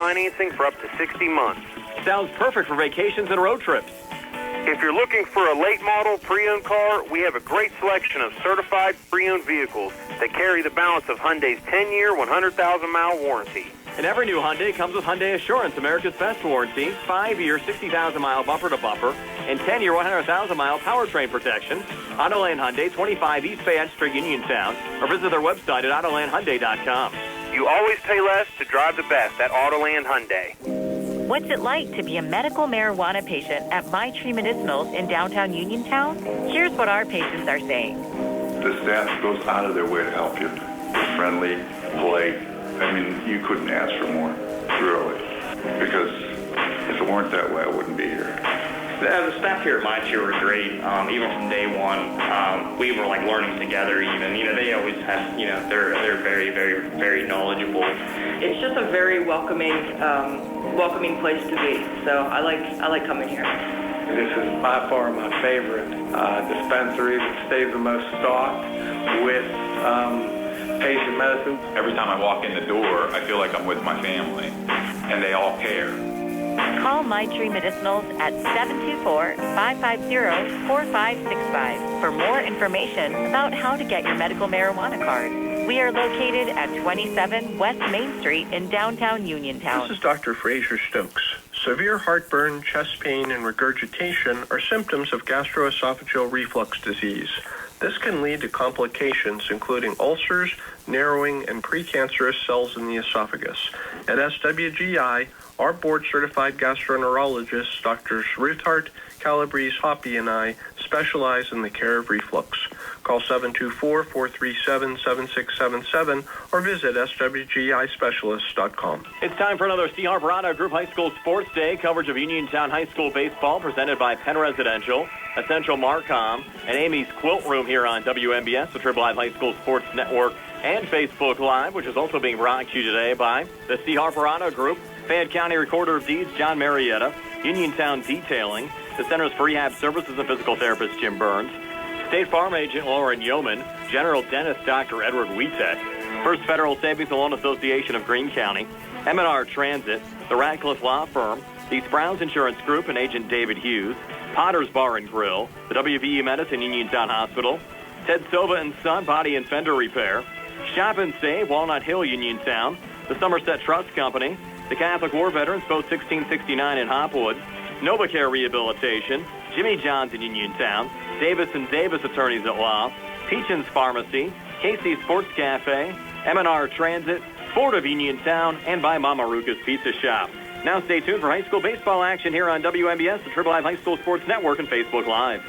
financing for up to 60 months. Sounds perfect for vacations and road trips. If you're looking for a late model pre-owned car, we have a great selection of certified pre-owned vehicles that carry the balance of Hyundai's 10-year, 100,000-mile warranty. And every new Hyundai comes with Hyundai Assurance, America's best warranty, 5-year, 60,000-mile bumper-to-bumper, and 10-year, 100,000-mile powertrain protection. Autoland Hyundai, 25 East Fayette Street, Uniontown, or visit their website at AutolandHyundai.com. You always pay less to drive the best at Autoland Hyundai. What's it like to be a medical marijuana patient at My Tree Medicinals in downtown Uniontown? Here's what our patients are saying. The staff goes out of their way to help you. They're friendly, polite. I mean, you couldn't ask for more, really. Because if it weren't that way, I wouldn't be here. The staff here at My Tree were great. Even from day one, we were like learning together. Even they always have. They're very, very, very knowledgeable. It's just a very welcoming place to be. So I like coming here. This is by far my favorite dispensary that stays the most stocked with patient medicine. Every time I walk in the door, I feel like I'm with my family, and they all care. Call My Tree Medicinals at 724-550-4565 for more information about how to get your medical marijuana card. We are located at 27 West Main Street in downtown Uniontown. This is Dr. Fraser Stokes. Severe heartburn, chest pain, and regurgitation are symptoms of gastroesophageal reflux disease. This can lead to complications including ulcers, narrowing, and precancerous cells in the esophagus. At SWGI, our board-certified gastroenterologists, Drs. Ruthart, Calabrese, Hoppy, and I specialize in the care of reflux. Call 724-437-7677 or visit swgispecialists.com. It's time for another C. Harper Auto Group High School Sports Day. Coverage of Uniontown High School baseball presented by Penn Residential, Essential Marcom, and Amy's Quilt Room here on WMBS, the Triple Live High School Sports Network, and Facebook Live, which is also being brought to you today by the C. Harper Auto Group, Fayette County Recorder of Deeds John Marietta, Uniontown Detailing, the Centers for Rehab Services and Physical Therapist Jim Burns, State Farm Agent Lauren Yeoman, General Dentist Dr. Edward Wietek, First Federal Savings and Loan Association of Greene County, M&R Transit, the Radcliffe Law Firm, the Sprouse Insurance Group and Agent David Hughes, Potter's Bar and Grill, the WVU Medicine Uniontown Hospital, Ted Silva and Son Body and Fender Repair, Shop and Save Walnut Hill Uniontown, the Somerset Trust Company, the Catholic War Veterans Post 1669 in Hopwood, NovaCare Rehabilitation, Jimmy John's in Uniontown, Davis & Davis Attorneys at Law, Peachin's Pharmacy, Casey's Sports Cafe, M&R Transit, Ford of Uniontown, and by Mama Ruka's Pizza Shop. Now stay tuned for high school baseball action here on WMBS, the Triple Live High School Sports Network, and Facebook Live.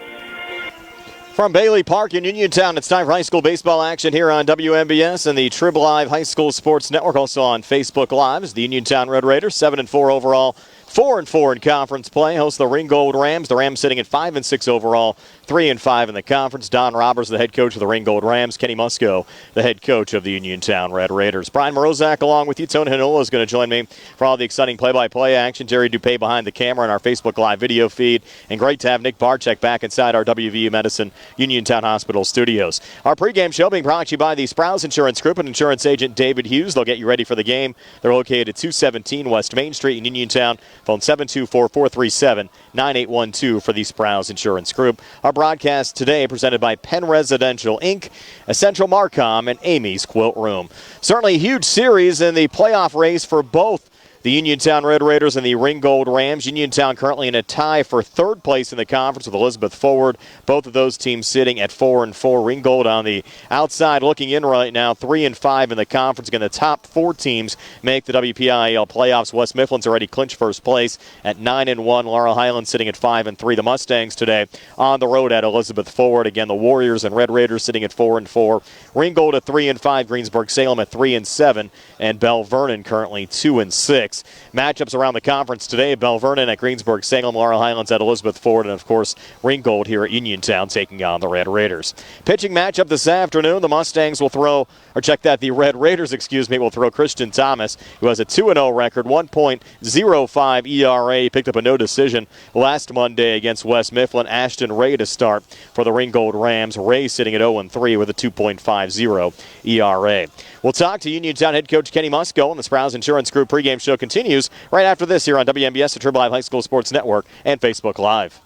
From Bailey Park in Uniontown, it's time for high school baseball action here on WMBS and the Triple Live High School Sports Network. Also on Facebook Live is the Uniontown Red Raiders, 7-4 overall, 4-4 in conference play. Host the Ringgold Rams. The Rams sitting at 5-6 overall, 3-5 in the conference. Don Roberts, the head coach of the Ringgold Rams. Kenny Musco, the head coach of the Uniontown Red Raiders. Brian Morozak along with you. Tony Hanola is going to join me for all the exciting play-by-play action. Jerry Dupay behind the camera in our Facebook Live video feed. And great to have Nick Barczyk back inside our WVU Medicine Uniontown Hospital studios. Our pregame show being brought to you by the Sprouse Insurance Group and insurance agent David Hughes. They'll get you ready for the game. They're located at 217 West Main Street in Uniontown. Phone 724-437-9812 for the Sprouse Insurance Group. Our broadcast today presented by Penn Residential, Inc., Essential Marcom, and Amy's Quilt Room. Certainly a huge series in the playoff race for both the Uniontown Red Raiders and the Ringgold Rams. Uniontown currently in a tie for third place in the conference with Elizabeth Forward. Both of those teams sitting at 4-4. Ringgold on the outside looking in right now, 3-5 in the conference. Again, the top four teams make the WPIAL playoffs. West Mifflin's already clinched first place at 9-1. Laurel Highlands sitting at 5-3. The Mustangs today on the road at Elizabeth Forward. Again, the Warriors and Red Raiders sitting at 4-4. Ringgold at 3-5. Greensburg-Salem at 3-7. And Bell Vernon currently 2-6. Matchups around the conference today: Bell Vernon at Greensburg-Salem, Laurel Highlands at Elizabeth Forward, and of course Ringgold here at Uniontown taking on the Red Raiders. Pitching matchup this afternoon: the Mustangs will throw, the Red Raiders, will throw Christian Thomas, who has a 2-0 record, 1.05 ERA. He picked up a no decision last Monday against West Mifflin. Ashton Ray to start for the Ringgold Rams. Ray sitting at 0-3 with a 2.50 ERA. We'll talk to Uniontown head coach Kenny Musco on the Sprouse Insurance Group pregame show Show continues right after this here on WMBS, the Triple Live High School Sports Network, and Facebook Live.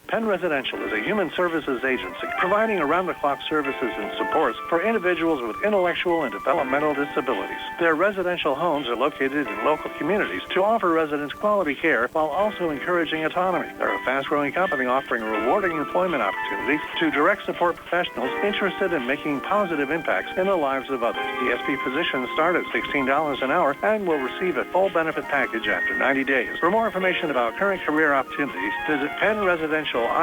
Penn Residential is a human services agency providing around-the-clock services and supports for individuals with intellectual and developmental disabilities. Their residential homes are located in local communities to offer residents quality care while also encouraging autonomy. They're a fast-growing company offering rewarding employment opportunities to direct support professionals interested in making positive impacts in the lives of others. DSP positions start at $16 an hour and will receive a full benefit package after 90 days. For more information about current career opportunities, visit PennResidentialInc.com/career. Going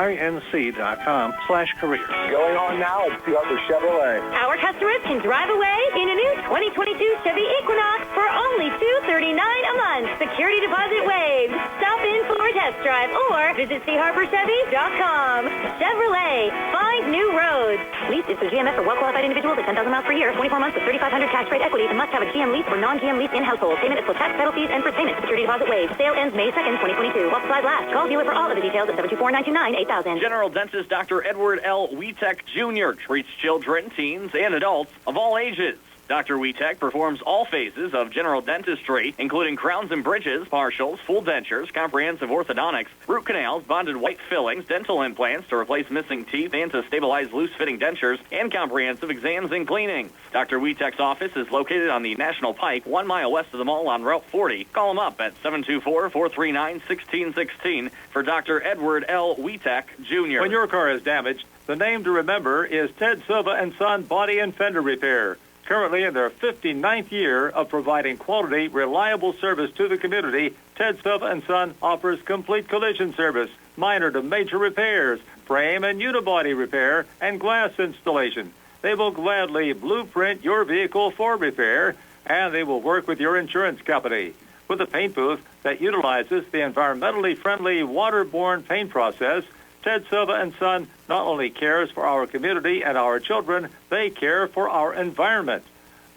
on now at Harper Chevrolet. Our customers can drive away in a new 2022 Chevy Equinox for only $239 a month. Security deposit waived. Stop in for a test drive or visit charperchevy.com. Chevrolet, find new roads. Lease is through GMF for well-qualified individuals at 10,000 miles per year, 24 months with $3,500 cash rate equity, and must have a GM lease or non-GM lease in household. Payment is for tax, title fees, and for payment. Security deposit waived. Sale ends May 2nd, 2022. While supplies last. Call dealer for all of the details at 724-929-8000. General Dentist Dr. Edward L. Wietek Jr. treats children, teens, and adults of all ages. Dr. Wietek performs all phases of general dentistry, including crowns and bridges, partials, full dentures, comprehensive orthodontics, root canals, bonded white fillings, dental implants to replace missing teeth and to stabilize loose-fitting dentures, and comprehensive exams and cleaning. Dr. Wietek's office is located on the National Pike, 1 mile west of the mall on Route 40. Call him up at 724-439-1616 for Dr. Edward L. Wietek, Jr. When your car is damaged, the name to remember is Ted Silva & Son Body and Fender Repair. Currently in their 59th year of providing quality, reliable service to the community, Ted Silva & Son offers complete collision service, minor to major repairs, frame and unibody repair, and glass installation. They will gladly blueprint your vehicle for repair, and they will work with your insurance company. With a paint booth that utilizes the environmentally friendly waterborne paint process, Ted Silva & Son not only cares for our community and our children, they care for our environment.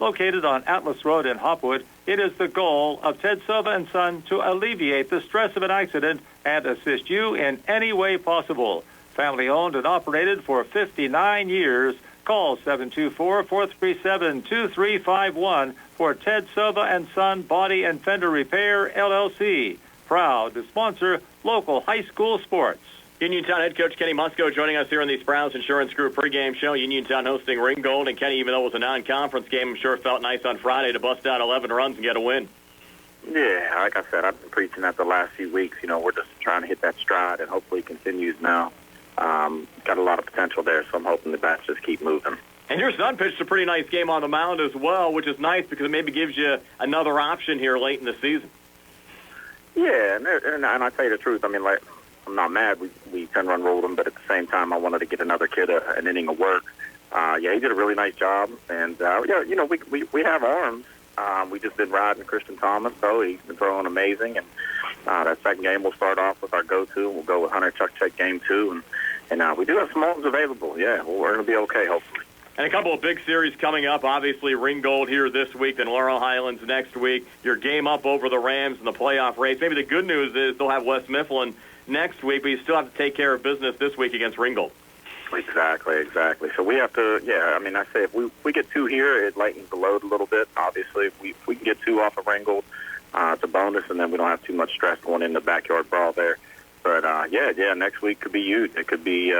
Located on Atlas Road in Hopwood, it is the goal of Ted Silva & Son to alleviate the stress of an accident and assist you in any way possible. Family owned and operated for 59 years. Call 724-437-2351 for Ted Silva & Son Body and Fender Repair, LLC. Proud to sponsor local high school sports. Uniontown head coach Kenny Musco joining us here on the Sprouse Insurance Group pregame show. Uniontown hosting Ringgold, and Kenny, even though it was a non-conference game, I'm sure it felt nice on Friday to bust out 11 runs and get a win. Yeah, like I said, I've been preaching that the last few weeks. You know, we're just trying to hit that stride, and hopefully it continues now. Got a lot of potential there, so I'm hoping the bats just keep moving. And your son pitched a pretty nice game on the mound as well, which is nice because it maybe gives you another option here late in the season. Yeah, and I tell you the truth, I mean, like, I'm not mad. We 10-run rolled him, but at the same time, I wanted to get another kid an inning of work. Yeah, he did a really nice job, and yeah, you know, we have arms. We just been riding Christian Thomas, so he's been throwing amazing. And that second game, we'll start off with our go-to. We'll go with Hunter Chuck game 2, and we do have some arms available. Yeah, we're going to be okay, hopefully. And a couple of big series coming up. Obviously, Ringgold here this week, then Laurel Highlands next week. Your game up over the Rams in the playoff race. Maybe the good news is they'll have West Mifflin next week, but you still have to take care of business this week against Ringgold. Exactly. So we have to, yeah, I mean, I say if we get 2 here, it lightens the load a little bit. Obviously, if we can get 2 off of Ringgold, it's a bonus, and then we don't have too much stress going in the backyard brawl there. But, yeah, next week could be huge. It could be,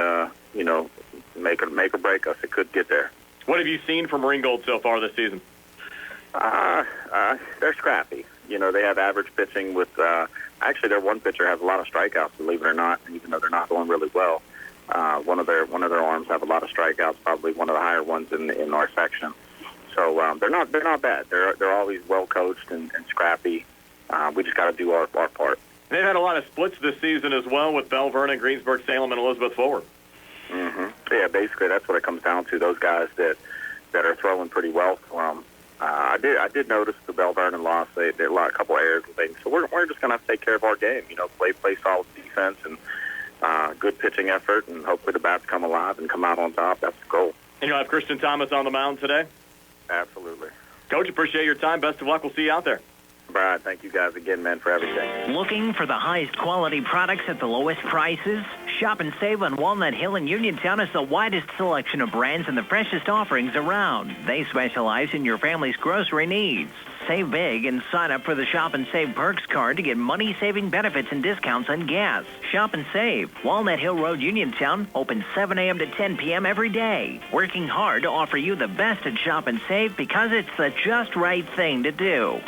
you know, make or break us. It could get there. What have you seen from Ringgold so far this season? They're scrappy. You know, they have average pitching with actually their one pitcher has a lot of strikeouts, believe it or not, even though they're not going really well. One of their arms have a lot of strikeouts, probably one of the higher ones in our section. So they're not bad. They're always well coached and scrappy. We just got to do our part. They've had a lot of splits this season as well with Bell Vernon, Greensburg, Salem, and Elizabeth Forward. Mm-hmm. Yeah, basically that's what it comes down to. Those guys that are throwing pretty well for them. I did notice the Bell Vernon loss. They did a couple errors and things. So we're just going to have to take care of our game. You know, play solid defense and good pitching effort, and hopefully the bats come alive and come out on top. That's the goal. And you'll have Christian Thomas on the mound today? Absolutely. Coach, appreciate your time. Best of luck. We'll see you out there. Brian, thank you guys again, man, for everything. Looking for the highest quality products at the lowest prices? Shop and save on Walnut Hill in Uniontown has the widest selection of brands and the freshest offerings around. They specialize in your family's grocery needs. Save big and sign up for the Shop and Save Perks card to get money-saving benefits and discounts on gas. Shop and Save. Walnut Hill Road, Uniontown, open 7 a.m. to 10 p.m. every day. Working hard to offer you the best at Shop and Save because it's the just right thing to do.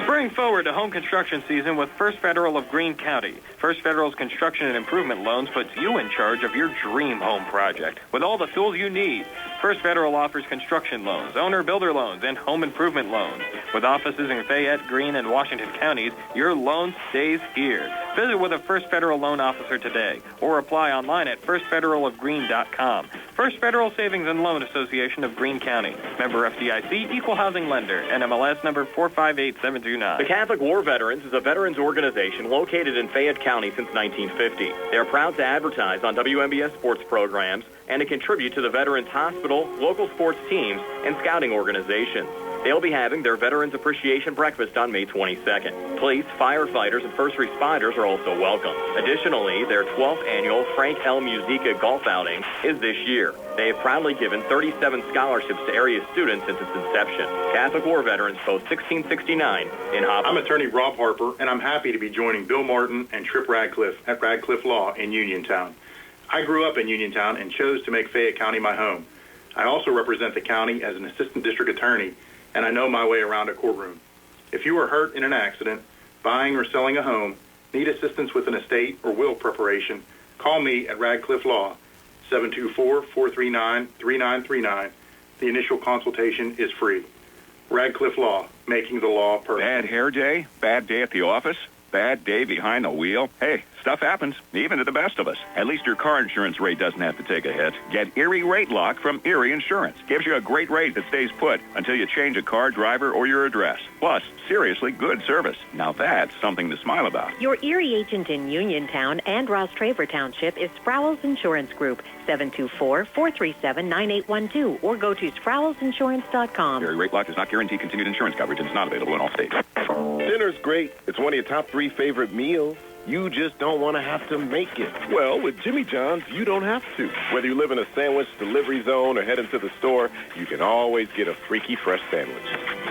Spring forward to home construction season with First Federal of Greene County. First Federal's construction and improvement loans puts you in charge of your dream home project with all the tools you need. First Federal offers construction loans, owner-builder loans, and home improvement loans. With offices in Fayette, Greene, and Washington counties, your loan stays here. Visit with a First Federal loan officer today or apply online at firstfederalofgreene.com. First Federal Savings and Loan Association of Greene County. Member FDIC, Equal Housing Lender, NMLS number 458729. The Catholic War Veterans is a veterans organization located in Fayette County since 1950. They are proud to advertise on WMBS sports programs and to contribute to the Veterans Hospital, local sports teams, and scouting organizations. They'll be having their Veterans Appreciation Breakfast on May 22nd. Police, firefighters, and first responders are also welcome. Additionally, their 12th annual Frank L. Musica golf outing is this year. They have proudly given 37 scholarships to area students since its inception. Catholic War Veterans Post 1669 in Hopper. I'm attorney Rob Harper, and I'm happy to be joining Bill Martin and Tripp Radcliffe at Radcliffe Law in Uniontown. I grew up in Uniontown and chose to make Fayette County my home. I also represent the county as an assistant district attorney, and I know my way around a courtroom. If you are hurt in an accident, buying or selling a home, need assistance with an estate or will preparation, call me at Radcliffe Law, 724-439-3939. The initial consultation is free. Radcliffe Law, making the law perfect. Bad hair day? Bad day at the office? Bad day behind the wheel? Hey, stuff happens, even to the best of us. At least your car insurance rate doesn't have to take a hit. Get Erie Rate Lock from Erie Insurance. Gives you a great rate that stays put until you change a car, driver, or your address. Plus, seriously good service. Now that's something to smile about. Your Erie agent in Uniontown and Ross Traver Township is Sproul's Insurance Group, 724-437-9812, or go to SproulsInsurance.com. Erie Rate Lock does not guarantee continued insurance coverage and is not available in all states. Dinner's great. It's one of your top 3 favorite meals. You just don't want to have to make it. Well, with Jimmy John's, you don't have to. Whether you live in a sandwich delivery zone or head into the store, you can always get a freaky fresh sandwich.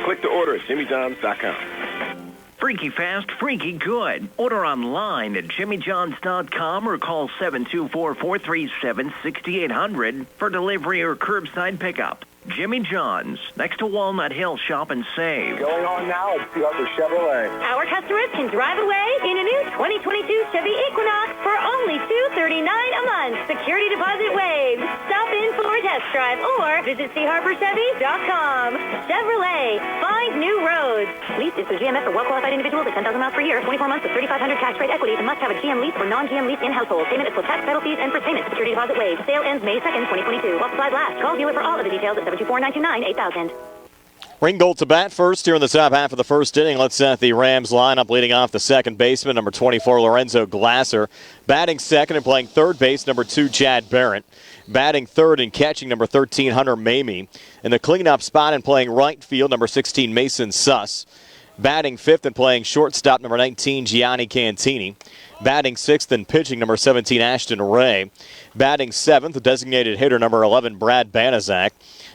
Click to order at jimmyjohns.com. Freaky fast, freaky good. Order online at jimmyjohns.com or call 724-437-6800 for delivery or curbside pickup. Jimmy John's, next to Walnut Hill. Shop and save. Going on now at the other Chevrolet. Our customers can drive away in a new 2022 Chevy Equinox for only $239 a month. Security deposit waived. Stop in for a test drive or visit charperchevy.com. Chevrolet, find new roads. Lease is through GMF for well-qualified individuals at 10,000 miles per year, 24 months with $3,500 tax rate equity, and must have a GM lease or non-GM lease in household. Payment is for tax, title fees, and for payment. Security deposit waived. Sale ends May 2nd, 2022. While supplies last. Call dealer for all of the details at 724-929-8000. Ringgold to bat first here in the top half of the first inning. Let's set the Rams lineup. Leading off the second baseman, number 24, Lorenzo Glasser. Batting second and playing third base, number 2, Chad Barrett. Batting third and catching, number 13, Hunter Mamie. In the cleanup spot and playing right field, number 16, Mason Suss. Batting fifth and playing shortstop, number 19, Gianni Cantini. Batting sixth and pitching, number 17, Ashton Ray. Batting seventh, designated hitter, number 11, Brad Banaszak.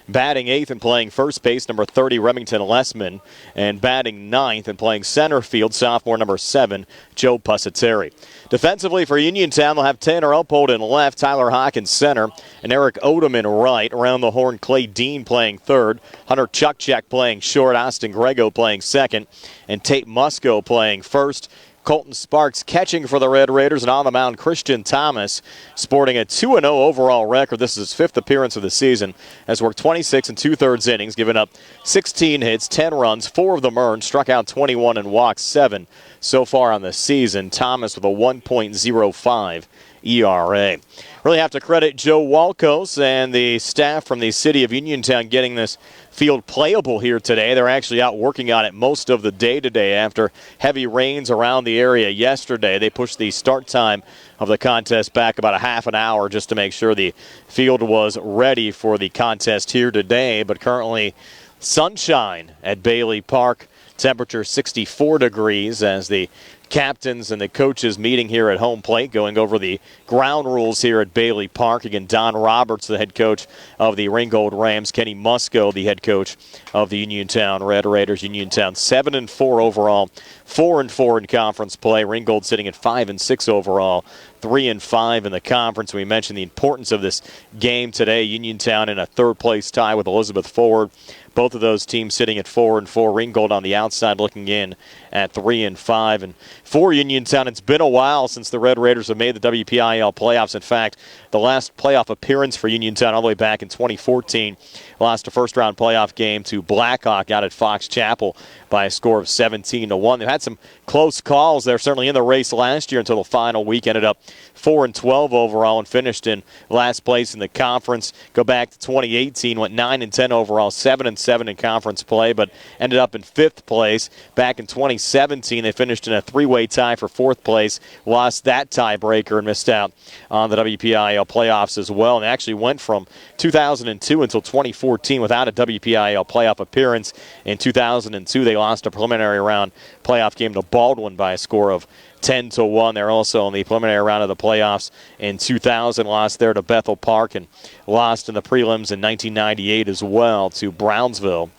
Batting eighth and playing first base, number 30, Remington Lessman. And batting ninth and playing center field, sophomore number 7, Joe Pusateri. Defensively for Uniontown, they'll have Tanner Uphold in left, Tyler Hawk in center, and Eric Odom in right. Around the horn, Clay Dean playing third, Hunter Chukchak playing short, Austin Grego playing second, and Tate Musco playing first. Colton Sparks catching for the Red Raiders, and on the mound, Christian Thomas, sporting a 2-0 overall record. This is his 5th appearance of the season. Has worked 26 and 2/3 innings, given up 16 hits, 10 runs, 4 of them earned, struck out 21 and walked 7 so far on the season. Thomas with a 1.05 ERA. Really have to credit Joe Walkos and the staff from the city of Uniontown getting this field playable here today. They're actually out working on it most of the day today after heavy rains around the area yesterday. They pushed the start time of the contest back about a half an hour just to make sure the field was ready for the contest here today. But currently sunshine at Bailey Park. Temperature 64 degrees as the captains and the coaches meeting here at home plate, going over the ground rules here at Bailey Park. Again, Don Roberts, the head coach of the Ringgold Rams. Kenny Musco, the head coach of the Uniontown Red Raiders. Uniontown 7-4 overall, 4-4 in conference play. Ringgold sitting at 5-6 overall, 3-5 in the conference. We mentioned the importance of this game today. Uniontown in a third-place tie with Elizabeth Forward. Both of those teams sitting at 4-4. Ringgold on the outside looking in at 3-5. And for Uniontown, it's been a while since the Red Raiders have made the WPIAL playoffs. In fact, the last playoff appearance for Uniontown all the way back in 2014, lost a first-round playoff game to Blackhawk out at Fox Chapel by a score of 17-1. They've had some close calls. They're certainly in the race last year until the final week. Ended up 4-12 overall and finished in last place in the conference. Go back to 2018, went 9-10 overall, 7-7 in conference play, but ended up in 5th place. Back in 2017, they finished in a 3-way tie for 4th place, lost that tiebreaker and missed out on the WPIAL playoffs as well, and actually went from 2002 until 2014 without a WPIAL playoff appearance. In 2002, they lost a preliminary round playoff game to Baldwin by a score of 10-1. They're also in the preliminary round of the playoffs in 2000, lost there to Bethel Park, and lost in the prelims in 1998 as well to Brownsville.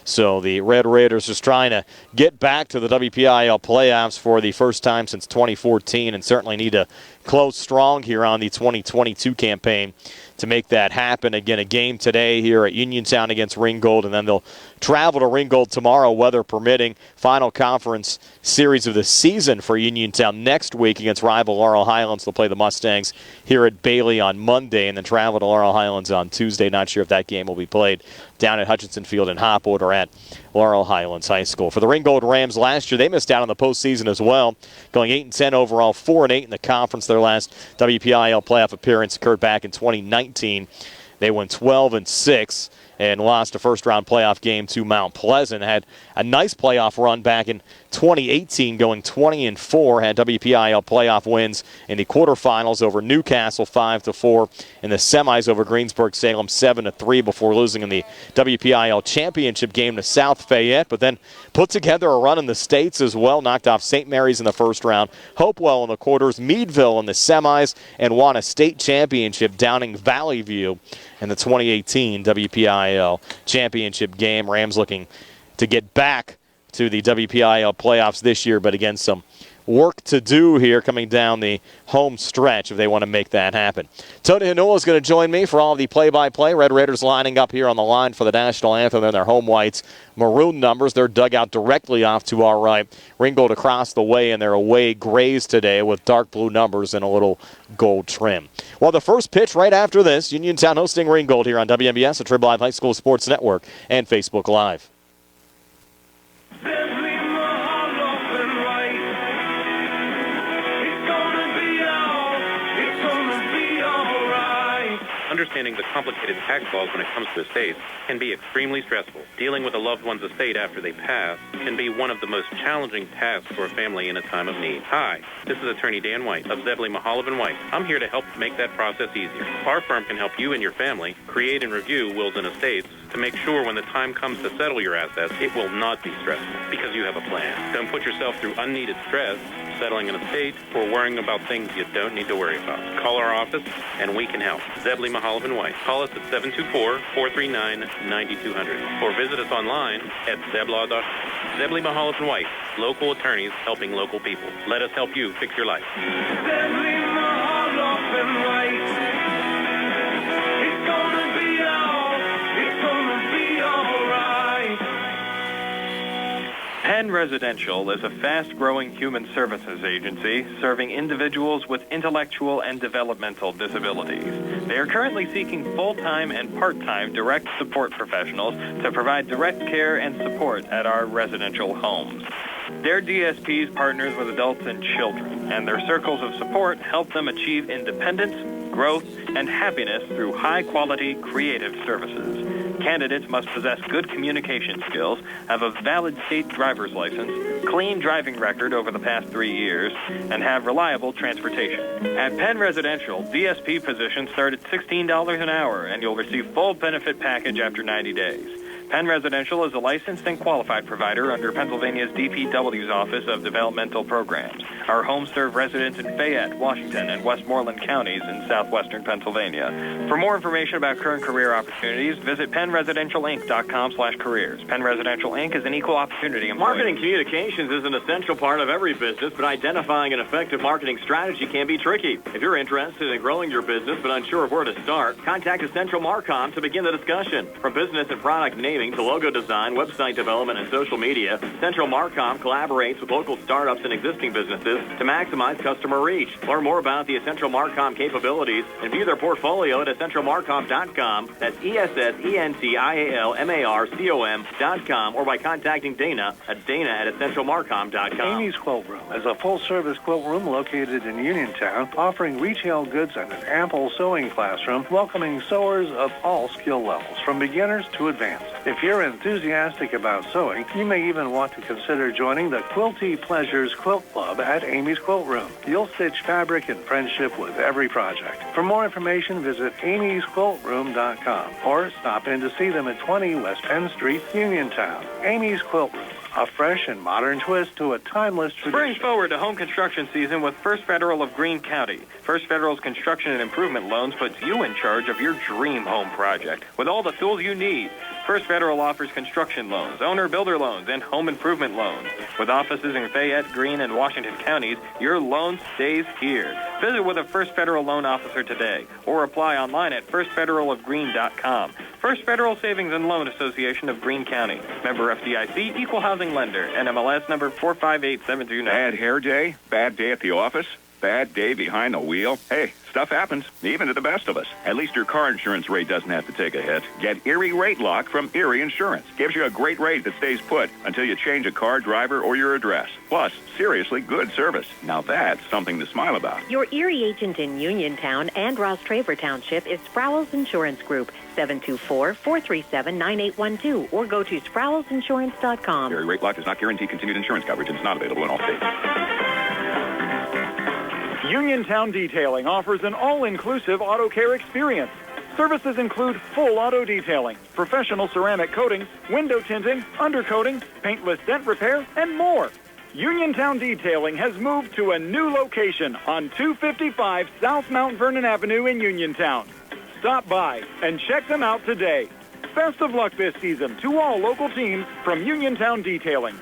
So the Red Raiders just trying to get back to the WPIAL playoffs for the first time since 2014, and certainly need to close strong here on the 2022 campaign to make that happen. Again, a game today here at Uniontown against Ringgold, and then they'll travel to Ringgold tomorrow, weather permitting. Final conference series of the season for Uniontown next week against rival Laurel Highlands. They'll play the Mustangs here at Bailey on Monday and then travel to Laurel Highlands on Tuesday. Not sure if that game will be played down at Hutchinson Field in Hopwood or at Laurel Highlands High School. For the Ringgold Rams last year, they missed out on the postseason as well, going 8-10 overall, 4-8 in the conference. Their last WPIAL playoff appearance occurred back in 2019. They went 12-6 and lost a first-round playoff game to Mount Pleasant. Had a nice playoff run back in 2018, going 20-4. Had WPIAL playoff wins in the quarterfinals over Newcastle 5-4, in the semis over Greensburg-Salem 7-3 before losing in the WPIAL championship game to South Fayette. But then put together a run in the States as well. Knocked off St. Mary's in the first round, Hopewell in the quarters, Meadville in the semis, and won a state championship, downing Valley View in the 2018 WPIAL championship game. Rams looking to get back to the WPIAL playoffs this year, but again, some work to do here coming down the home stretch if they want to make that happen. Tony Hanula is going to join me for all of the play-by-play. Red Raiders lining up here on the line for the national anthem in their home whites maroon numbers. They're dug out directly off to our right. Ringgold across the way in their away grays today with dark blue numbers and a little gold trim. Well, the first pitch right after this, Uniontown hosting Ringgold here on WMBS, the Trib Live High School Sports Network, and Facebook Live. Understanding the complicated tax laws when it comes to estates can be extremely stressful. Dealing with a loved one's estate after they pass can be one of the most challenging tasks for a family in a time of need. Hi, this is Attorney Dan White of Zebley, Mahalav & White. I'm here to help make that process easier. Our firm can help you and your family create and review wills and estates to make sure when the time comes to settle your assets, it will not be stressful because you have a plan. Don't put yourself through unneeded stress settling an estate or worrying about things you don't need to worry about. Call our office and we can help. Zebley, Mahalav & White. Call us at 724-439-9200 or visit us online at zeblaw.com. Zebley, Mahalav & White. Local attorneys helping local people. Let us help you fix your life. Zebley, Mahalav & White. It's gonna be all right. Penn Residential is a fast-growing human services agency serving individuals with intellectual and developmental disabilities. They are currently seeking full-time and part-time direct support professionals to provide direct care and support at our residential homes. Their DSPs partners with adults and children, and their circles of support help them achieve independence, growth, and happiness through high-quality, creative services. Candidates must possess good communication skills, have a valid state driver's license, clean driving record over the past 3 years, and have reliable transportation. At Penn Residential, DSP positions start at $16 an hour, and you'll receive full benefit package after 90 days. Penn Residential is a licensed and qualified provider under Pennsylvania's DPW's Office of Developmental Programs. Our homes serve residents in Fayette, Washington, and Westmoreland counties in southwestern Pennsylvania. For more information about current career opportunities, visit PennResidentialInc.com/careers. Penn Residential Inc. is an equal opportunity employer. Marketing communications is an essential part of every business, but identifying an effective marketing strategy can be tricky. If you're interested in growing your business but unsure of where to start, contact Essential Marcom to begin the discussion. From business and product naming to logo design, website development, and social media, Central Marcom collaborates with local startups and existing businesses to maximize customer reach. Learn more about the Essential Marcom capabilities and view their portfolio at essentialmarcom.com. That's ESSENTIALMARCOM.com, or by contacting Dana at essentialmarcom.com. Amy's Quilt Room is a full-service quilt room located in Uniontown, offering retail goods and an ample sewing classroom, welcoming sewers of all skill levels, from beginners to advanced. If you're enthusiastic about sewing, you may even want to consider joining the Quilty Pleasures Quilt Club at Amy's Quilt Room. You'll stitch fabric in friendship with every project. For more information, visit amysquiltroom.com or stop in to see them at 20 West Penn Street, Uniontown. Amy's Quilt Room, a fresh and modern twist to a timeless tradition. Spring forward to home construction season with First Federal of Greene County. First Federal's construction and improvement loans puts you in charge of your dream home project with all the tools you need. First Federal offers construction loans, owner-builder loans, and home improvement loans. With offices in Fayette, Greene, and Washington counties, your loan stays here. Visit with a First Federal loan officer today or apply online at firstfederalofgreene.com. First Federal Savings and Loan Association of Greene County. Member FDIC, Equal Housing Lender, NMLS number 458729. Bad hair day? Bad day at the office? Bad day behind the wheel? Hey, stuff happens, even to the best of us. At least your car insurance rate doesn't have to take a hit. Get Erie Rate Lock from Erie Insurance. Gives you a great rate that stays put until you change a car, driver, or your address. Plus, seriously good service. Now that's something to smile about. Your Erie agent in Uniontown and Ross Traver Township is Sprowell's Insurance Group, 724-437-9812, or go to sprowellsinsurance.com. Erie Rate Lock does not guarantee continued insurance coverage and is not available in all states. Uniontown Detailing offers an all-inclusive auto care experience. Services include full auto detailing, professional ceramic coatings, window tinting, undercoating, paintless dent repair, and more. Uniontown Detailing has moved to a new location on 255 South Mount Vernon Avenue in Uniontown. Stop by and check them out today. Best of luck this season to all local teams from Uniontown Detailing.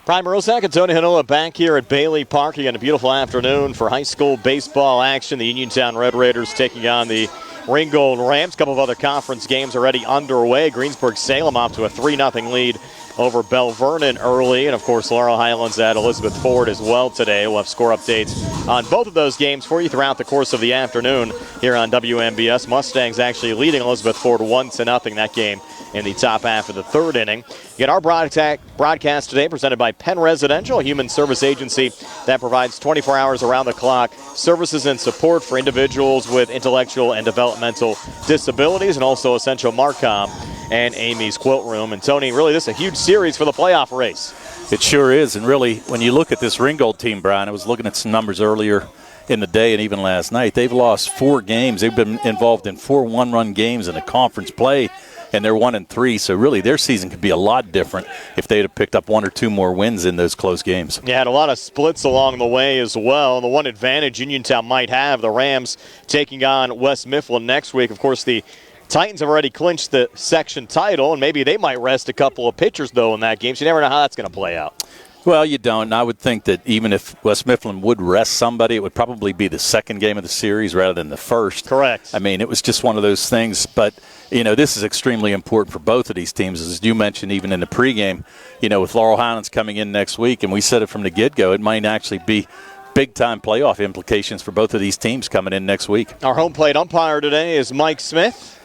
Prime Rosak and Tony Hanola back here at Bailey Park. Again, a beautiful afternoon for high school baseball action. The Uniontown Red Raiders taking on the Ringgold Rams. A couple of other conference games already underway. Greensburg-Salem off to a 3-0 lead over Bell Vernon early. And, of course, Laurel Highlands at Elizabeth Ford as well today. We'll have score updates on both of those games for you throughout the course of the afternoon here on WMBS. Mustangs actually leading Elizabeth Ford 1-0 that game in the top half of the third inning. Get our broadcast today presented by Penn Residential, a human service agency that provides 24 hours around the clock services and support for individuals with intellectual and developmental disabilities, and also Essential Marcom and Amy's Quilt Room. And Tony, really this is a huge series for the playoff race. It sure is, and really when you look at this Ringgold team, Brian, I was looking at some numbers earlier in the day and even last night. They've lost 4 games. They've been involved in 4 one-run games in the conference play, and they're 1-3. So really their season could be a lot different if they'd have picked up 1 or 2 more wins in those close games. Yeah, and a lot of splits along the way as well. The one advantage Uniontown might have, the Rams taking on West Mifflin next week. Of course, the Titans have already clinched the section title, and maybe they might rest a couple of pitchers, though, in that game. So you never know how that's going to play out. Well, you don't. And I would think that even if West Mifflin would rest somebody, it would probably be the second game of the series rather than the first. Correct. I mean, it was just one of those things. But, you know, this is extremely important for both of these teams. As you mentioned, even in the pregame, you know, with Laurel Highlands coming in next week, and we said it from the get-go, it might actually be big-time playoff implications for both of these teams coming in next week. Our home plate umpire today is Mike Smith.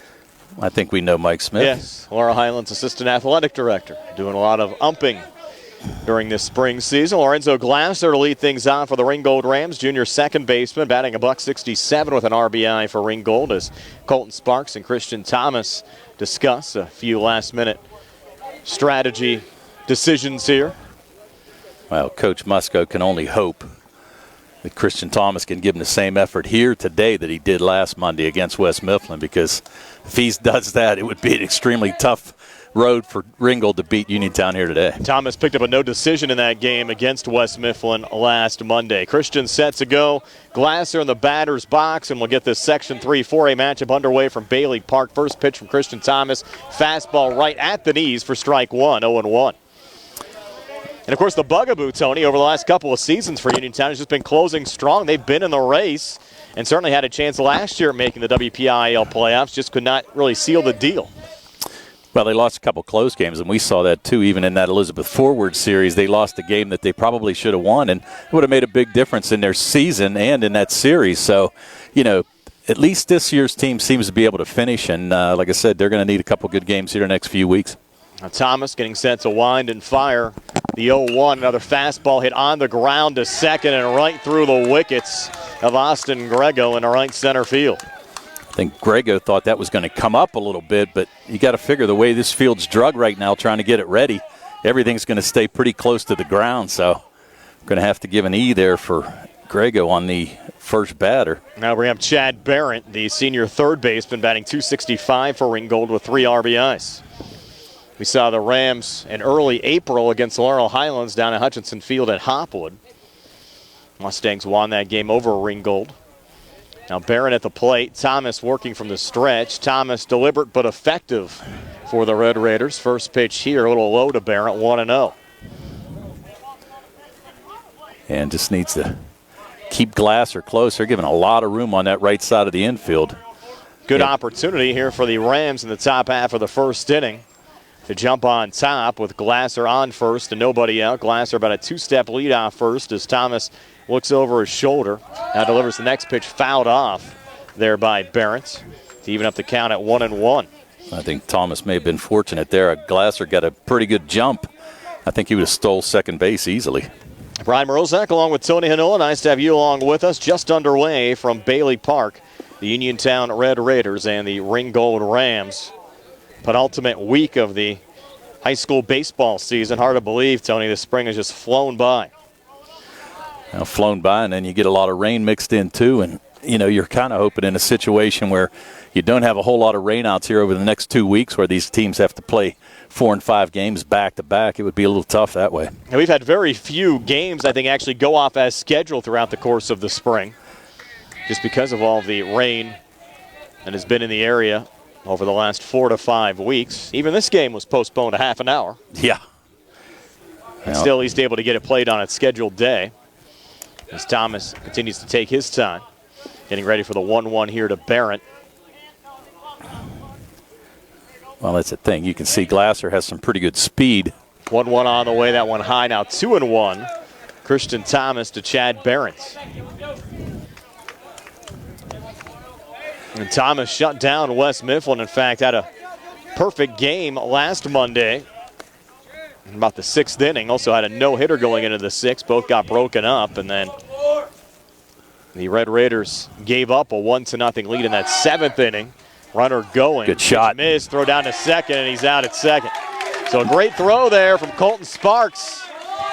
I think we know Mike Smith. Yes, Laurel Highlands Assistant Athletic Director, doing a lot of umping during this spring season. Lorenzo Glasser to lead things on for the Ringgold Rams, junior second baseman, batting $167 with an RBI for Ringgold, as Colton Sparks and Christian Thomas discuss a few last-minute strategy decisions here. Well, Coach Musco can only hope that Christian Thomas can give him the same effort here today that he did last Monday against West Mifflin, because if he does that, it would be an extremely tough road for Ringgold to beat Uniontown here today. Thomas picked up a no decision in that game against West Mifflin last Monday. Christian set to go. Glasser in the batter's box, and we'll get this Section 3 4A matchup underway from Bailey Park. First pitch from Christian Thomas. Fastball right at the knees for strike one, 0-1. And, of course, the bugaboo, Tony, over the last couple of seasons for Uniontown has just been closing strong. They've been in the race and certainly had a chance last year at making the WPIAL playoffs, just could not really seal the deal. Well, they lost a couple close games, and we saw that too. Even in that Elizabeth Forward series, they lost a game that they probably should have won, and it would have made a big difference in their season and in that series. So, at least this year's team seems to be able to finish, and like I said, they're going to need a couple good games here the next few weeks. Now Thomas getting set to wind and fire. The 0-1, another fastball hit on the ground to second and right through the wickets of Austin Grego in right center field. I think Grego thought that was going to come up a little bit, but you got to figure the way this field's drug right now trying to get it ready, everything's going to stay pretty close to the ground, so I'm going to have to give an E there for Grego on the first batter. Now we have Chad Barrett, the senior third baseman, batting .265 for Ringgold with 3 RBIs. We saw the Rams in early April against Laurel Highlands down at Hutchinson Field at Hopwood. Mustangs won that game over Ringgold. Now Barron at the plate. Thomas working from the stretch. Thomas deliberate but effective for the Red Raiders. First pitch here, a little low to Barron, 1-0. And just needs to keep Glasser close. They're giving a lot of room on that right side of the infield. Good opportunity here for the Rams in the top half of the first inning to jump on top with Glasser on first and nobody out. Glasser about a 2-step lead off first as Thomas looks over his shoulder. Now delivers the next pitch, fouled off there by Barrett to even up the count at 1-1. I think Thomas may have been fortunate there. Glasser got a pretty good jump. I think he would have stole second base easily. Brian Morozak along with Tony Hanola. Nice to have you along with us. Just underway from Bailey Park, the Uniontown Red Raiders and the Ringgold Rams. Penultimate week of the high school baseball season. Hard to believe, Tony, the spring has just flown by. Flown by, and then you get a lot of rain mixed in too, and you're kind of hoping in a situation where you don't have a whole lot of rainouts here over the next 2 weeks where these teams have to play 4 and 5 games back to back. It would be a little tough that way. And we've had very few games, I think, actually go off as scheduled throughout the course of the spring, just because of all the rain that has been in the area over the last 4 to 5 weeks. Even this game was postponed a half an hour. Yeah. And still he's able to get it played on its scheduled day as Thomas continues to take his time. Getting ready for the 1-1 here to Barrett. Well, that's the thing. You can see Glasser has some pretty good speed. 1-1 on the way, that one high. Now 2-1. Christian Thomas to Chad Barrett. And Thomas shut down West Mifflin. In fact, had a perfect game last Monday. In about the 6th inning. Also had a no-hitter going into the 6th. Both got broken up. And then the Red Raiders gave up a 1-0 lead in that 7th inning. Runner going. Good shot. Miss, throw down to second, and he's out at second. So a great throw there from Colton Sparks.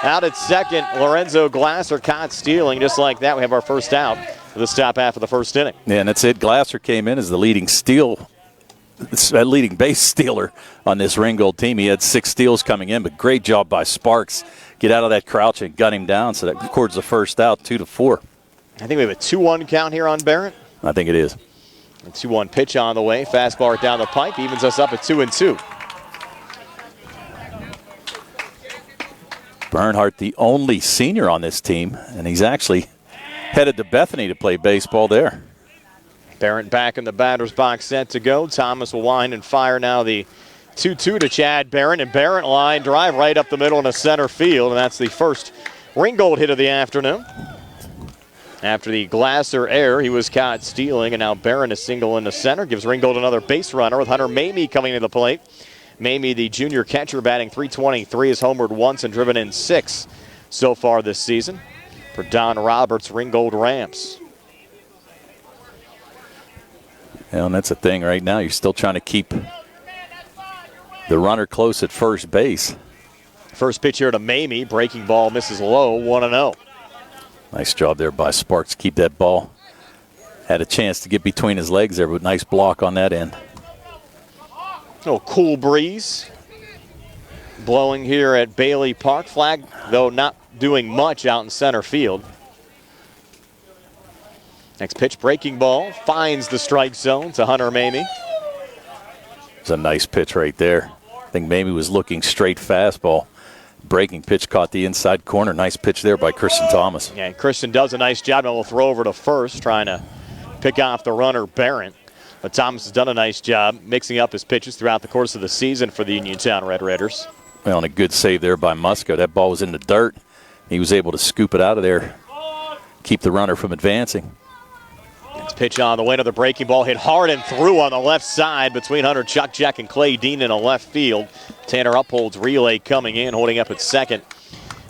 Out at second, Lorenzo Glasser caught stealing. Just like that, we have our first out for the top half of the first inning. Yeah, and that's it. Glasser came in as the leading base stealer on this Ringgold team. He had 6 steals coming in, but great job by Sparks. Get out of that crouch and gun him down, so that records the first out, 2-4. I think we have a 2-1 count here on Barrett. I think it is. A 2-1 pitch on the way. Fastball down the pipe. Evens us up at 2-2. Bernhardt, the only senior on this team, and he's actually headed to Bethany to play baseball there. Barrett back in the batter's box, set to go. Thomas will wind and fire now the 2-2 to Chad Barrett. And Barrett line drive right up the middle into center field. And that's the first Ringgold hit of the afternoon. After the Glasser error, he was caught stealing, and now Barron is single into center. Gives Ringgold another base runner with Hunter Mamie coming to the plate. Mamie, the junior catcher, batting .323, has homered once and driven in 6 so far this season for Don Roberts' Ringgold Rams. Yeah, and that's the thing right now. You're still trying to keep the runner close at first base. First pitch here to Mamie. Breaking ball misses low, 1-0. Nice job there by Sparks. Keep that ball. Had a chance to get between his legs there, but nice block on that end. Little cool breeze blowing here at Bailey Park. Flag, though, not doing much out in center field. Next pitch, breaking ball, finds the strike zone to Hunter Mamie. It's a nice pitch right there. I think Mamie was looking straight fastball. Breaking pitch caught the inside corner. Nice pitch there by Christian Thomas. Yeah, and Christian does a nice job. And we'll throw over to first, trying to pick off the runner, Barron. But Thomas has done a nice job mixing up his pitches throughout the course of the season for the Uniontown Red Raiders. Well, and a good save there by Musco. That ball was in the dirt. He was able to scoop it out of there, keep the runner from advancing. Next pitch on the way to the breaking ball, hit hard and through on the left side between Hunter Chuckjack and Clay Dean in a left field. Tanner Uphold's relay coming in, holding up at second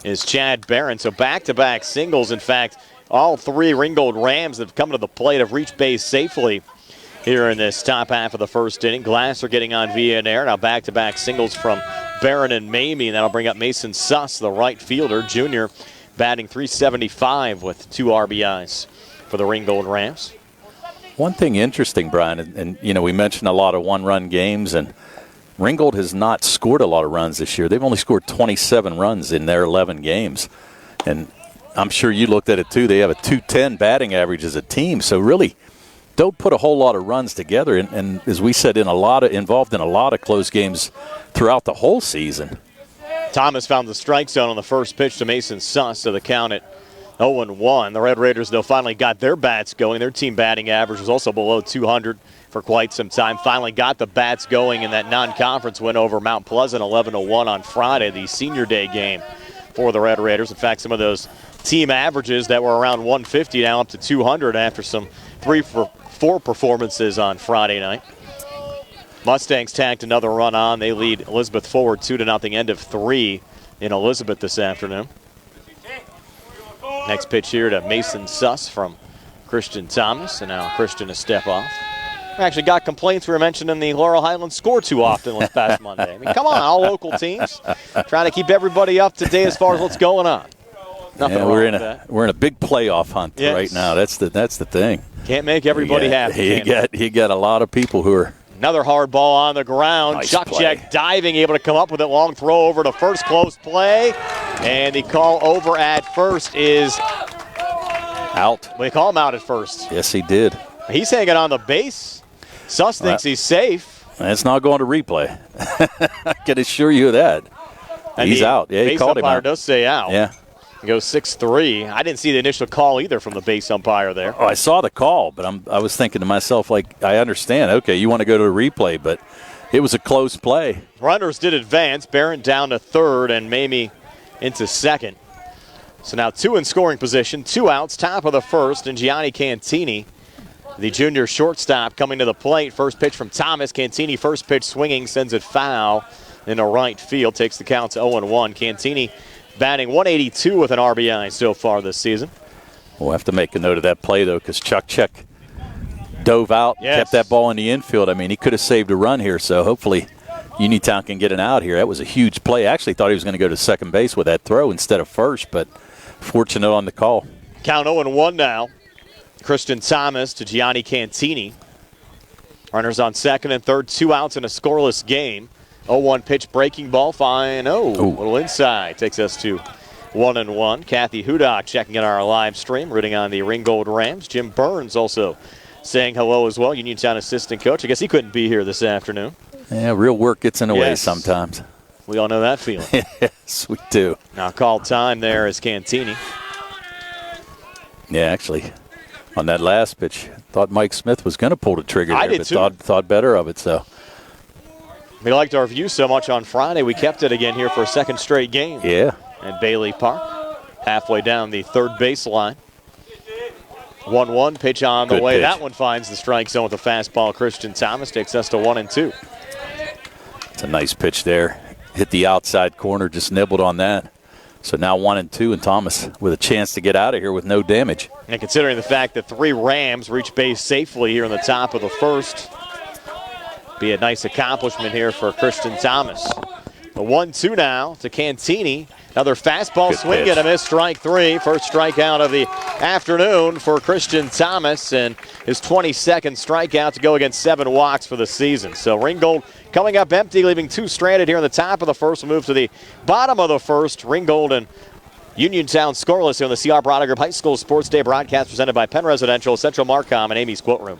is Chad Barron. So back-to-back singles. In fact, all three Ringgold Rams that have come to the plate have reached base safely here in this top half of the first inning. Glasser getting on via an air. Now back-to-back singles from Barron and Mamie, and that'll bring up Mason Suss, the right fielder, junior, batting .375 with 2 RBIs for the Ringgold Rams. One thing interesting, Brian, and you know, we mentioned a lot of one-run games, and Ringgold has not scored a lot of runs this year. They've only scored 27 runs in their 11 games. And I'm sure you looked at it too. They have a .210 batting average as a team, so really don't put a whole lot of runs together. And as we said, involved in a lot of close games throughout the whole season. Thomas found the strike zone on the first pitch to Mason Suss, so the count at 0-1. The Red Raiders, though, finally got their bats going. Their team batting average was also below 200 for quite some time. Finally got the bats going in that non-conference win over Mount Pleasant, 11-1 on Friday, the senior day game for the Red Raiders. In fact, some of those team averages that were around 150 now up to 200 after some 3-for-4 performances on Friday night. Mustangs tacked another run on. They lead Elizabeth forward 2-0, end of 3 in Elizabeth this afternoon. Next pitch here to Mason Suss from Christian Thomas, and now Christian a step off. We actually got complaints we were mentioning the Laurel Highlands score too often this past Monday. I mean, come on, all local teams trying to keep everybody up to date as far as what's going on. Nothing wrong with that. We're in a big playoff hunt right now. That's the thing. Can't make everybody happy. You got a lot of people who are. Another hard ball on the ground. Nice Chuckjack diving, able to come up with it. Long throw over to first, close play. And the call over at first is out. We call him out at first. Yes, he did. He's hanging on the base. Suss thinks he's safe. It's not going to replay. I can assure you of that. And he's out. Yeah, he called him out. Does say out. Yeah. It goes 6-3. I didn't see the initial call either from the base umpire there. Oh, I saw the call, but I was thinking to myself, like, I understand. Okay, you want to go to a replay, but it was a close play. Runners did advance. Barron down to third and Mamie into second. So now 2 in scoring position, 2 outs, top of the first, and Gianni Cantini, the junior shortstop, coming to the plate. First pitch from Thomas. Cantini, first pitch swinging, sends it foul into right field. Takes the count to 0-1. Cantini batting .182 with an RBI so far this season. We'll have to make a note of that play, though, because Chuck dove out, kept that ball in the infield. I mean, he could have saved a run here, so hopefully Uniontown can get an out here. That was a huge play. I actually thought he was going to go to second base with that throw instead of first, but fortunate on the call. Count 0-1 now. Christian Thomas to Gianni Cantini. Runners on second and third, 2 outs in a scoreless game. 0-1 pitch, breaking ball, fine. A little inside. Takes us to 1-1. Kathy Hudak checking in our live stream, rooting on the Ringgold Rams. Jim Burns also saying hello as well, Uniontown assistant coach. I guess he couldn't be here this afternoon. Yeah, real work gets in the way sometimes. We all know that feeling. Yes, we do. Now call time there is Cantini. Yeah, actually, on that last pitch, thought Mike Smith was going to pull the trigger there, but too. thought better of it, so. We liked our view so much on Friday, we kept it again here for a second straight game. Yeah. At Bailey Park, halfway down the third baseline. 1-1 pitch on the way. That one finds the strike zone with a fastball. Christian Thomas takes us to 1-2. It's a nice pitch there. Hit the outside corner, just nibbled on that. So now 1-2, and Thomas with a chance to get out of here with no damage. And considering the fact that 3 Rams reach base safely here in the top of the first, be a nice accomplishment here for Christian Thomas. The 1-2 now to Cantini. Another fastball Good swing pitch. and a miss, strike three. First strikeout of the afternoon for Christian Thomas, and his 22nd strikeout to go against 7 walks for the season. So Ringgold coming up empty, leaving 2 stranded here in the top of the first. We'll move to the bottom of the first. Ringgold and Uniontown scoreless here on the C.R. Bronner Group High School Sports Day broadcast presented by Penn Residential, Central Marcom, and Amy's Quilt Room.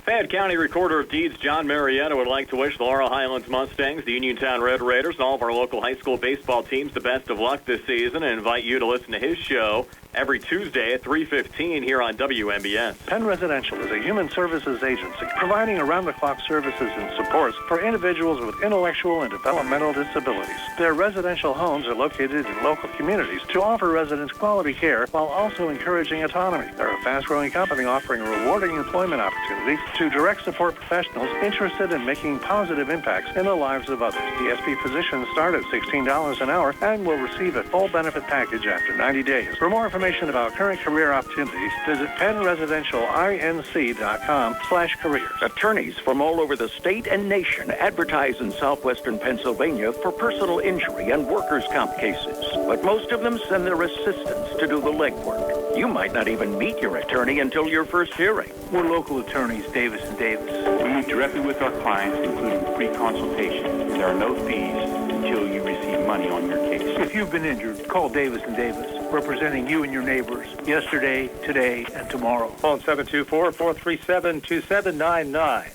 Fayette County Recorder of Deeds John Marietta would like to wish the Laurel Highlands Mustangs, the Uniontown Red Raiders, and all of our local high school baseball teams the best of luck this season and invite you to listen to his show every Tuesday at 3:15 here on WMBS. Penn Residential is a human services agency providing around-the-clock services and supports for individuals with intellectual and developmental disabilities. Their residential homes are located in local communities to offer residents quality care while also encouraging autonomy. They're a fast-growing company offering rewarding employment opportunities to direct support professionals interested in making positive impacts in the lives of others. The SP positions start at $16 an hour and will receive a full benefit package after 90 days. For more information about current career opportunities, visit PennResidentialInc.com/careers. Attorneys from all over the state and nation advertise in southwestern Pennsylvania for personal injury and workers' comp cases. But most of them send their assistants to do the legwork. You might not even meet your attorney until your first hearing. We're local attorneys, Davis & Davis. We meet directly with our clients, including free consultation. There are no fees until you receive money on your case. If you've been injured, call Davis & Davis, representing you and your neighbors yesterday, today, and tomorrow. Phone 724-437-2799.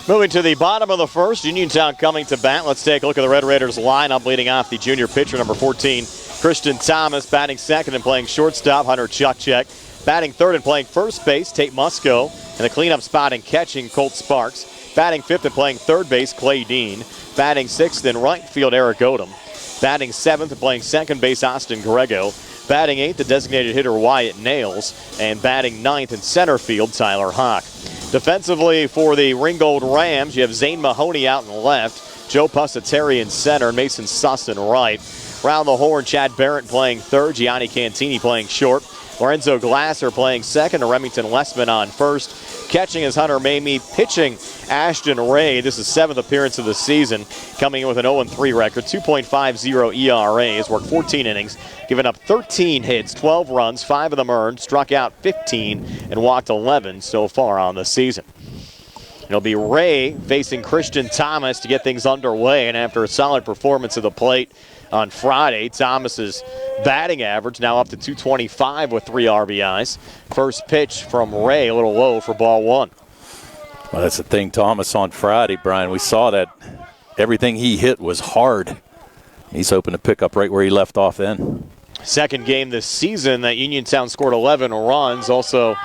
Moving to the bottom of the first, Uniontown coming to bat. Let's take a look at the Red Raiders lineup, leading off the junior pitcher, number 14, Christian Thomas. Batting second and playing shortstop, Hunter Chukchek. Batting third and playing first base, Tate Musco. And the cleanup spot and catching, Colt Sparks. Batting fifth and playing third base, Clay Dean. Batting sixth in right field, Eric Odom. Batting seventh and playing second base, Austin Grego. Batting eighth, the designated hitter, Wyatt Nails. And batting ninth in center field, Tyler Hawk. Defensively for the Ringgold Rams, you have Zane Mahoney out in left, Joe Pusateri in center, and Mason Suss in right. Round the horn, Chad Barrett playing third, Gianni Cantini playing short, Lorenzo Glasser playing second, and Remington Lessman on first. Catching is Hunter Mamie, pitching Ashton Ray. This is 7th appearance of the season, coming in with an 0-3 record, 2.50 ERA. Has worked 14 innings, given up 13 hits, 12 runs, 5 of them earned, struck out 15, and walked 11 so far on the season. It'll be Ray facing Christian Thomas to get things underway, and after a solid performance at the plate on Friday, Thomas's batting average now up to 225 with 3 RBIs. First pitch from Ray, a little low for ball one. Well, that's the thing, Thomas, on Friday, Brian. We saw that everything he hit was hard. He's hoping to pick up right where he left off then. Second game this season that Uniontown scored 11 runs, also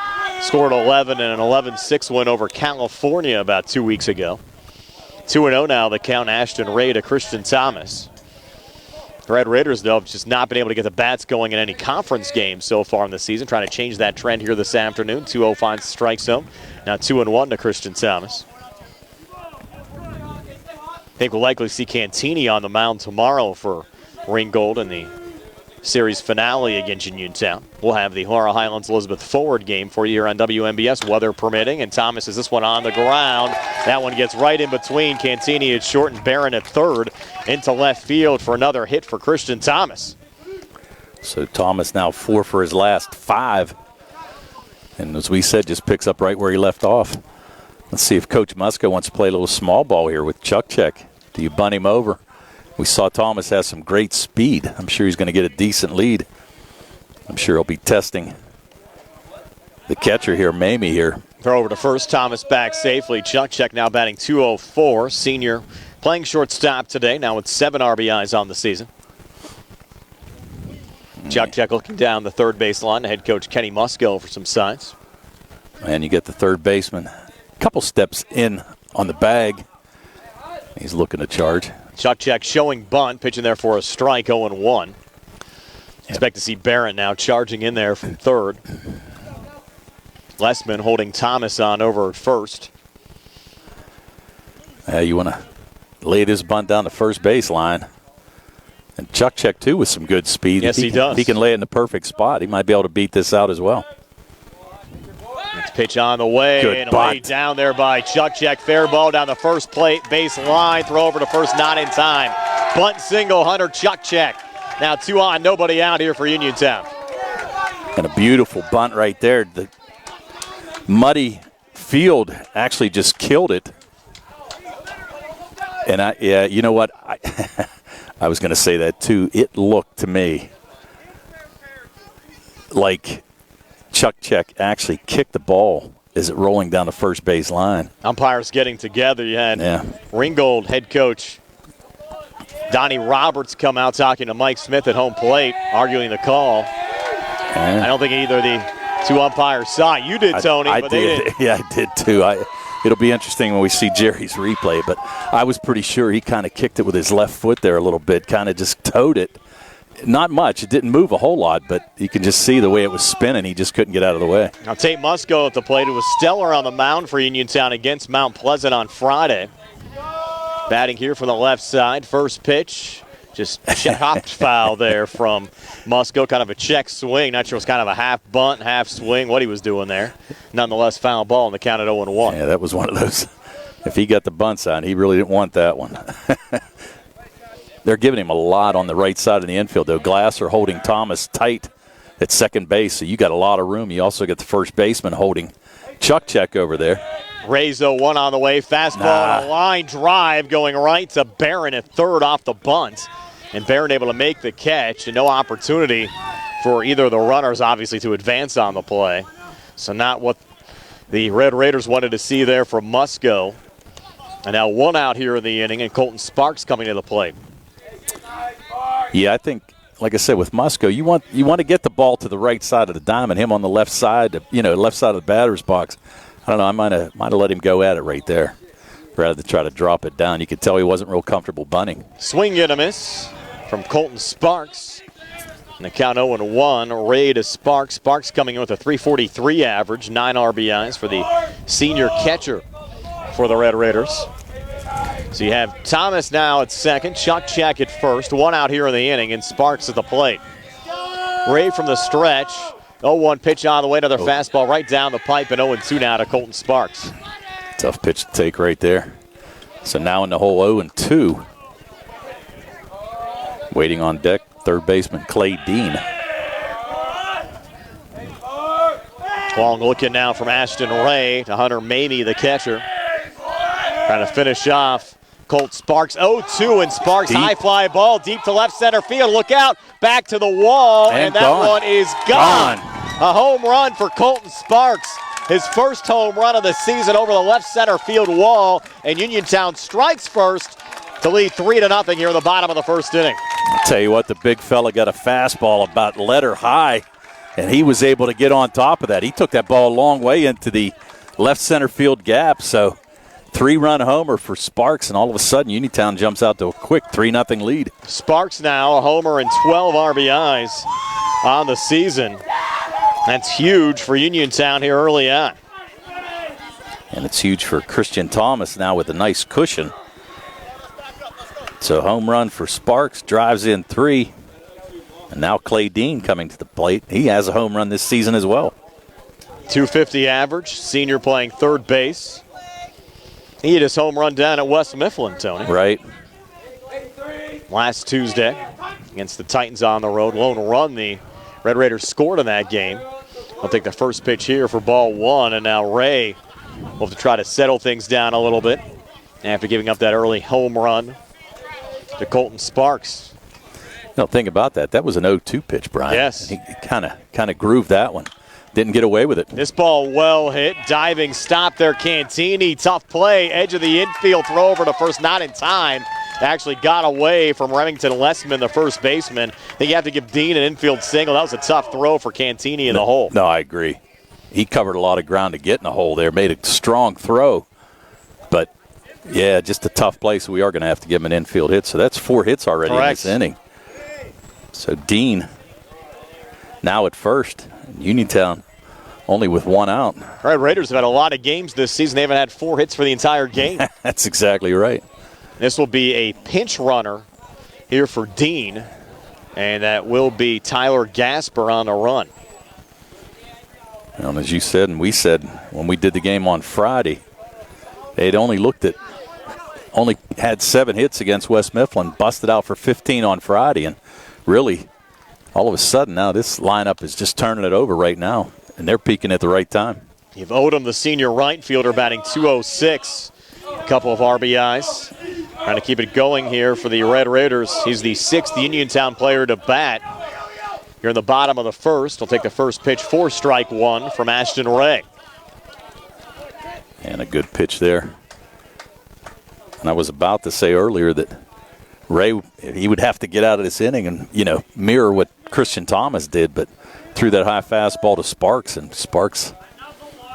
scored 11 in an 11-6 win over California about 2 weeks ago. 2-0 now, the count, Ashton Ray to Christian Thomas. The Red Raiders, though, have just not been able to get the bats going in any conference games so far in the season. Trying to change that trend here this afternoon. 2-0 finds the strike zone. Now 2-1 to Christian Thomas. I think we'll likely see Cantini on the mound tomorrow for Ringgold in the series finale against Uniontown. We'll have the Laurel Highlands Elizabeth Forward game for you here on WMBS, weather permitting. And Thomas has this one on the ground. That one gets right in between Cantini at short and Barron at third into left field for another hit for Christian Thomas. So Thomas now 4 for his last 5. And as we said, just picks up right where he left off. Let's see if Coach Muska wants to play a little small ball here with Chukchek. Do you bunt him over? We saw Thomas has some great speed. I'm sure he's going to get a decent lead. I'm sure he'll be testing the catcher here, Mamie here. Throw over to first, Thomas back safely. Chukchek now batting .204. Senior playing shortstop today, now with 7 RBIs on the season. Chukchek looking down the third baseline to head coach Kenny Musco for some signs. And you get the third baseman a couple steps in on the bag. He's looking to charge. Chukchek showing bunt, pitching there for a strike, 0-1. Expect to see Barron now charging in there from third. Lessman holding Thomas on over at first. You want to lay this bunt down the first baseline. And Chukchek, too, with some good speed. Yes, he does. He can lay it in the perfect spot. He might be able to beat this out as well. It's Pitch on the way. Good and bunt. laid down there by Chuck. Fair ball down the first base line. Throw over to first, not in time. Bunt single, Hunter Chuck. Now 2 on, nobody out here for Uniontown. And a beautiful bunt right there. The muddy field actually just killed it. And you know what? I was going to say that too. It looked to me like Chuck actually kicked the ball as it rolling down the first base line. Umpires getting together. You had Ringgold head coach Donnie Roberts come out talking to Mike Smith at home plate, arguing the call. I don't think either of the 2 umpires saw it. You did, Tony, but they did. Yeah, I did too. It'll be interesting when we see Jerry's replay, but I was pretty sure he kind of kicked it with his left foot there a little bit, kind of just towed it. Not much. It didn't move a whole lot, but you can just see the way it was spinning. He just couldn't get out of the way. Now Tate Musco at the plate, who was stellar on the mound for Uniontown against Mount Pleasant on Friday. Batting here from the left side. First pitch, just chopped foul there from Musco. Kind of a check swing. Not sure it was kind of a half bunt, half swing, what he was doing there. Nonetheless, foul ball, and the count at 0-1. Yeah, that was one of those. If he got the bunts on, he really didn't want that one. They're giving him a lot on the right side of the infield, though. Glasser holding Thomas tight at second base, so you got a lot of room. You also get the first baseman holding Chuck over there. Rays 0-1 on the way. Fastball and a line drive going right to Barron at third off the bunt. And Barron able to make the catch, and no opportunity for either of the runners, obviously, to advance on the play. So not what the Red Raiders wanted to see there from Musco. And now 1 out here in the inning, and Colton Sparks coming to the plate. Yeah, I think, like I said, with Musco, you want to get the ball to the right side of the diamond, him on the left side, left side of the batter's box. I don't know, I might have let him go at it right there rather than try to drop it down. You could tell he wasn't real comfortable bunting. Swing and a miss from Colton Sparks. And the count 0-1, Ray to Sparks. Sparks coming in with a .343 average, 9 RBIs for the senior catcher for the Red Raiders. So you have Thomas now at second, Chuck at first, 1 out here in the inning, and Sparks at the plate. Ray from the stretch, 0-1 pitch on the way, another fastball right down the pipe, and 0-2 now to Colton Sparks. Tough pitch to take right there. So now in the hole, 0-2. Waiting on deck, third baseman Clay Dean. Long looking now from Ashton Ray to Hunter Mamie, the catcher. Trying to finish off Colt Sparks. 0-2, and Sparks deep. High fly ball deep to left center field. Look out, back to the wall, and that one is gone. A home run for Colton Sparks. His first home run of the season over the left center field wall, and Uniontown strikes first to lead 3-0 here in the bottom of the first inning. I'll tell you what, the big fella got a fastball about letter high, and he was able to get on top of that. He took that ball a long way into the left center field gap, so 3-run homer for Sparks, and all of a sudden Uniontown jumps out to a quick 3-0 lead. Sparks now a homer and 12 RBIs on the season. That's huge for Uniontown here early on. And it's huge for Christian Thomas now with a nice cushion. So home run for Sparks, drives in 3. And now Clay Dean coming to the plate. He has a home run this season as well. .250 average, senior playing third base. He had his home run down at West Mifflin, Tony. Right. Last Tuesday against the Titans on the road. Lone run the Red Raiders scored in that game. I'll take the first pitch here for ball 1, and now Ray will have to try to settle things down a little bit after giving up that early home run to Colton Sparks. No, think about that. That was an 0-2 pitch, Brian. Yes. He kind of grooved that one. Didn't get away with it. This ball well hit. Diving stop there, Cantini. Tough play. Edge of the infield throw over to first, not in time. Actually got away from Remington Lessman, the first baseman. I think you have to give Dean an infield single. That was a tough throw for Cantini in the hole. No, I agree. He covered a lot of ground to get in the hole there. Made a strong throw. But, yeah, just a tough play, so we are going to have to give him an infield hit. So that's 4 hits already in this inning. So Dean now at first. Uniontown only with 1 out. Red Raiders have had a lot of games this season. They haven't had 4 hits for the entire game. That's exactly right. This will be a pinch runner here for Dean, and that will be Tyler Gasper on the run. And as you said, and we said when we did the game on Friday, they'd only had 7 hits against West Mifflin, busted out for 15 on Friday, and really, all of a sudden now this lineup is just turning it over right now, and they're peaking at the right time. You've Odom, the senior right fielder, batting .206. A couple of RBIs. Trying to keep it going here for the Red Raiders. He's the 6th Uniontown player to bat here in the bottom of the first. He'll take the first pitch for strike 1 from Ashton Ray. And a good pitch there. And I was about to say earlier that Ray, he would have to get out of this inning and, mirror what Christian Thomas did, but threw that high fastball to Sparks, and Sparks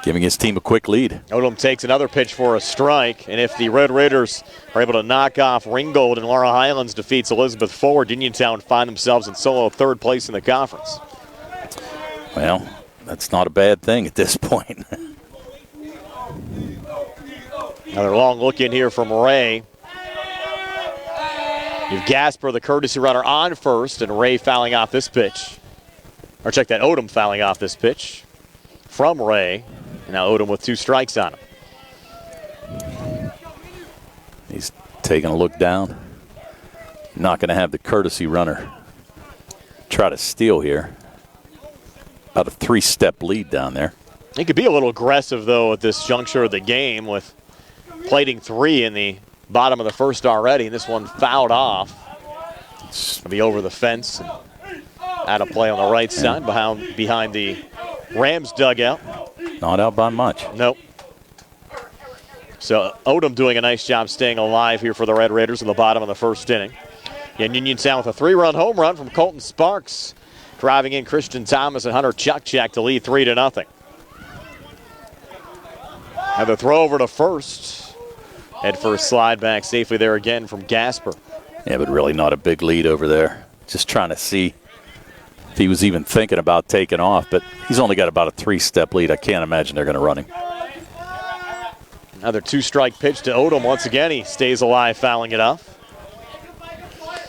giving his team a quick lead. Odom takes another pitch for a strike, and if the Red Raiders are able to knock off Ringgold and Laurel Highlands defeats Elizabeth Forward, Uniontown find themselves in solo 3rd place in the conference. Well, that's not a bad thing at this point. Another long look in here from Ray. You've Gasper, the courtesy runner, on first, and Ray fouling off this pitch. Or check that, Odom fouling off this pitch from Ray. And now Odom with 2 strikes on him. He's taking a look down. Not going to have the courtesy runner try to steal here. About a 3-step lead down there. He could be a little aggressive, though, at this juncture of the game with plating 3 in the bottom of the first already. And this one fouled off. It's going to be over the fence and out of play on the right side behind the Rams dugout. Not out by much. Nope. So Odom doing a nice job staying alive here for the Red Raiders in the bottom of the first inning. And Uniontown with a 3-run home run from Colton Sparks, driving in Christian Thomas and Hunter Chuckcheck to lead 3-0. Have the throw over to first. Head first slide back safely there again from Gasper. Yeah, but really not a big lead over there. Just trying to see if he was even thinking about taking off, but he's only got about a 3-step lead. I can't imagine they're going to run him. Another 2-strike pitch to Odom. Once again, he stays alive, fouling it off.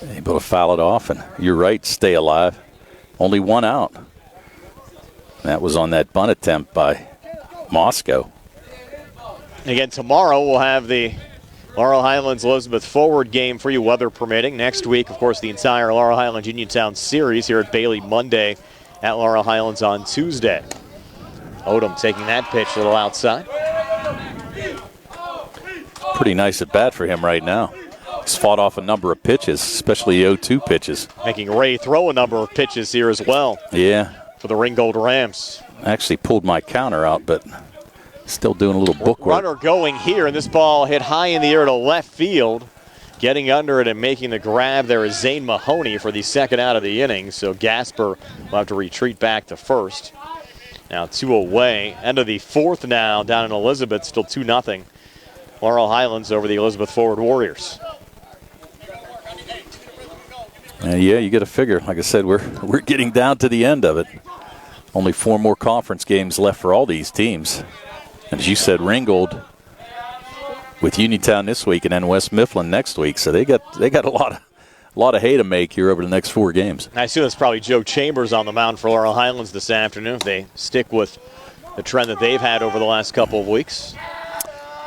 Able to foul it off, and you're right, stay alive. Only 1 out. That was on that bunt attempt by Moscow. Again, tomorrow we'll have the Laurel Highlands Elizabeth Forward game for you, weather permitting. Next week, of course, the entire Laurel Highlands Uniontown series here at Bailey Monday, at Laurel Highlands on Tuesday. Odom taking that pitch a little outside. Pretty nice at bat for him right now. He's fought off a number of pitches, especially the 0-2 pitches. Making Ray throw a number of pitches here as well. Yeah. For the Ringgold Rams. I actually pulled my counter out, but still doing a little book work. Runner going here, and this ball hit high in the air to left field. Getting under it and making the grab there is Zane Mahoney for the second out of the inning. So Gasper will have to retreat back to first. Now 2 away. End of the 4th now down in Elizabeth. Still 2-0. Laurel Highlands over the Elizabeth Forward Warriors. Yeah, you got to figure. Like I said, we're getting down to the end of it. Only 4 more conference games left for all these teams. And as you said, Ringgold with Uniontown this week and then West Mifflin next week. So they got a lot of hay to make here over the next 4 games. I assume it's probably Joe Chambers on the mound for Laurel Highlands this afternoon if they stick with the trend that they've had over the last couple of weeks.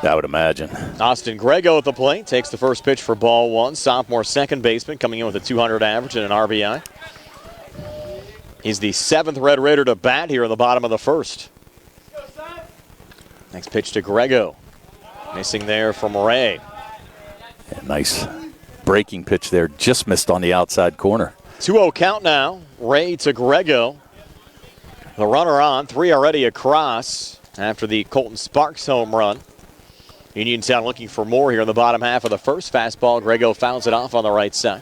I would imagine. Austin Grego at the plate takes the first pitch for ball 1. Sophomore second baseman coming in with a 200 average and an RBI. He's the 7th Red Raider to bat here in the bottom of the first. Next pitch to Grego. Missing there from Ray. Yeah, nice breaking pitch there. Just missed on the outside corner. 2-0 count now. Ray to Grego. The runner on. 3 already across after the Colton Sparks home run. Uniontown looking for more here in the bottom half of the first. Fastball. Grego fouls it off on the right side.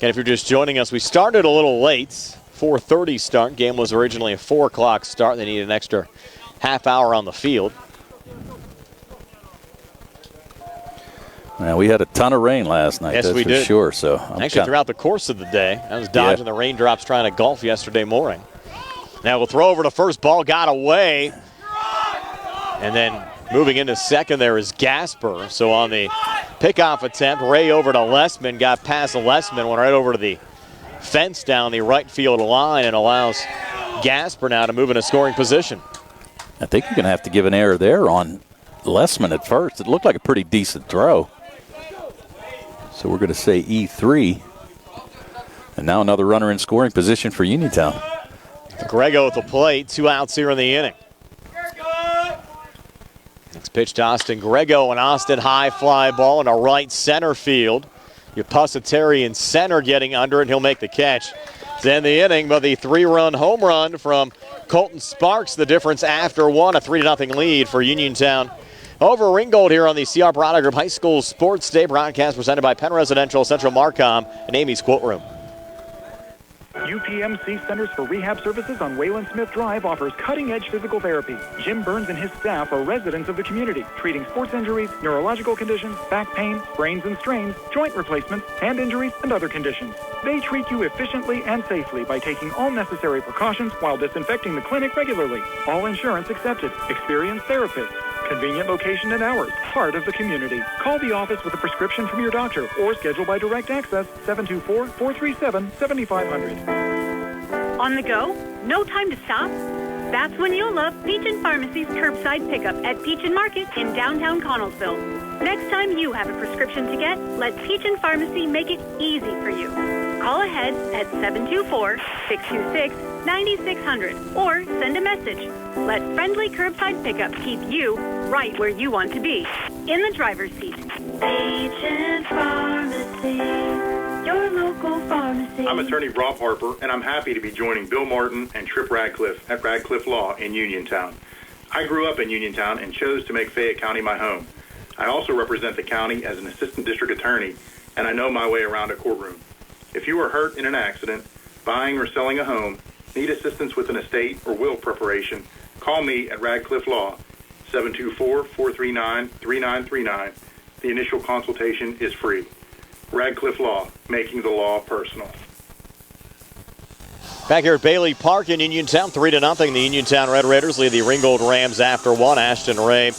And if you're just joining us, we started a little late. 4:30 start. Game was originally a 4 o'clock start. They needed an extra half hour on the field. Now, we had a ton of rain last night. Yes, that's we for did. Sure. So actually, throughout the course of the day, I was dodging the raindrops trying to golf yesterday morning. Now we'll throw over to first. Ball got away. And then moving into second there is Gasper. So on the pickoff attempt, Ray over to Lessman, got past Lessman, went right over to the fence down the right field line and allows Gasper now to move in a scoring position. I think you're going to have to give an error there on Lessman at first. It looked like a pretty decent throw. So we're going to say E3. And now another runner in scoring position for Uniontown. Grego at the plate. 2 outs here in the inning. Next pitch to Austin Grego, an Austin high fly ball in a right center field. Yapusateri in center getting under, and he'll make the catch. To end the inning, but the 3-run home run from Colton Sparks, the difference after one, a 3-0 lead for Uniontown over Ringgold here on the C.R. Parada Group High School Sports Day broadcast presented by Penn Residential, Central Marcom, and Amy's Quote Room. UPMC Centers for Rehab Services on Wayland Smith Drive offers cutting-edge physical therapy. Jim Burns and his staff are residents of the community, treating sports injuries, neurological conditions, back pain, sprains and strains, joint replacements, hand injuries, and other conditions. They treat you efficiently and safely by taking all necessary precautions while disinfecting the clinic regularly. All insurance accepted. Experienced therapists. Convenient location and hours. Part of the community. Call the office with a prescription from your doctor or schedule by direct access 724-437-7500. On the go? No time to stop? That's when you'll love Peachin Pharmacy's curbside pickup at Peachin Market in downtown Connellsville. Next time you have a prescription to get, let Peachin Pharmacy make it easy for you. Call ahead at 724-626-9600 or send a message. Let friendly curbside pickup keep you right where you want to be, in the driver's seat. Peachin Pharmacy, your local pharmacy. I'm attorney Rob Harper, and I'm happy to be joining Bill Martin and Trip Radcliffe at Radcliffe Law in Uniontown. I grew up in Uniontown and chose to make Fayette County my home. I also represent the county as an assistant district attorney, and I know my way around a courtroom. If you are hurt in an accident, buying or selling a home, need assistance with an estate or will preparation, call me at Radcliffe Law, 724-439-3939. The initial consultation is free. Radcliffe Law, making the law personal. Back here at Bailey Park in Uniontown, 3-0. The Uniontown Red Raiders lead the Ringgold Rams after one. Ashton Ray,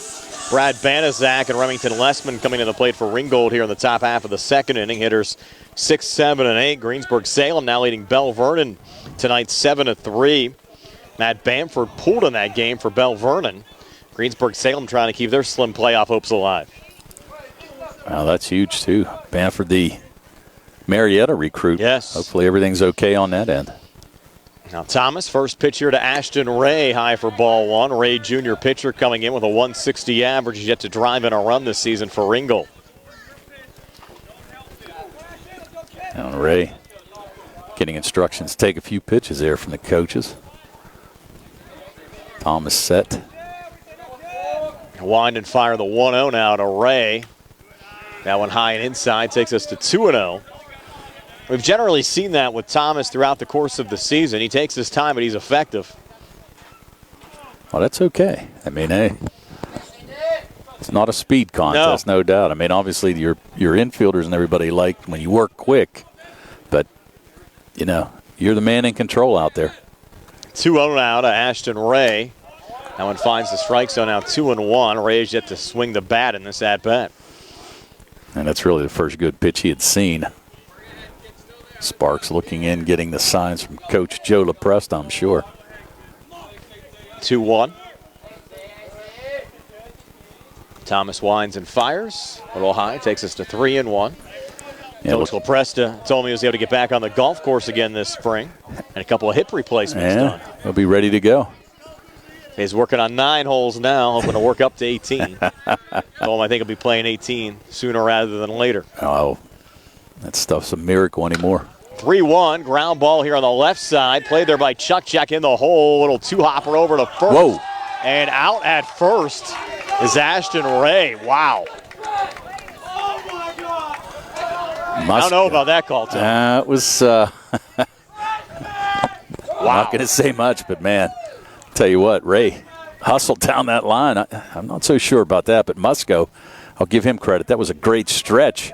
Brad Banaszak, and Remington Lessman coming to the plate for Ringgold here in the top half of the second inning. Hitters 6, 7, and 8. Greensburg-Salem now leading Bell Vernon tonight 7-3. Matt Bamford pulled in that game for Bell Vernon. Greensburg-Salem trying to keep their slim playoff hopes alive. Wow, that's huge, too. Bamford, the Marietta recruit. Yes. Hopefully everything's okay on that end. Now Thomas, first pitch here to Ashton Ray, high for ball one. Ray Jr. pitcher coming in with a 160 average. He's yet to drive in a run this season for Ringgold. And Ray getting instructions. Take a few pitches there from the coaches. Thomas set. Wind and fire the 1-0 now to Ray. That one high and inside takes us to 2-0. We've generally seen that with Thomas throughout the course of the season. He takes his time, but he's effective. Well, that's okay. I mean, hey, it's not a speed contest, no doubt. I mean, obviously your infielders and everybody like when you work quick, but, you know, you're the man in control out there. 2-0 now to Ashton Ray. That one finds the strike zone now 2-1. Ray's yet to swing the bat in this at-bat. And that's really the first good pitch he had seen. Sparks looking in, getting the signs from Coach Joe LaPresta, I'm sure. 2-1. Thomas winds and fires. A little high, takes us to 3-1. Yeah, Coach LaPresta told me he was able to get back on the golf course again this spring. And a couple of hip replacements done. He'll be ready to go. He's working on 9 holes now, hoping to work up to 18. Told him I think he'll be playing 18 sooner rather than later. Oh, that stuff's a miracle anymore. 3-1, ground ball here on the left side. Played there by Chuck Check in the hole. Little two-hopper over to first. Whoa. And out at first is Ashton Ray. Wow. I don't know about that call, Tim. It was, I'm not going to say much, but, man, tell you what, Ray hustled down that line. I'm not so sure about that, but Musco, I'll give him credit. That was a great stretch,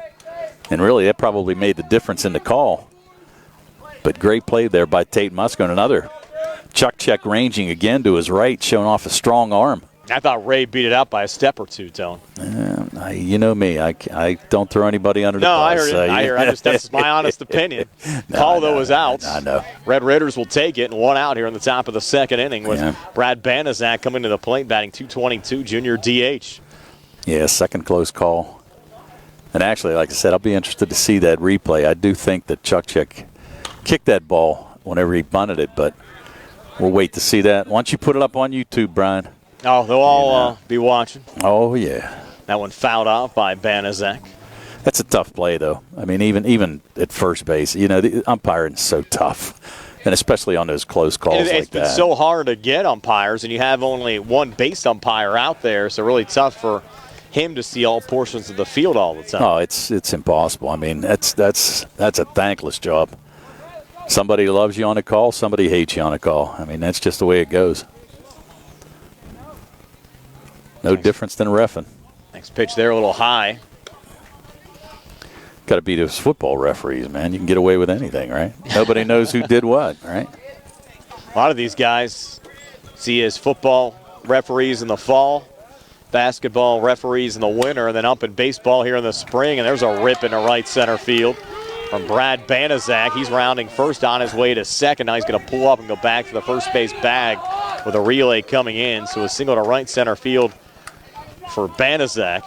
and really that probably made the difference in the call. But great play there by Tate Musco, and another Chuck Check ranging again to his right, showing off a strong arm. I thought Ray beat it out by a step or two, Tone. You know me. I don't throw anybody under the bus. No, I heard it. That's my honest opinion. Call, though, is out. I know. Red Raiders will take it, and one out here in the top of the second inning with Brad Banaszak coming to the plate, batting .222, junior DH. Yeah, second close call. And actually, like I said, I'll be interested to see that replay. I do think that Chuck kicked that ball whenever he bunted it, but we'll wait to see that. Once you put it up on YouTube, Brian. Oh, they'll all be watching. Oh, yeah. That one fouled off by Banaszak. That's a tough play, though. I mean, even at first base, the umpiring is so tough, and especially on those close calls It's been so hard to get umpires, and you have only one base umpire out there, so really tough for him to see all portions of the field all the time. Oh, it's impossible. I mean, that's a thankless job. Somebody loves you on a call, somebody hates you on a call. I mean, that's just the way it goes. No difference than reffing. Next pitch there, a little high. Got to beat those football referees, man. You can get away with anything, right? Nobody knows who did what, right? A lot of these guys see as football referees in the fall, basketball referees in the winter, and then up in baseball here in the spring. And there's a rip into right center field from Brad Banaszak. He's rounding first on his way to second. Now he's going to pull up and go back to the first base bag with a relay coming in. So a single to right center field for Banaszak.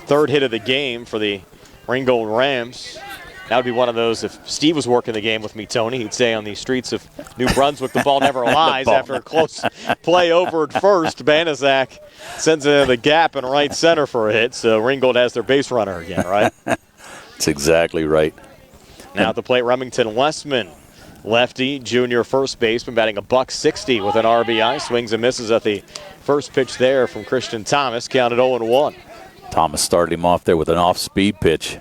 Third hit of the game for the Ringgold Rams. That would be one of those, if Steve was working the game with me, Tony, he'd say on the streets of New Brunswick, the ball never lies. After a close play over at first, Banaszak sends it in the gap in right center for a hit. So Ringgold has their base runner again, right? That's exactly right. Now at the plate, Remington Westman, lefty, junior first baseman, batting $160 with an RBI. Swings and misses at the first pitch there from Christian Thomas, counted 0-1. Thomas started him off there with an off-speed pitch.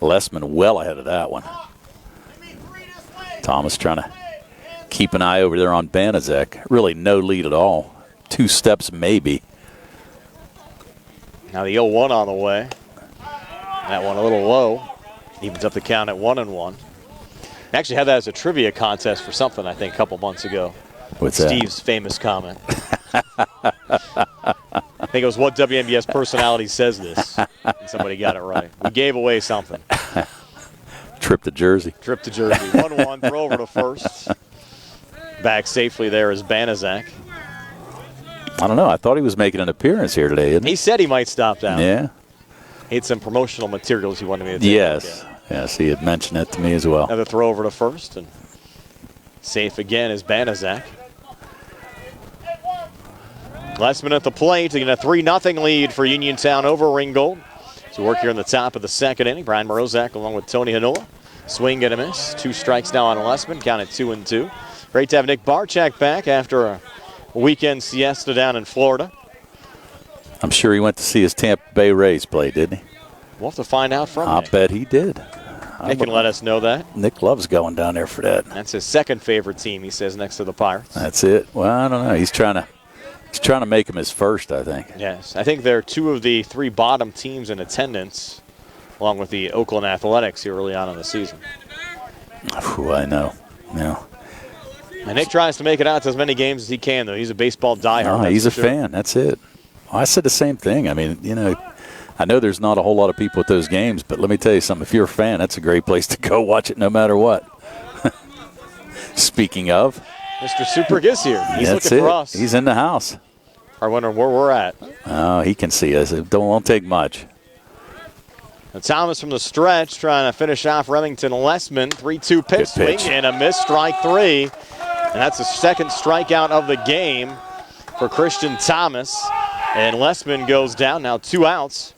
Lessman well ahead of that one. Thomas trying to keep an eye over there on Banaszak. Really no lead at all. 2 steps maybe. Now the 0-1 on the way. That one a little low. Evens up the count at 1-1. Actually had that as a trivia contest for something, I think, a couple months ago. What's that? Steve's famous comment. I think it was what WNBS personality says this. And somebody got it right. We gave away something. Trip to Jersey. 1-1, throw over to first. Back safely there is Banaszak. I don't know. I thought he was making an appearance here today, isn't he? He said he might stop down. Yeah. He had some promotional materials he wanted me to take. Yes. Yes, he had mentioned it to me as well. Another throw over to first. And safe again is Banaszak. Last minute at the plate to get a 3-0 lead for Uniontown over Ringgold. So work here in the top of the second inning. Brian Morozak along with Tony Hanoa. Swing and a miss. 2 strikes now on Lessman. Counted 2-2. Great to have Nick Barczak back after a weekend siesta down in Florida. I'm sure he went to see his Tampa Bay Rays play, didn't he? We'll have to find out from I'll Nick. bet he did. Nick can let us know that. Nick loves going down there for that. That's his second favorite team, he says, next to the Pirates. That's it. Well, I don't know. He's trying to make him his first, I think. Yes. I think they're 2 of the 3 bottom teams in attendance, along with the Oakland Athletics here early on in the season. Ooh, I know. No. And Nick tries to make it out to as many games as he can, though. He's a baseball diehard. Oh, he's a fan. That's it. Well, I said the same thing. I mean, I know there's not a whole lot of people at those games, but let me tell you something. If you're a fan, that's a great place to go watch it no matter what. Speaking of, Mr. Superick is here. He's that's looking for us. He's in the house. I'm wondering where we're at. Oh, he can see us. It won't take much. Now Thomas from the stretch trying to finish off Remington Lessman. 3-2 pitch swing and a miss, strike 3. And that's the second strikeout of the game for Christian Thomas. And Lessman goes down, now 2 outs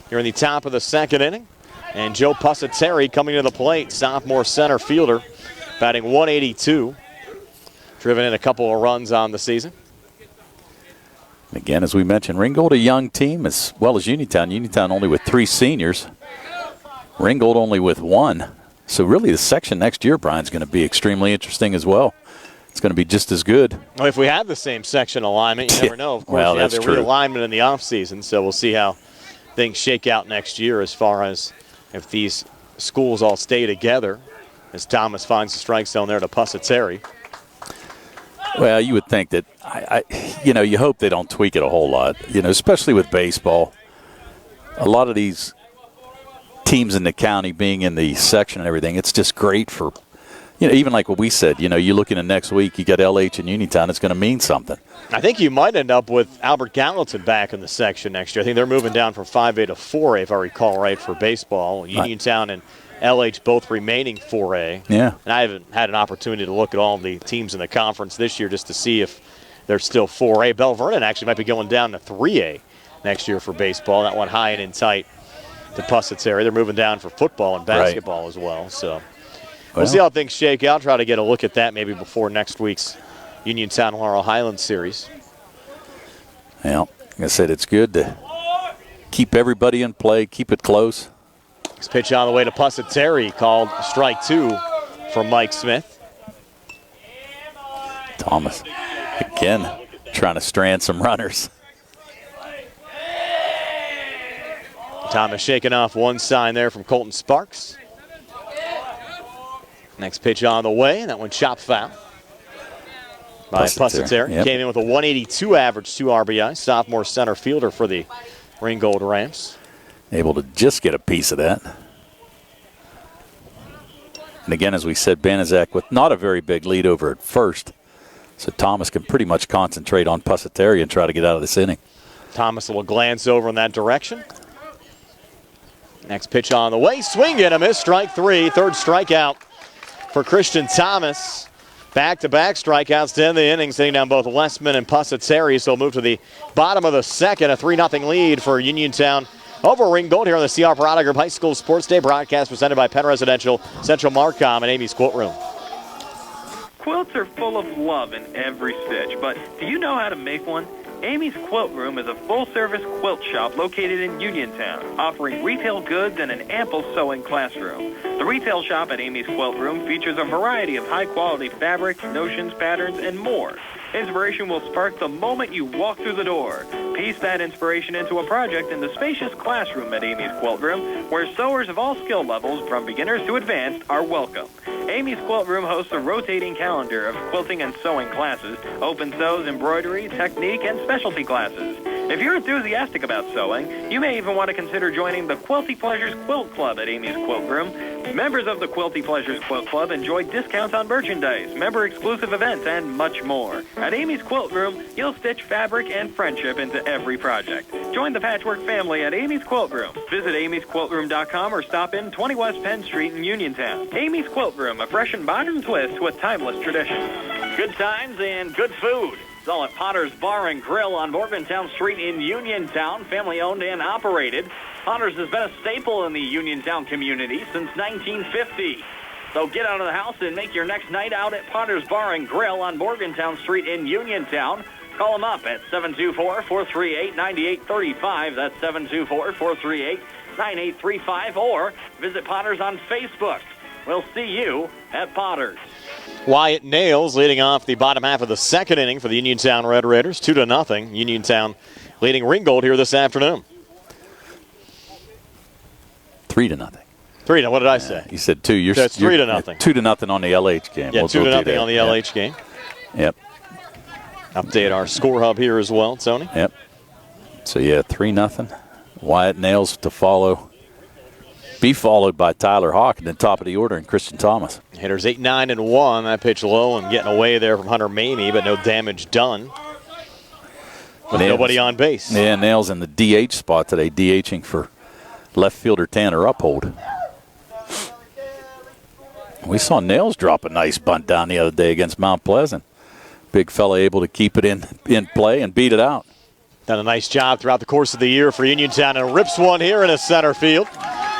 here in the top of the second inning. And Joe Pusateri coming to the plate, sophomore center fielder, batting .182. Driven in a couple of runs on the season. Again, as we mentioned, Ringgold a young team as well as Uniontown. Uniontown only with 3 seniors. Ringgold only with 1. So really the section next year, Brian's going to be extremely interesting as well. It's going to be just as good. Well, if we have the same section alignment, you never know. Of course, well, you have that's the true. realignment in the offseason, so we'll see how things shake out next year as far as if these schools all stay together, as Thomas finds the strike zone there to Pusateri. Well, you would think that, you hope they don't tweak it a whole lot, especially with baseball. A lot of these teams in the county being in the section and everything, it's just great for, even like what we said, you look into next week, you got LH and Uniontown, it's going to mean something. I think you might end up with Albert Gallatin back in the section next year. I think they're moving down from 5A to 4A, if I recall right, for baseball. Uniontown and LH both remaining 4A. Yeah. And I haven't had an opportunity to look at all the teams in the conference this year just to see if they're still 4A. Bell Vernon actually might be going down to 3A next year for baseball. That one high and in tight to Pussett's area. They're moving down for football and basketball as well. So we'll see how things shake out. Try to get a look at that maybe before next week's Uniontown Laurel Highlands series. Well, like I said, it's good to keep everybody in play, keep it close. This pitch on the way to Pussett's called strike 2 for Mike Smith. Thomas, again, trying to strand some runners. Thomas shaking off one sign there from Colton Sparks. Next pitch on the way, and that one chopped foul by Pussett's. Yep. Came in with a 182 average, 2 RBI. Sophomore center fielder for the Ringgold Rams. Able to just get a piece of that. And again, as we said, Banaszak with not a very big lead over at first. So Thomas can pretty much concentrate on Pussett's and try to get out of this inning. Thomas will glance over in that direction. Next pitch on the way. Swing and a miss. Strike 3. Third strikeout for Christian Thomas. Back-to-back strikeouts to end the inning, sitting down both Lessman and Pussett's. So he'll move to the bottom of the second. A 3-0 lead for Uniontown over Ringgold here on the C.R. Parada Group High School Sports Day broadcast presented by Penn Residential, Central Marcom, and Amy's Quilt Room. Quilts are full of love in every stitch, but do you know how to make one? Amy's Quilt Room is a full-service quilt shop located in Uniontown, offering retail goods and an ample sewing classroom. The retail shop at Amy's Quilt Room features a variety of high-quality fabrics, notions, patterns, and more. Inspiration will spark the moment you walk through the door. Piece that inspiration into a project in the spacious classroom at Amy's Quilt Room, where sewers of all skill levels, from beginners to advanced, are welcome. Amy's Quilt Room hosts a rotating calendar of quilting and sewing classes, open sews, embroidery, technique, and specialty classes. If you're enthusiastic about sewing, you may even want to consider joining the Quilty Pleasures Quilt Club at Amy's Quilt Room. Members of the Quilty Pleasures Quilt Club enjoy discounts on merchandise, member-exclusive events, and much more. At Amy's Quilt Room, you'll stitch fabric and friendship into every project. Join the patchwork family at Amy's Quilt Room. Visit amysquiltroom.com or stop in 20 West Penn Street in Uniontown. Amy's Quilt Room, a fresh and modern twist with timeless tradition. Good times and good food. It's all at Potter's Bar and Grill on Morgantown Street in Uniontown, family-owned and operated. Potter's has been a staple in the Uniontown community since 1950. So get out of the house and make your next night out at Potter's Bar and Grill on Morgantown Street in Uniontown. Call them up at 724-438-9835. That's 724-438-9835. Or visit Potter's on Facebook. We'll see you at Potter's. Wyatt Nails leading off the bottom half of the second inning for the Uniontown Red Raiders. 2-0. Uniontown leading Ringgold here this afternoon. 3-0. 3-0. What did I say? You said 2. It's 3-0. 2-0 on the LH game. Yeah, 2-0 on the LH game. Yep. Update our score hub here as well, Tony. Yep. So, 3-0. Wyatt Nails to follow. Be followed by Tyler Hawk, and then top of the order, and Christian Thomas. Hitters 8, 9, and 1. That pitch low and getting away there from Hunter Mamie, but no damage done. With nobody on base. Yeah, Nails in the DH spot today, DHing for left fielder Tanner Uphold. We saw Nails drop a nice bunt down the other day against Mount Pleasant. Big fella able to keep it in play and beat it out. Done a nice job throughout the course of the year for Uniontown, and rips one here in a center field.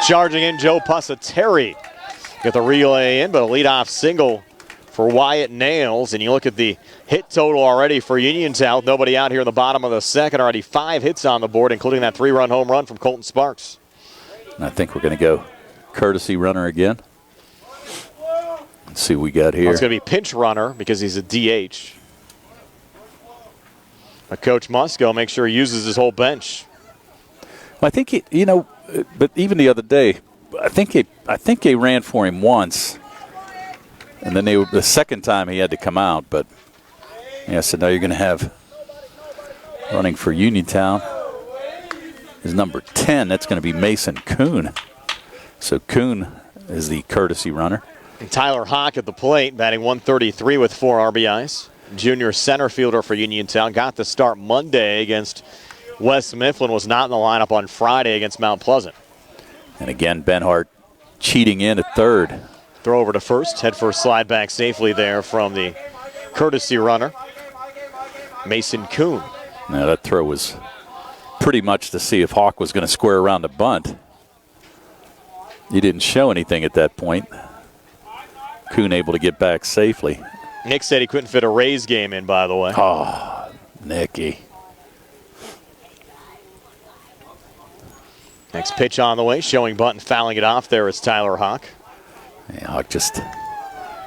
Charging in Joe Pussett's. Get the relay in, but a leadoff single for Wyatt Nails. And you look at the hit total already for Uniontown. With nobody out here in the bottom of the second. Already 5 hits on the board, including that 3-run home run from Colton Sparks. And I think we're going to go courtesy runner again. Let's see what we got here. Well, it's going to be pinch runner because he's a DH. But Coach Musco make sure he uses his whole bench. Well, I think but even the other day, I think they ran for him once, and then the second time he had to come out. But Yeah, so now you're going to have running for Uniontown is number 10. That's going to be Mason Kuhn. So Kuhn is the courtesy runner. And Tyler Hawk at the plate, batting .133 with 4 RBIs. Junior center fielder for Uniontown. Got the start Monday against West Mifflin. Was not in the lineup on Friday against Mount Pleasant. And again, Benhart cheating in at third. Throw over to first. Head first slide back safely there from the courtesy runner, Mason Kuhn. Now that throw was pretty much to see if Hawk was going to square around the bunt. He didn't show anything at that point. Kuhn able to get back safely. Nick said he couldn't fit a Rays game in, by the way. Oh, Nicky. Next pitch on the way, showing bunt and fouling it off there is Tyler Hawk. Yeah, Hawk just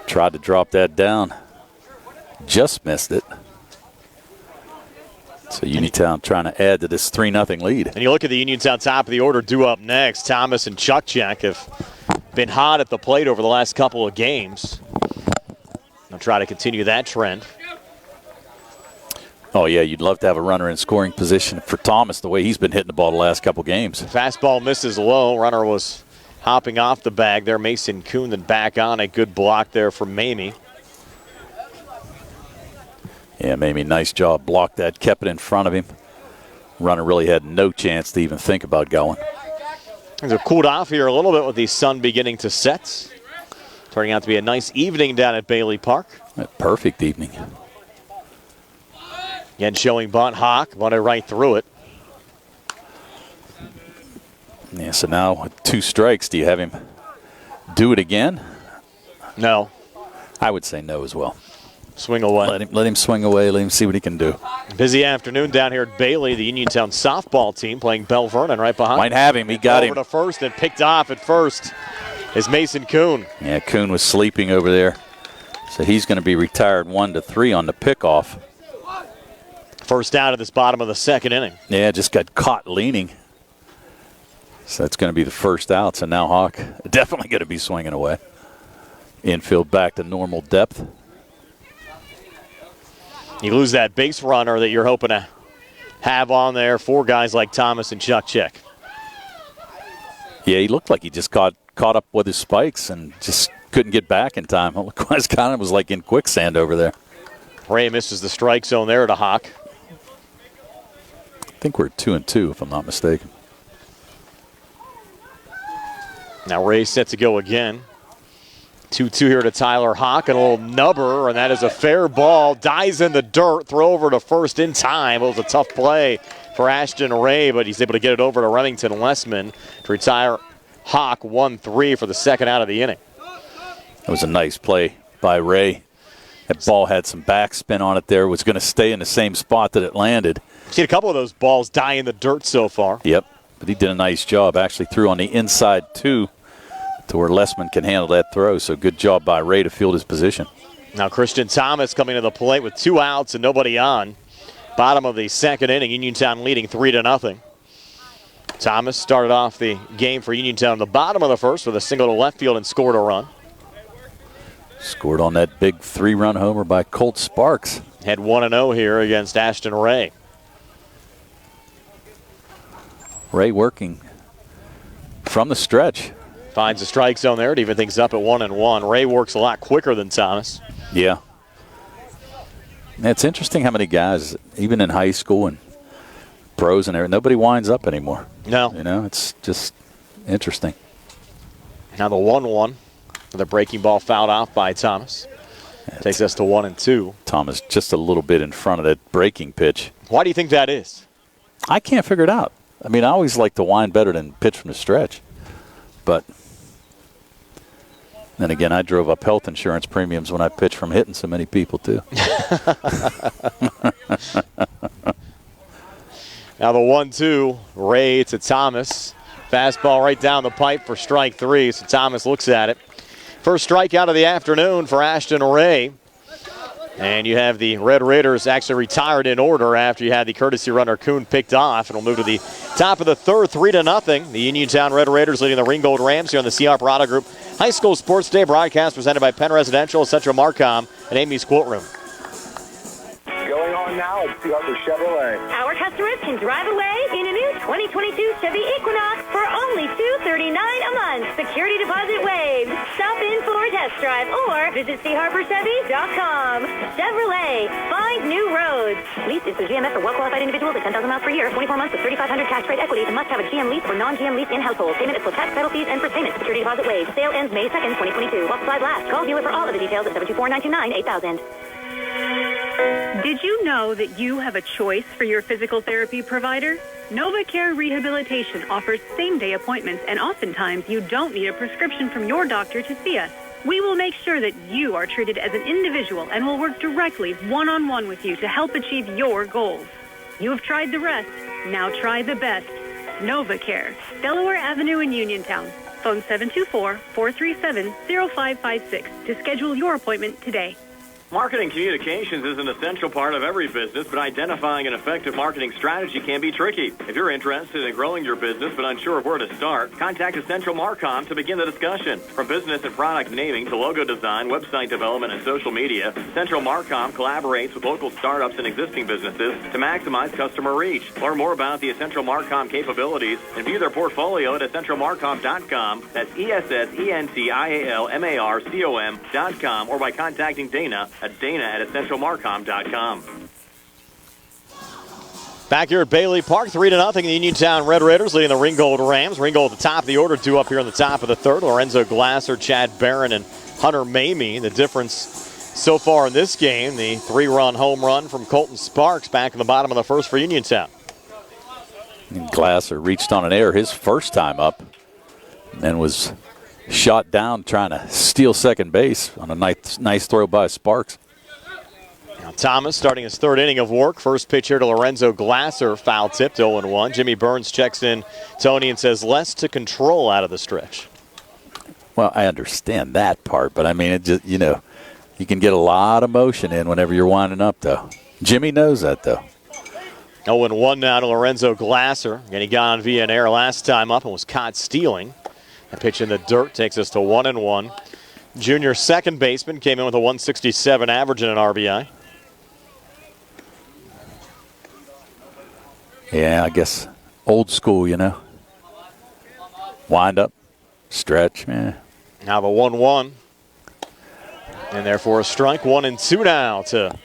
tried to drop that down. Just missed it. So Uniontown trying to add to this 3-0 lead. And you look at the Uniontown top of the order due up next. Thomas and Chuckcheck have been hot at the plate over the last couple of games. They'll try to continue that trend. Oh, yeah, you'd love to have a runner in scoring position for Thomas the way he's been hitting the ball the last couple games. Fastball misses low. Runner was hopping off the bag there. Mason Kuhn then back on. A good block there for Mamie. Yeah, Mamie, nice job. Blocked that, kept it in front of him. Runner really had no chance to even think about going. Things have cooled off here a little bit with the sun beginning to set. Turning out to be a nice evening down at Bailey Park. A perfect evening. Again, showing bunt. Hawk bunted right through it. Yeah, so now with 2 strikes, do you have him do it again? No. I would say no as well. Swing away. Let him swing away. Let him see what he can do. Busy afternoon down here at Bailey. The Uniontown softball team playing Bell Vernon right behind. Might have him. He got him. Over to first and picked off at first is Mason Kuhn. Yeah, Kuhn was sleeping over there. So he's going to be retired 1-3 on the pickoff. First out of this bottom of the second inning. Yeah, just got caught leaning. So that's going to be the first out. So now Hawk definitely going to be swinging away. Infield back to normal depth. You lose that base runner that you're hoping to have on there for guys like Thomas and Chuckcheck. Yeah, he looked like he just caught up with his spikes and just couldn't get back in time. It was like in quicksand over there. Ray misses the strike zone there to Hawk. I think we're 2-2 if I'm not mistaken. Now Ray set to go again. 2-2 here to Tyler Hawk, and a little nubber, and that is a fair ball. Dies in the dirt, throw over to first in time. It was a tough play for Ashton Ray, but he's able to get it over to Remington Lessman to retire Hawk 1-3 for the second out of the inning. That was a nice play by Ray. That ball had some backspin on it there. Was going to stay in the same spot that it landed. Seen a couple of those balls die in the dirt so far. Yep, but he did a nice job. Actually threw on the inside too, to where Lessman can handle that throw. So good job by Ray to field his position. Now Christian Thomas coming to the plate with 2 outs and nobody on. Bottom of the second inning, Uniontown leading 3-0. Thomas started off the game for Uniontown in the bottom of the first with a single to left field and scored a run. Scored on that big 3-run homer by Colt Sparks. Had 1-0 here against Ashton Ray. Ray working from the stretch. Finds the strike zone there to even things up at 1-1. Ray works a lot quicker than Thomas. Yeah. It's interesting how many guys, even in high school and pros and everything, nobody winds up anymore. No. You know, it's just interesting. Now the 1-1 with a breaking ball fouled off by Thomas. Takes us to 1-2. Thomas just a little bit in front of that breaking pitch. Why do you think that is? I can't figure it out. I mean, I always like to wind better than pitch from the stretch. But then again, I drove up health insurance premiums when I pitched from hitting so many people, too. Now the 1-2, Ray to Thomas. Fastball right down the pipe for strike 3, so Thomas looks at it. First strikeout of the afternoon for Ashton Ray. And you have the Red Raiders actually retired in order after you had the courtesy runner Kuhn picked off. And we'll move to the top of the third, 3-0. The Uniontown Red Raiders leading the Ringgold Rams here on the CR Parada Group High School Sports Day broadcast presented by Penn Residential, Central Marcom, and Amy's Quilt Room. See Harbor Chevrolet. Our customers can drive away in a new 2022 Chevy Equinox for only $239 a month. Security deposit waived. Stop in for a test drive or visit CHarborChevy.com. Chevrolet, find new roads. Lease is through GMF for well-qualified individuals at 10,000 miles per year, 24 months with $3,500 cash rate equity, and must have a GM lease or non-GM lease in household. Payment is for tax, title fees, and first payment. Security deposit waived. Sale ends May 2nd, 2022. While supplies last. Call dealer for all of the details at 724-929-8000. Did you know that you have a choice for your physical therapy provider? NovaCare Rehabilitation offers same-day appointments, and oftentimes you don't need a prescription from your doctor to see us. We will make sure that you are treated as an individual and will work directly one-on-one with you to help achieve your goals. You have tried the rest. Now try the best. NovaCare, Delaware Avenue in Uniontown. Phone 724-437-0556 to schedule your appointment today. Marketing communications is an essential part of every business, but identifying an effective marketing strategy can be tricky. If you're interested in growing your business but unsure of where to start, contact Essential Marcom to begin the discussion. From business and product naming to logo design, website development, and social media, Essential Marcom collaborates with local startups and existing businesses to maximize customer reach. Learn more about the Essential Marcom capabilities and view their portfolio at EssentialMarcom.com. That's EssentialMarcom.com, or by contacting Dana at Dana@EssentialMarcom.com. Back here at Bailey Park, 3-0. The Uniontown Red Raiders leading the Ringgold Rams. Ringgold at the top of the order, two up here in the top of the third. Lorenzo Glasser, Chad Barron, and Hunter Mamie. The difference so far in this game, the 3-run home run from Colton Sparks back in the bottom of the first for Uniontown. And Glasser reached on an error his first time up and was shot down trying to steal second base on a nice throw by Sparks. Now Thomas starting his third inning of work. First pitch here to Lorenzo Glasser, foul tipped, 0-1. Jimmy Burns checks in, Tony, and says less to control out of the stretch. Well, I understand that part, but I mean, it just, you know, you can get a lot of motion in whenever you're winding up, though. Jimmy knows that, though. 0-1 now to Lorenzo Glasser. And he got on via an error last time up and was caught stealing. A pitch in the dirt takes us to 1-1. Junior second baseman came in with a 167 average and an RBI. Yeah, I guess old school, you know. Wind up, stretch, man. Now the 1-1. And therefore a strike, 1-2 now to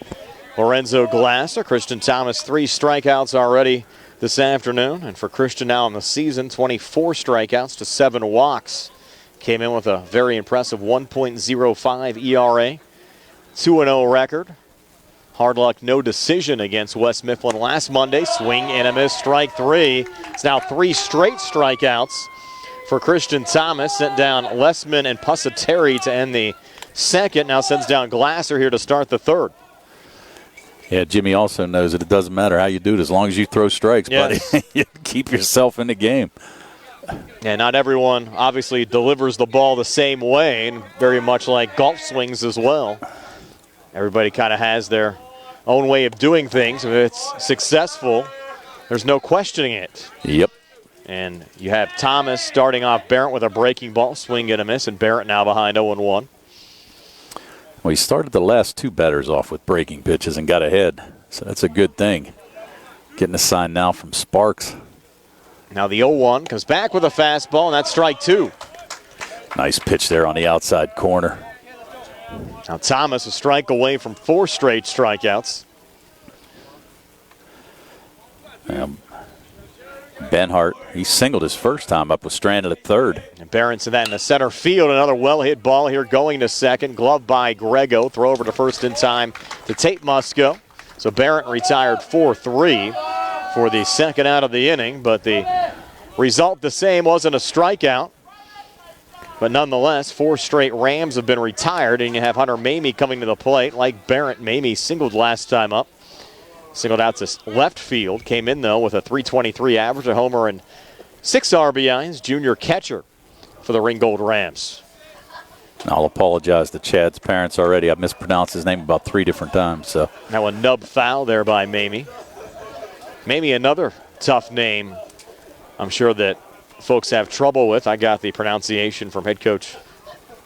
Lorenzo Glasser. Christian Thomas, 3 strikeouts already this afternoon. And for Christian now in the season, 24 strikeouts to 7 walks. Came in with a very impressive 1.05 ERA. 2-0 record. Hard luck, no decision against West Mifflin last Monday. Swing and a miss, strike 3. It's now 3 straight strikeouts for Christian Thomas. Sent down Lessman and Pusateri to end the second. Now sends down Glasser here to start the third. Yeah, Jimmy also knows that it doesn't matter how you do it as long as you throw strikes, yes, buddy. You keep yourself in the game. And not everyone obviously delivers the ball the same way, and very much like golf swings as well. Everybody kind of has their own way of doing things. If it's successful, there's no questioning it. Yep. And you have Thomas starting off Barrett with a breaking ball, swing and a miss, and Barrett now behind 0-1. Well, he started the last 2 batters off with breaking pitches and got ahead, so that's a good thing. Getting a sign now from Sparks. Now the 0-1 comes back with a fastball, and that's strike 2. Nice pitch there on the outside corner. Now Thomas a strike away from 4 straight strikeouts. Benhart, he singled his first time up, was stranded at third. And Barron to that in the center field. Another well-hit ball here going to second. Glove by Grego. Throw over to first in time to Tate Musco. So Barrett retired 4-3 for the second out of the inning, but the result the same, wasn't a strikeout. But nonetheless, 4 straight Rams have been retired, and you have Hunter Mamie coming to the plate. Like Barrett, Mamie singled last time up. Singled out to left field. Came in, though, with a .323 average, a homer, and 6 RBIs. Junior catcher for the Ringgold Rams. I'll apologize to Chad's parents already. I've mispronounced his name about 3 different times. So now a nub foul there by Mamie. Mamie, another tough name I'm sure that folks have trouble with. I got the pronunciation from head coach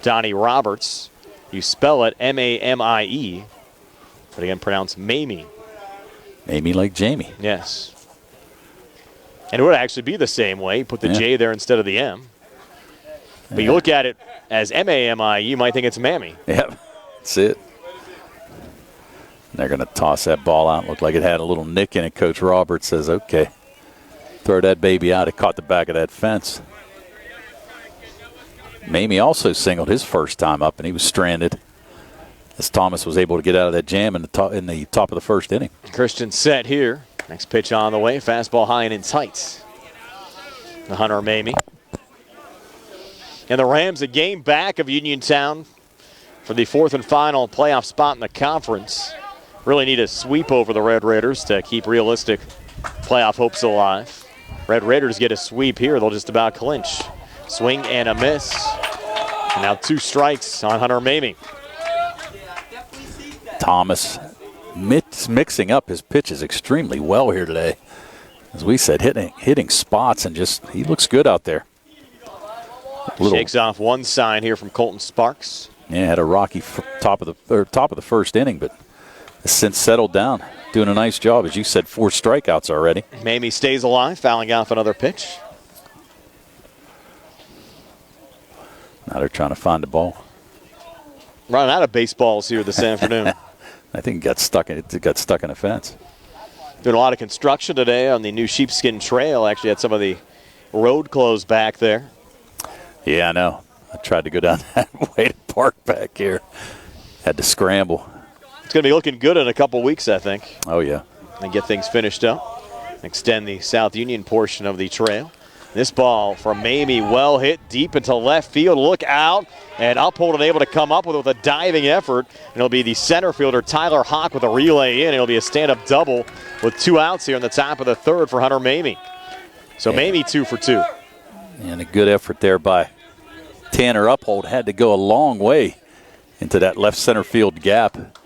Donnie Roberts. You spell it M-A-M-I-E, but again, pronounced Mamie. Amy like Jamie. Yes. And it would actually be the same way. Put the J there instead of the M. But you look at it as M-A-M-I, you might think it's Mammy. Yep, that's it. They're going to toss that ball out. Looked like it had a little nick in it. Coach Roberts says, okay, throw that baby out. It caught the back of that fence. Mamie also singled his first time up, and he was stranded as Thomas was able to get out of that jam in the top of the first inning. Christian set here. Next pitch on the way. Fastball high and in tight. The Hunter Mamie. And the Rams a game back of Uniontown for the fourth and final playoff spot in the conference. Really need a sweep over the Red Raiders to keep realistic playoff hopes alive. Red Raiders get a sweep here. They'll just about clinch. Swing and a miss. And now 2 strikes on Hunter Mamie. Thomas mixing up his pitches extremely well here today. As we said, hitting spots, and just he looks good out there. Shakes off one sign here from Colton Sparks. Yeah, had a rocky top of the first inning, but has since settled down. Doing a nice job. As you said, 4 strikeouts already. Mamie stays alive, fouling off another pitch. Now they're trying to find the ball. Running out of baseballs here this afternoon. I think it got stuck in a fence. Doing a lot of construction today on the new Sheepskin Trail. Actually had some of the road closed back there. Yeah, I know. I tried to go down that way to park back here. Had to scramble. It's going to be looking good in a couple weeks, I think. Oh, yeah. And get things finished up. Extend the South Union portion of the trail. This ball from Mamie, well hit deep into left field. Look out. And Uphold able to come up with a diving effort. And it'll be the center fielder, Tyler Hawk, with a relay in. It'll be a stand-up double with 2 outs here in the top of the third for Hunter Mamie. So Mamie 2 for 2. And a good effort there by Tanner Uphold. Had to go a long way into that left center field gap.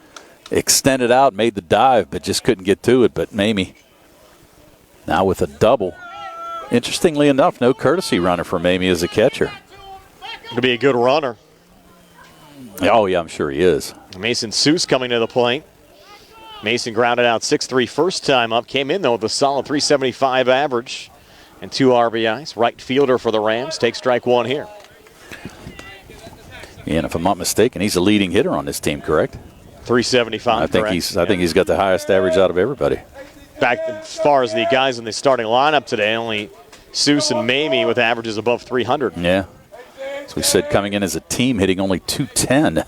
Extended out, made the dive, but just couldn't get to it. But Mamie now with a double. Interestingly enough, no courtesy runner for Mamie as a catcher. Going to be a good runner. Oh, yeah, I'm sure he is. Mason Seuss coming to the plate. Mason grounded out 6-3 first time up. Came in, though, with a solid .375 average and 2 RBIs. Right fielder for the Rams. Takes strike 1 here. Yeah, and if I'm not mistaken, he's a leading hitter on this team, correct? .375. I think he's got the highest average out of everybody. In fact, as far as the guys in the starting lineup today, only Seuss and Mamie with averages above 300. Yeah. As we said, coming in as a team, hitting only .210.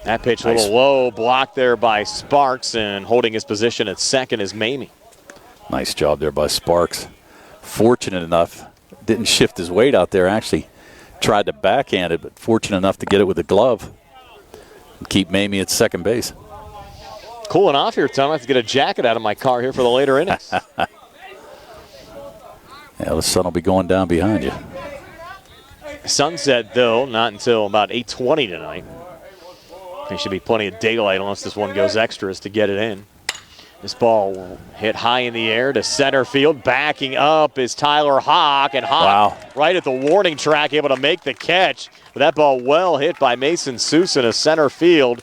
That pitch a little low, blocked there by Sparks, and holding his position at second is Mamie. Nice job there by Sparks. Fortunate enough, didn't shift his weight out there. Actually tried to backhand it, but fortunate enough to get it with a glove. And keep Mamie at second base. Cooling off here, Tom. I have to get a jacket out of my car here for the later innings. Yeah, the sun will be going down behind you. Sunset, though, not until about 8:20 tonight. There should be plenty of daylight unless this one goes extras to get it in. This ball hit high in the air to center field. Backing up is Tyler Hawk, and Hawk right at the warning track, able to make the catch. But that ball well hit by Mason Seuss in a center field.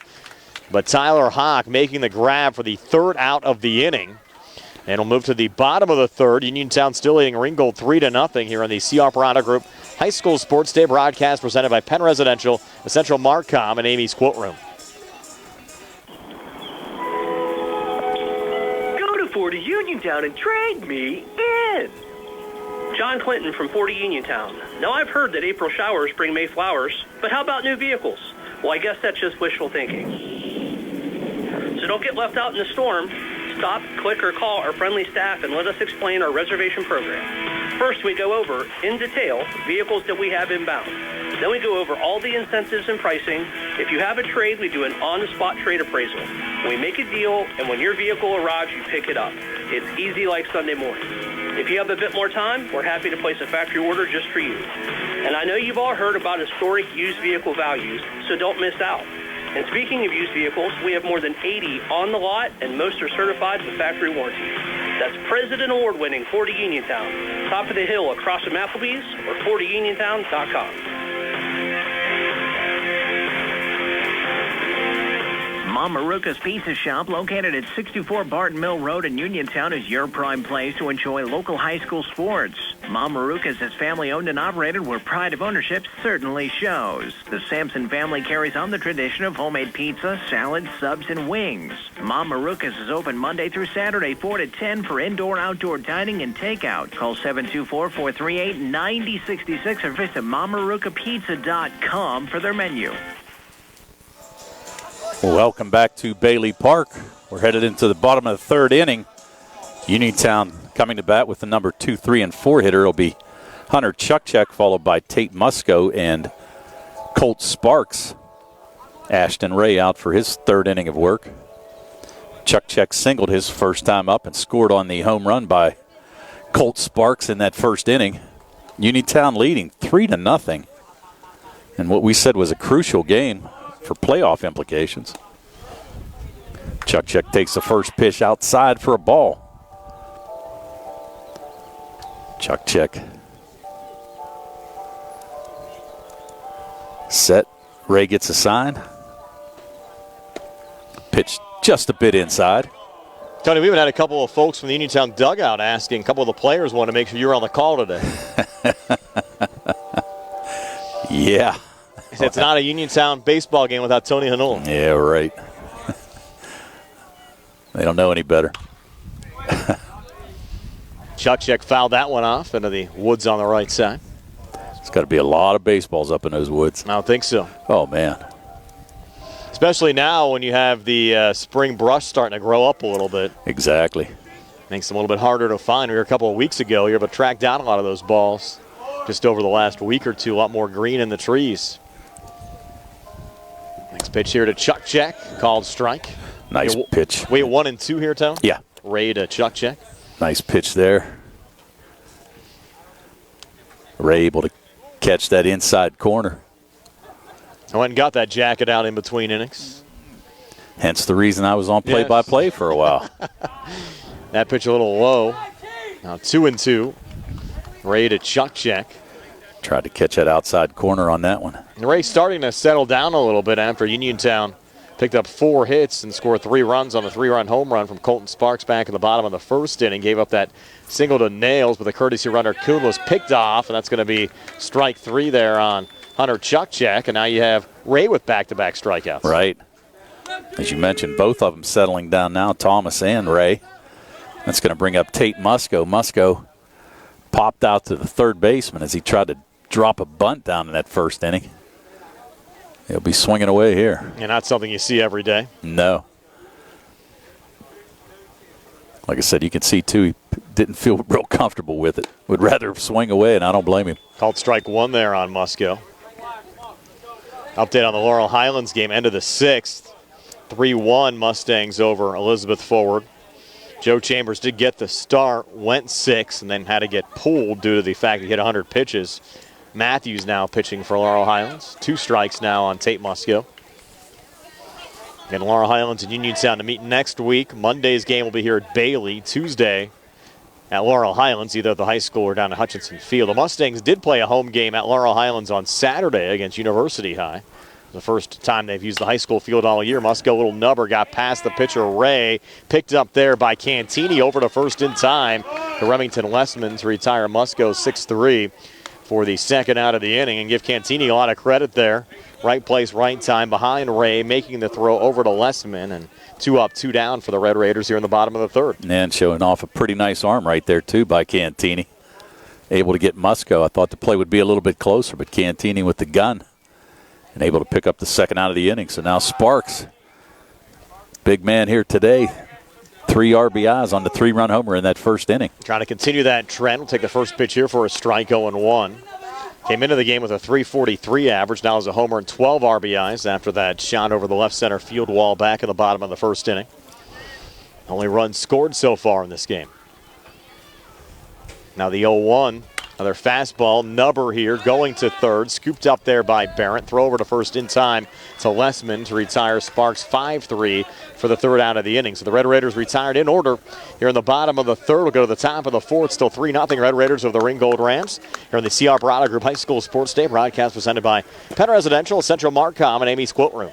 But Tyler Hawk making the grab for the 3rd out of the inning. And we'll move to the bottom of the 3rd. Uniontown still leading Ringgold 3-0 here on the C.R. Parada Group High School Sports Day broadcast presented by Penn Residential, Essential Marcom, and Amy's Quilt Room. Go to 40 Uniontown and trade me in. John Clinton from 40 Uniontown. Now, I've heard that April showers bring May flowers, but how about new vehicles? Well, I guess that's just wishful thinking. So don't get left out in the storm. Stop, click, or call our friendly staff and let us explain our reservation program. First, we go over, in detail, vehicles that we have inbound. Then we go over all the incentives and pricing. If you have a trade, we do an on-the-spot trade appraisal. We make a deal, and when your vehicle arrives, you pick it up. It's easy like Sunday morning. If you have a bit more time, we're happy to place a factory order just for you. And I know you've all heard about historic used vehicle values, so don't miss out. And speaking of used vehicles, we have more than 80 on the lot, and most are certified with factory warranties. That's President Award-winning 40 Uniontown. Top of the hill across from Applebee's or 40uniontown.com. Mom Maruka's Pizza Shop, located at 64 Barton Mill Road in Uniontown, is your prime place to enjoy local high school sports. Mom Maruka's is family-owned and operated, where pride of ownership certainly shows. The Sampson family carries on the tradition of homemade pizza, salads, subs, and wings. Mom Maruka's is open Monday through Saturday, 4 to 10 for indoor-outdoor dining and takeout. Call 724-438-9066 or visit MomMarukaPizza.com for their menu. Welcome back to Bailey Park. We're headed into the bottom of the third inning. Uniontown coming to bat with the number 2, 3, and 4 hitter. It'll be Hunter Chukchek, followed by Tate Musco and Colt Sparks. Ashton Ray out for his third inning of work. Chukchek singled his first time up and scored on the home run by Colt Sparks in that first inning. Uniontown leading 3-0. And what we said was a crucial game for playoff implications. Chukchek takes the first pitch outside for a ball. Chukchek set. Ray gets a sign. Pitch just a bit inside. Tony, we even had a couple of folks from the Uniontown dugout asking, a couple of the players want to make sure you're on the call today. Yeah. It's not a Uniontown baseball game without Tony Hanul. Yeah, right. They don't know any better. Chukchek fouled that one off into the woods on the right side. There's got to be a lot of baseballs up in those woods. I don't think so. Oh, man. Especially now when you have the spring brush starting to grow up a little bit. Exactly. Makes them a little bit harder to find. We were a couple of weeks ago. You were able to track down a lot of those balls just over the last week or two. A lot more green in the trees. Next pitch here to Chukchek, called strike. Nice pitch. We at 1 and 2 here, Tone? Yeah. Ray to Chukchek. Nice pitch there. Ray able to catch that inside corner. I went and got that jacket out in between innings. Hence the reason I was on play-by-play for a while. That pitch a little low. Now 2 and 2. Ray to Chukchek. Tried to catch that outside corner on that one. And Ray starting to settle down a little bit after Uniontown picked up 4 hits and scored 3 runs on the 3-run home run from Colton Sparks back in the bottom of the first inning. Gave up that single to Nails, but the courtesy runner Kuhn was picked off, and that's going to be strike 3 there on Hunter Chukchek. And now you have Ray with back-to-back strikeouts. Right. As you mentioned, both of them settling down now, Thomas and Ray. That's going to bring up Tate Musco. Musco popped out to the third baseman as he tried to drop a bunt down in that first inning. He'll be swinging away here. And not something you see every day. No. Like I said, you can see, too, he didn't feel real comfortable with it. Would rather swing away, and I don't blame him. Called strike 1 there on Musco. Update on the Laurel Highlands game, end of the 6th. 3-1 Mustangs over Elizabeth Forward. Joe Chambers did get the start, went 6, and then had to get pulled due to the fact he hit 100 pitches. Matthews now pitching for Laurel Highlands. 2 strikes now on Tate Musco. And Laurel Highlands and Uniontown to meet next week. Monday's game will be here at Bailey. Tuesday at Laurel Highlands, either at the high school or down at Hutchinson Field. The Mustangs did play a home game at Laurel Highlands on Saturday against University High. The first time they've used the high school field all year. Musco, a little nubber, got past the pitcher Ray. Picked up there by Cantini over to first in time. The Remington Lessman to retire Musco 6-3 for the second out of the inning. And give Cantini a lot of credit there. Right place, right time behind Ray, making the throw over to Lessman. And 2 up, 2 down for the Red Raiders here in the bottom of the third. And showing off a pretty nice arm right there, too, by Cantini. Able to get Musco. I thought the play would be a little bit closer, but Cantini with the gun. And able to pick up the second out of the inning. So now Sparks, big man here today, 3 RBIs on the 3-run homer in that first inning. Trying to continue that trend. We'll take the first pitch here for a strike, 0-1. Came into the game with a .343 average. Now has a homer and 12 RBIs after that shot over the left center field wall back in the bottom of the first inning. Only run scored so far in this game. Now the 0-1. Another fastball, nubber here, going to third, scooped up there by Barrett. Throw over to first in time to Lessman to retire Sparks 5-3 for the third out of the inning. So the Red Raiders retired in order here in the bottom of the third. We'll go to the top of the fourth, still 3-0 Red Raiders of the Ringgold Rams. Here on the C.R. Barada Group High School Sports Day, broadcast presented by Penn Residential, Central Marcom, and Amy's Quilt Room.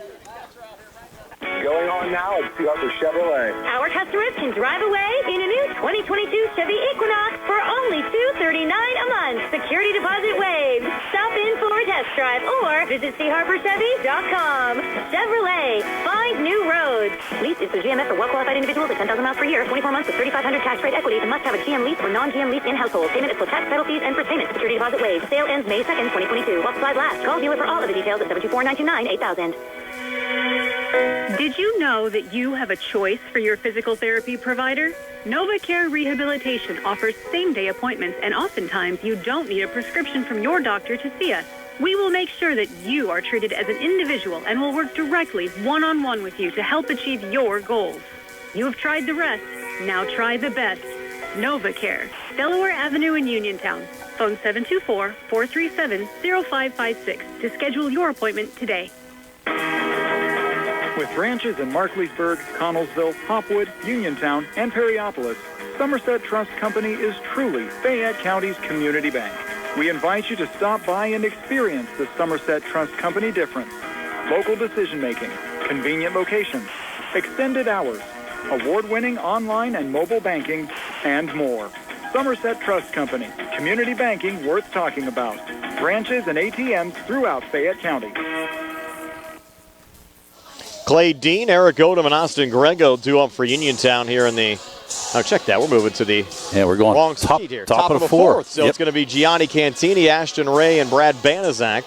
Going on now at Harper Chevrolet. Our customers can drive away in a new 2022 Chevy Equinox for only $239 a month. Security deposit waived. Stop in for a test drive or visit CHarperChevy.com. Chevrolet, find new roads. Lease is through GMF for well-qualified individuals at 10,000 miles per year, 24 months with $3,500 tax rate equity, and must have a GM lease or non-GM lease in household. Payment is for tax, title fees, and for payment. Security deposit waived. Sale ends May 2nd, 2022. While supplies last. Call dealer for all of the details at 724-929-8000. Did you know that you have a choice for your physical therapy provider? NovaCare Rehabilitation offers same-day appointments, and oftentimes you don't need a prescription from your doctor to see us. We will make sure that you are treated as an individual and will work directly one-on-one with you to help achieve your goals. You have tried the rest. Now try the best. NovaCare, Delaware Avenue in Uniontown. Phone 724-437-0556 to schedule your appointment today. With branches in Markleysburg, Connellsville, Hopwood, Uniontown, and Perryopolis, Somerset Trust Company is truly Fayette County's community bank. We invite you to stop by and experience the Somerset Trust Company difference. Local decision-making, convenient locations, extended hours, award-winning online and mobile banking, and more. Somerset Trust Company, community banking worth talking about. Branches and ATMs throughout Fayette County. Clay Dean, Eric Odom, and Austin Grego due up for Uniontown here in the. Oh, check that. We're moving to the we're going wrong top, speed here. Top of the fourth. So Yep. it's going to be Gianni Cantini, Ashton Ray, and Brad Banaszak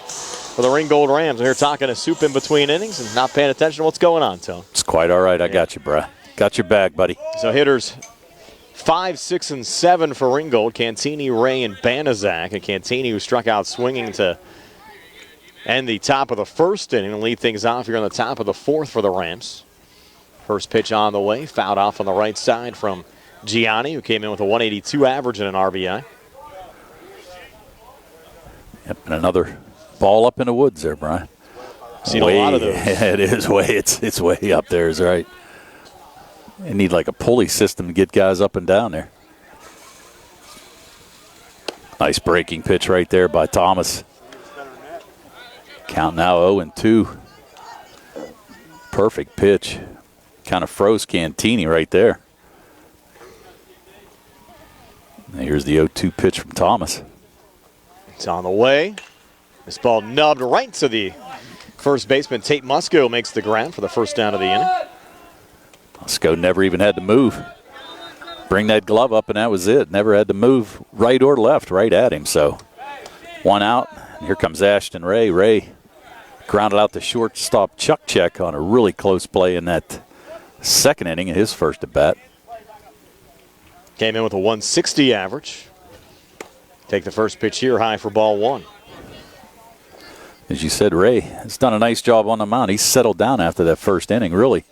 for the Ringgold Rams. We're talking a soup in between innings and not paying attention to what's going on, Tone. It's quite all right. I got you, bro. Got your bag, buddy. So hitters 5, 6, and 7 for Ringgold. Cantini, Ray, and Banaszak. And Cantini, who struck out swinging to end the top of the first inning and lead things off here on the top of the fourth for the Rams. First pitch on the way, fouled off on the right side from Gianni, who came in with a 182 average and an RBI. Yep, and another ball up in the woods there, Brian. Seen a lot of those. It is way. It's way up there. Is right. You need like a pulley system to get guys up and down there. Nice breaking pitch right there by Thomas. Count now 0-2. Perfect pitch. Kind of froze Cantini right there. And here's the 0-2 pitch from Thomas. It's on the way. This ball nubbed right to the first baseman. Tate Musco makes the grab for the first down of the inning. Musco never even had to move. Bring that glove up, and that was it. Never had to move right or left, right at him. So one out. And here comes Ashton Ray. Ray grounded out the shortstop Chuck check on a really close play in that second inning of his first at bat. Came in with a 160 average. Take the first pitch here high for ball one. As you said, Ray has done a nice job on the mound. He's settled down after that first inning, really.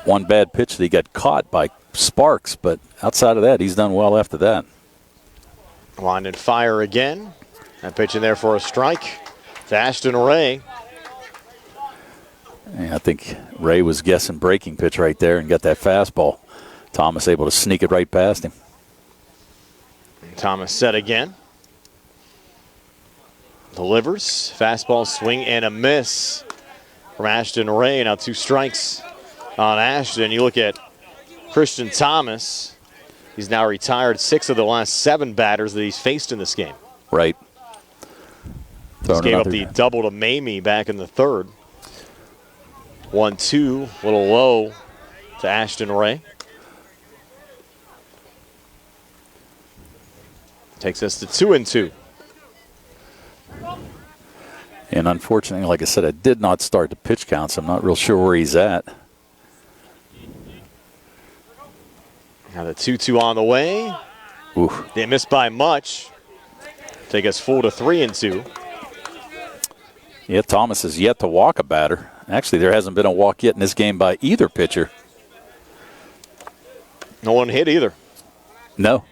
One bad pitch that he got caught by Sparks, but outside of that, he's done well after that. Line and fire again. That pitch in there for a strike to Ashton Ray. Yeah, I think Ray was guessing breaking pitch right there and got that fastball. Thomas able to sneak it right past him. Thomas set again. Delivers. Fastball swing and a miss from Ashton Ray. Now 2 strikes on Ashton. You look at Christian Thomas. He's now retired 6 of the last 7 batters that he's faced in this game. Right. Just gave up the double to Mamie back in the third. 1-2, a little low to Ashton Ray. Takes us to 2-2. And unfortunately, like I said, I did not start the pitch count, so I'm not real sure where he's at. Now the 2-2 on the way. Ooh. They missed by much. Take us full to 3-2. Yeah, Thomas has yet to walk a batter. Actually, there hasn't been a walk yet in this game by either pitcher. No one hit either. No.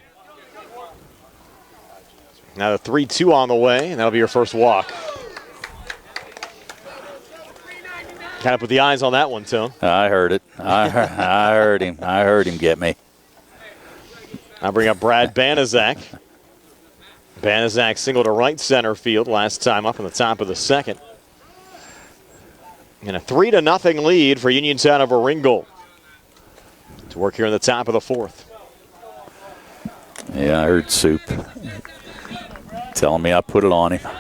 Now the 3-2 on the way, and that'll be your first walk. Kind of put the eyes on that one, Tone. I heard it. I heard him. I heard him get me. I bring up Brad Banaszak. Banaszak single to right center field last time up in the top of the second. And a 3-0 lead for Uniontown over Ringgold. To work here in the top of the fourth. Yeah, I heard Soup telling me I put it on him.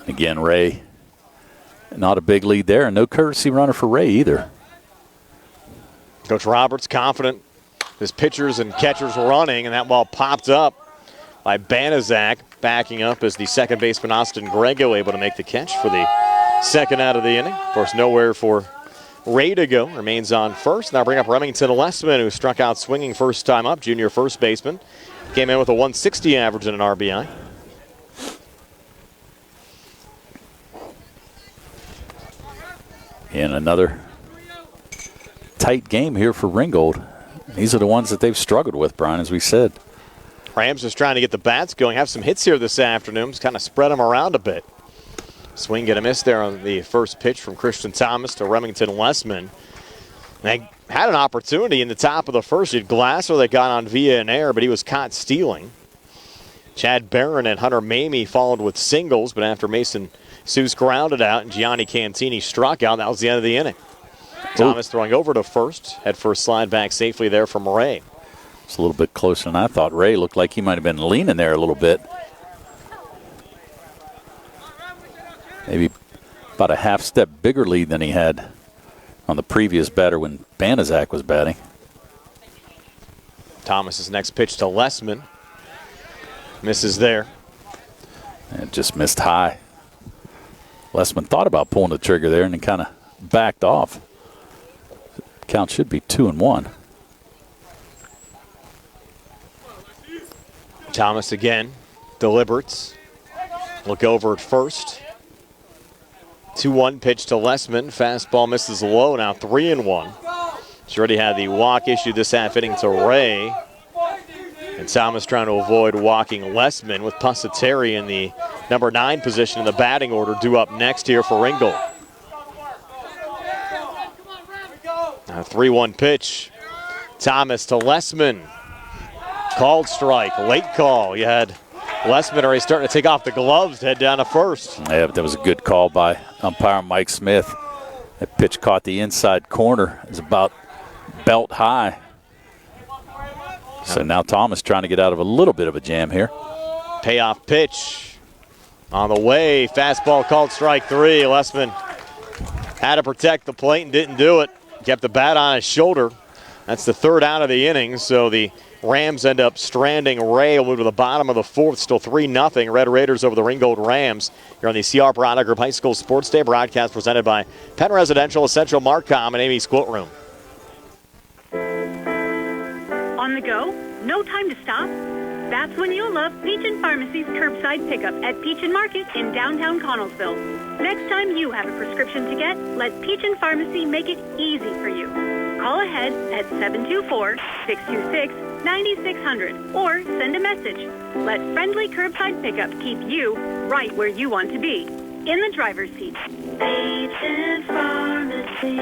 Again, Ray, not a big lead there, and no courtesy runner for Ray either. Coach Roberts confident his pitchers and catchers running, and that ball popped up by Banaszak, backing up as the second baseman Austin Grego able to make the catch for the second out of the inning. Of course, nowhere for Ray to go. Remains on first. Now bring up Remington Lessman, who struck out swinging first time up, junior first baseman. Came in with a 160 average and an RBI. And another tight game here for Ringgold. These are the ones that they've struggled with, Brian, as we said. Rams just trying to get the bats going. Have some hits here this afternoon. Just kind of spread them around a bit. Swing and a miss there on the first pitch from Christian Thomas to Remington Lessman. They had an opportunity in the top of the first. You had Glasser that got on via an error, but he was caught stealing. Chad Barron and Hunter Mamie followed with singles, but after Mason Seuss grounded out and Gianni Cantini struck out, that was the end of the inning. Thomas throwing over to first. Head first slide back safely there from Ray. It's a little bit closer than I thought. Ray looked like he might have been leaning there a little bit. Maybe about a half step bigger lead than he had on the previous batter when Banaszak was batting. Thomas's next pitch to Lessman. Misses there. And just missed high. Lessman thought about pulling the trigger there and then kind of backed off. Count should be 2-1. Thomas again. Deliberates. Look over at first. 2-1 pitch to Lessman. Fastball misses low. Now 3-1. She already had the walk issue this half inning to Ray. And Thomas trying to avoid walking Lessman with Pusateri in the number 9 position in the batting order due up next here for Ringgold. Now 3-1 pitch. Thomas to Lessman. Called strike. Late call. You had Lessman already starting to take off the gloves to head down to first. Yeah, but that was a good call by umpire Mike Smith. That pitch caught the inside corner. It was about belt high. So now Thomas trying to get out of a little bit of a jam here. Payoff pitch on the way. Fastball called strike 3. Lessman had to protect the plate and didn't do it. Kept the bat on his shoulder. That's the third out of the inning. So the Rams end up stranding Ray. Will move to the bottom of the fourth. Still 3-0. Red Raiders over the Ringgold Rams. Here on the CR Parada Group High School Sports Day broadcast presented by Penn Residential, Essential Marcom, and Amy's Quilt Room. On the go? No time to stop? That's when you'll love Peach & Pharmacy's curbside pickup at Peach & Market in downtown Connellsville. Next time you have a prescription to get, let Peach & Pharmacy make it easy for you. Call ahead at 724-626-9600 or send a message. Let friendly curbside pickup keep you right where you want to be, in the driver's seat. Peach & Pharmacy,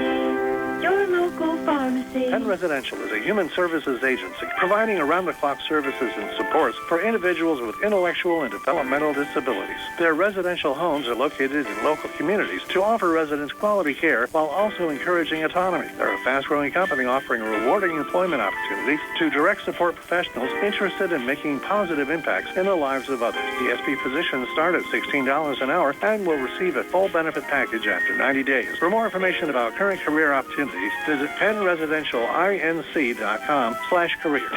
your local pharmacy. Penn Residential is a human services agency providing around-the-clock services and supports for individuals with intellectual and developmental disabilities. Their residential homes are located in local communities to offer residents quality care while also encouraging autonomy. They're a fast-growing company offering rewarding employment opportunities to direct support professionals interested in making positive impacts in the lives of others. DSP positions start at $16 an hour and will receive a full benefit package after 90 days. For more information about current career opportunities, visit PennResidentialInc.com/career.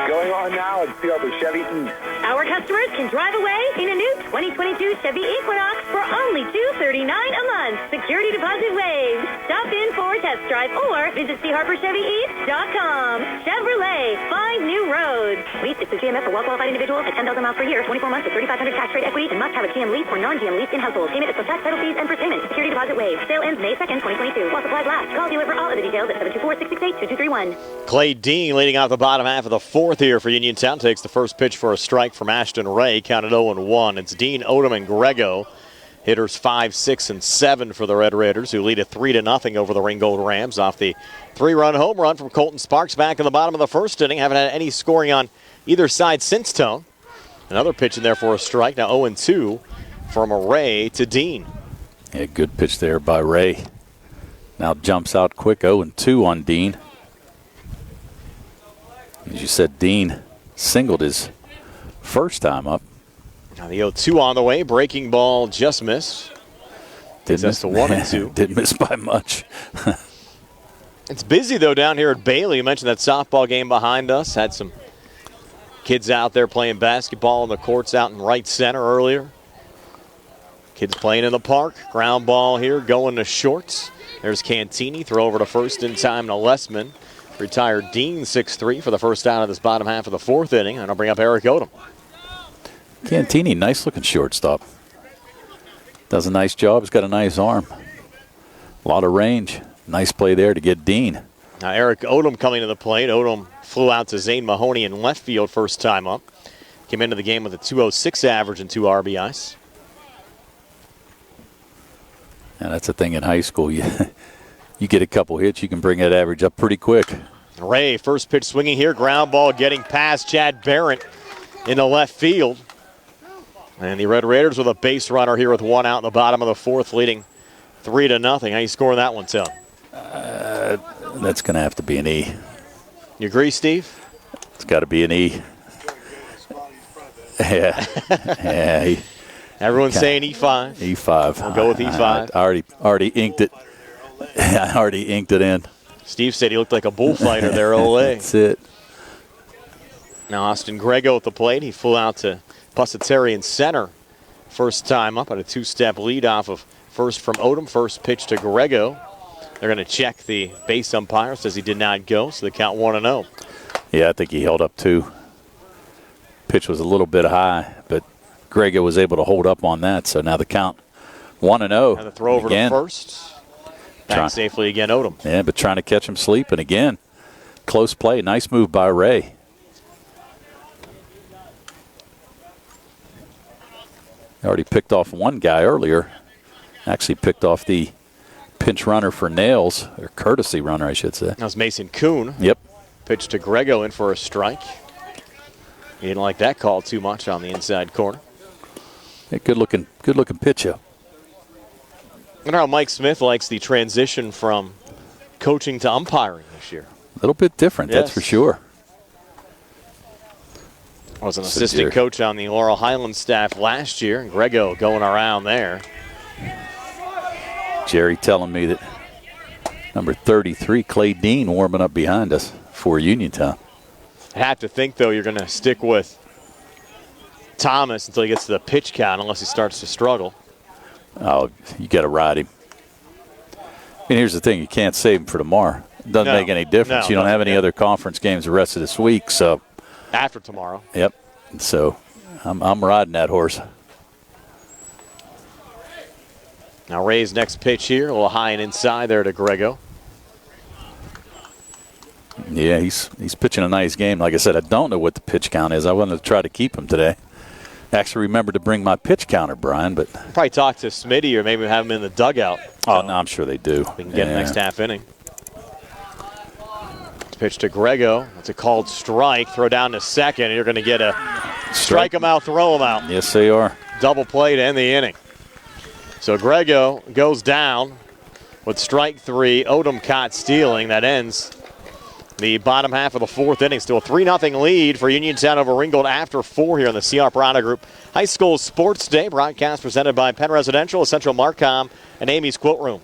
Going on now at the Chevy East. Our customers can drive away in a new 2022 Chevy Equinox for only $239 a month. Security deposit waived. Stop in for a test drive or visit CHarperChevyEast.com. Chevrolet, find new roads. Lease is through GMF for well-qualified individuals at 10,000 miles per year, 24 months with 3,500 tax rate equity, and must have a GM lease or non-GM lease in household. Payment is for tax, title fees, and prepayment. Security deposit waived. Sale ends May 2nd, 2022. While supplies last. Call dealer for all other details at 724-668-2231. Clay Dean leading out the bottom half of the fourth here for Uniontown. Takes the first pitch for a strike from Ashton Ray. Counted 0-1. It's Dean, Odom, and Grego. Hitters 5, 6, and 7 for the Red Raiders, who lead at 3-0 over the Ringgold Rams off the 3-run home run from Colton Sparks back in the bottom of the first inning. Haven't had any scoring on either side since Tone. Another pitch in there for a strike. Now 0-2 from Ray to Dean. Yeah, good pitch there by Ray. Now jumps out quick, 0-2 on Dean. As you said, Dean singled his first time up. Now the 0-2 on the way. Breaking ball just missed. Gets us to 1-2. Didn't miss by much. It's busy, though, down here at Bailey. You mentioned that softball game behind us. Had some kids out there playing basketball in the courts out in right center earlier. Kids playing in the park. Ground ball here going to shorts. There's Cantini. Throw over to first in time to Lessman. Retired Dean 6-3 for the first out of this bottom half of the fourth inning. And I'll bring up Eric Odom. Cantini, nice-looking shortstop. Does a nice job. He's got a nice arm. A lot of range. Nice play there to get Dean. Now Eric Odom coming to the plate. Odom flew out to Zane Mahoney in left field first time up. Came into the game with a 206 average and 2 RBIs. And that's the thing in high school. You get a couple hits, you can bring that average up pretty quick. Ray, first pitch swinging here. Ground ball getting past Chad Barrett into left field. And the Red Raiders with a base runner here with 1 out in the bottom of the fourth, leading 3-0. How you scoring that one, Tim? That's going to have to be an E. You agree, Steve? It's got to be an E. Yeah. Everyone's saying E5. E5. We'll go with E5. I already inked it. I already inked it in. Steve said he looked like a bullfighter there, Ole. That's it. Now Austin Grego at the plate. He flew out to Pusateri in center. First time up at a 2-step lead off of first from Odom. First pitch to Grego. They're going to check the base umpire. Says he did not go, so the count 1-0. Yeah, I think he held up too. Pitch was a little bit high, but Grego was able to hold up on that. So now the count 1-0. And the throw over to first. Back safely again, Odom. Yeah, but trying to catch him sleeping again. Close play. Nice move by Ray. Already picked off one guy earlier. Actually picked off the pinch runner for Nails, or courtesy runner, I should say. That was Mason Kuhn. Yep. Pitch to Grego in for a strike. He didn't like that call too much on the inside corner. Yeah, good looking pitch up. I wonder how Mike Smith likes the transition from coaching to umpiring this year. A little bit different, yes. That's for sure. I was an assistant coach on the Laurel Highlands staff last year, and Grego going around there. Jerry telling me that number 33, Clay Dean, warming up behind us for Uniontown. I have to think, though, you're going to stick with Thomas until he gets to the pitch count, unless he starts to struggle. Oh, you got to ride him. I mean, here's the thing. You can't save him for tomorrow. It doesn't make any difference. You don't have any other conference games the rest of this week. So after tomorrow. Yep. So I'm riding that horse. Now Ray's next pitch here, a little high and inside there to Grego. Yeah, he's pitching a nice game. Like I said, I don't know what the pitch count is. I wanted to try to keep him today. Actually remembered to bring my pitch counter, Brian, but probably talk to Smitty or maybe have him in the dugout. Oh, no, I'm sure they do. We can get him next half inning. Pitch to Grego. That's a called strike. Throw down to second, and you're going to get a strike him out, throw him out. Yes, they are. Double play to end the inning. So Grego goes down with strike 3. Odom caught stealing. That ends the bottom half of the fourth inning. Still a 3-0 lead for Uniontown over Ringgold after 4 here on the CR Piranha Group High School Sports Day. Broadcast presented by Penn Residential, Essential Marcom, and Amy's Quilt Room.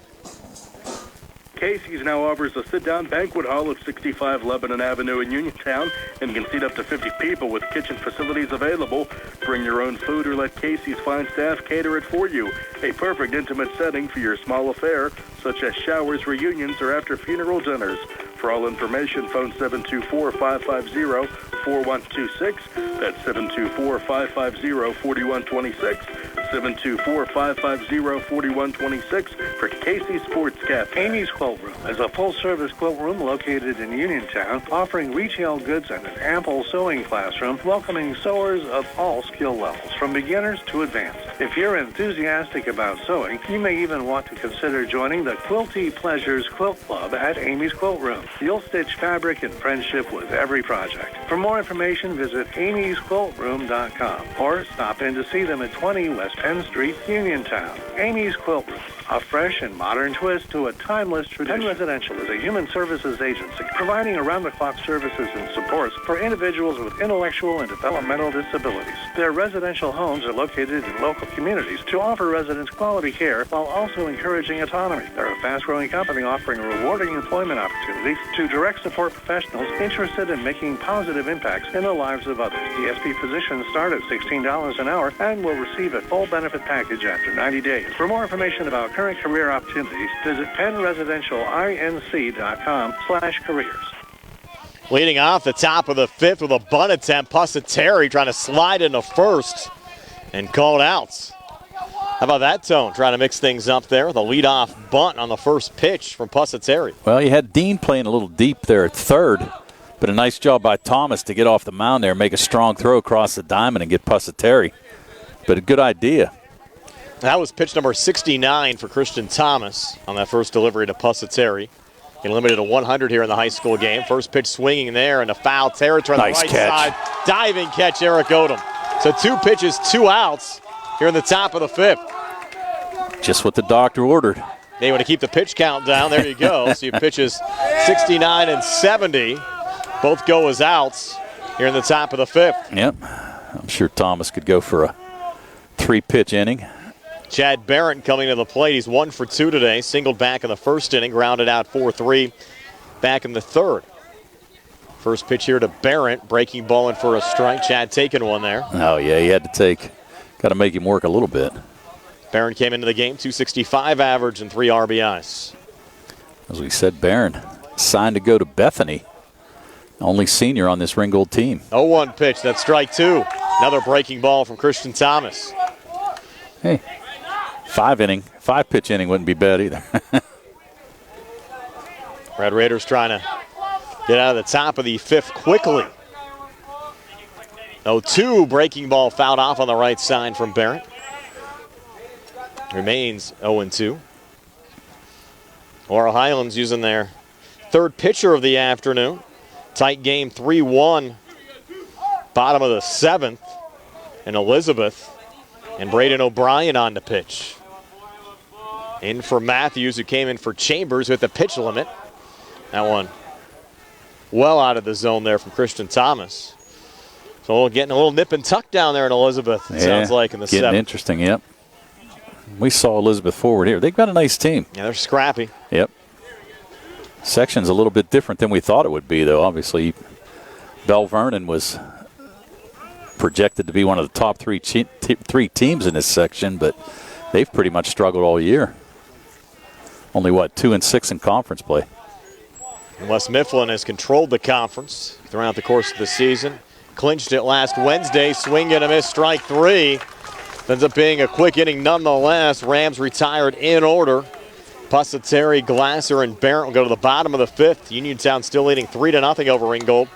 Casey's now offers a sit-down banquet hall at 65 Lebanon Avenue in Uniontown and can seat up to 50 people with kitchen facilities available. Bring your own food or let Casey's fine staff cater it for you. A perfect intimate setting for your small affair, such as showers, reunions, or after funeral dinners. For all information, phone 724-550-4126. That's 724-550-4126. 724-550-4126 for Casey's Sports Cafe. Amy's Quilt Room is a full-service quilt room located in Uniontown, offering retail goods and an ample sewing classroom, welcoming sewers of all skill levels, from beginners to advanced. If you're enthusiastic about sewing, you may even want to consider joining the Quilty Pleasures Quilt Club at Amy's Quilt Room. You'll stitch fabric in friendship with every project. For more information, visit amysquiltroom.com or stop in to see them at 20 West Penn Street, Uniontown. Amy's Quilt Room, a fresh and modern twist to a timeless tradition. Penn Residential is a human services agency providing around-the-clock services and supports for individuals with intellectual and developmental disabilities. Their residential homes are located in local communities to offer residents quality care while also encouraging autonomy. They're a fast-growing company offering rewarding employment opportunities to direct support professionals interested in making positive impacts in the lives of others. DSP positions start at $16 an hour and will receive a full benefit package after 90 days. For more information about current career opportunities, visit PennResidentialInc.com/careers. Leading off the top of the fifth with a bunt attempt, Pusateri trying to slide into first and called out. How about that, Tone? Trying to mix things up there with a leadoff bunt on the first pitch from Pusateri. Well, you had Dean playing a little deep there at third, but a nice job by Thomas to get off the mound there, make a strong throw across the diamond and get Pusateri. But a good idea. That was pitch number 69 for Christian Thomas on that first delivery to Pusateri. He limited to 100 here in the high school game. First pitch swinging there in the foul territory on the right side. Diving catch, Eric Odom. So 2 pitches, 2 outs here in the top of the fifth. Just what the doctor ordered. They want to keep the pitch count down. There you go. So you pitches 69 and 70. Both go as outs here in the top of the fifth. Yep. I'm sure Thomas could go for a 3-pitch inning. Chad Barrett coming to the plate. He's 1 for 2 today. Singled back in the first inning, grounded out 4-3 back in the third. First pitch here to Barrett. Breaking ball in for a strike. Chad taking one there. Oh, yeah, he had to take. Got to make him work a little bit. Barron came into the game, 265 average and 3 RBIs. As we said, Barron signed to go to Bethany. Only senior on this Ringgold team. 0-1 pitch, that's strike 2. Another breaking ball from Christian Thomas. Hey, 5-pitch inning wouldn't be bad either. Red Raiders trying to get out of the top of the fifth quickly. 0-2, breaking ball fouled off on the right side from Barrett. Remains 0-2. Laurel Highlands using their third pitcher of the afternoon. Tight game, 3-1. Bottom of the seventh. And Elizabeth and Braden O'Brien on the pitch. In for Matthews, who came in for Chambers with the pitch limit. That one well out of the zone there from Christian Thomas. So getting a little nip and tuck down there in Elizabeth, it sounds like, in the seventh. Getting interesting, yep. We saw Elizabeth forward here. They've got a nice team. Yeah, they're scrappy. Yep. Section's a little bit different than we thought it would be, though. Obviously, Bell Vernon was projected to be one of the top three teams in this section, but they've pretty much struggled all year. Only, 2-6 in conference play. And West Mifflin has controlled the conference throughout the course of the season. Clinched it last Wednesday, swing and a miss, strike 3. Ends up being a quick inning nonetheless. Rams retired in order. Pusateri, Glasser, and Barrett will go to the bottom of the fifth. Uniontown still leading 3-0 over Ringgold.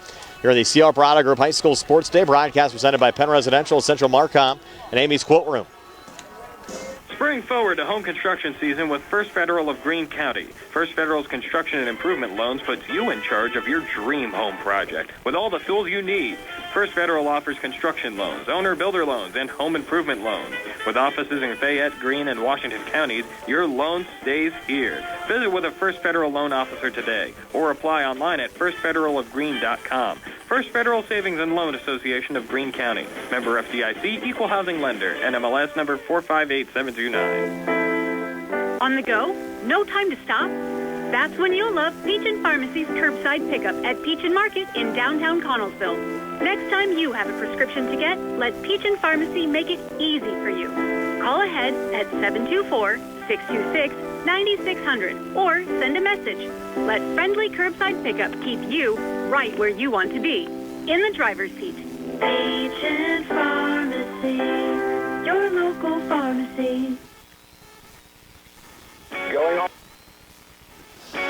Here in the CR Parada Group High School Sports Day broadcast presented by Penn Residential, Central Marcom, and Amy's Quilt Room. Spring forward to home construction season with First Federal of Greene County. First Federal's construction and improvement loans puts you in charge of your dream home project with all the tools you need. First Federal offers construction loans, owner-builder loans, and home improvement loans. With offices in Fayette, Greene, and Washington counties, your loan stays here. Visit with a First Federal loan officer today or apply online at firstfederalofgreene.com. First Federal Savings and Loan Association of Greene County. Member FDIC, Equal Housing Lender, NMLS number 458729. On the go? No time to stop? That's when you'll love Peach & Pharmacy's curbside pickup at Peach & Market in downtown Connellsville. Next time you have a prescription to get, let Peach & Pharmacy make it easy for you. Call ahead at 724-626-9600 or send a message. Let friendly curbside pickup keep you right where you want to be, in the driver's seat. Peach & Pharmacy, your local pharmacy.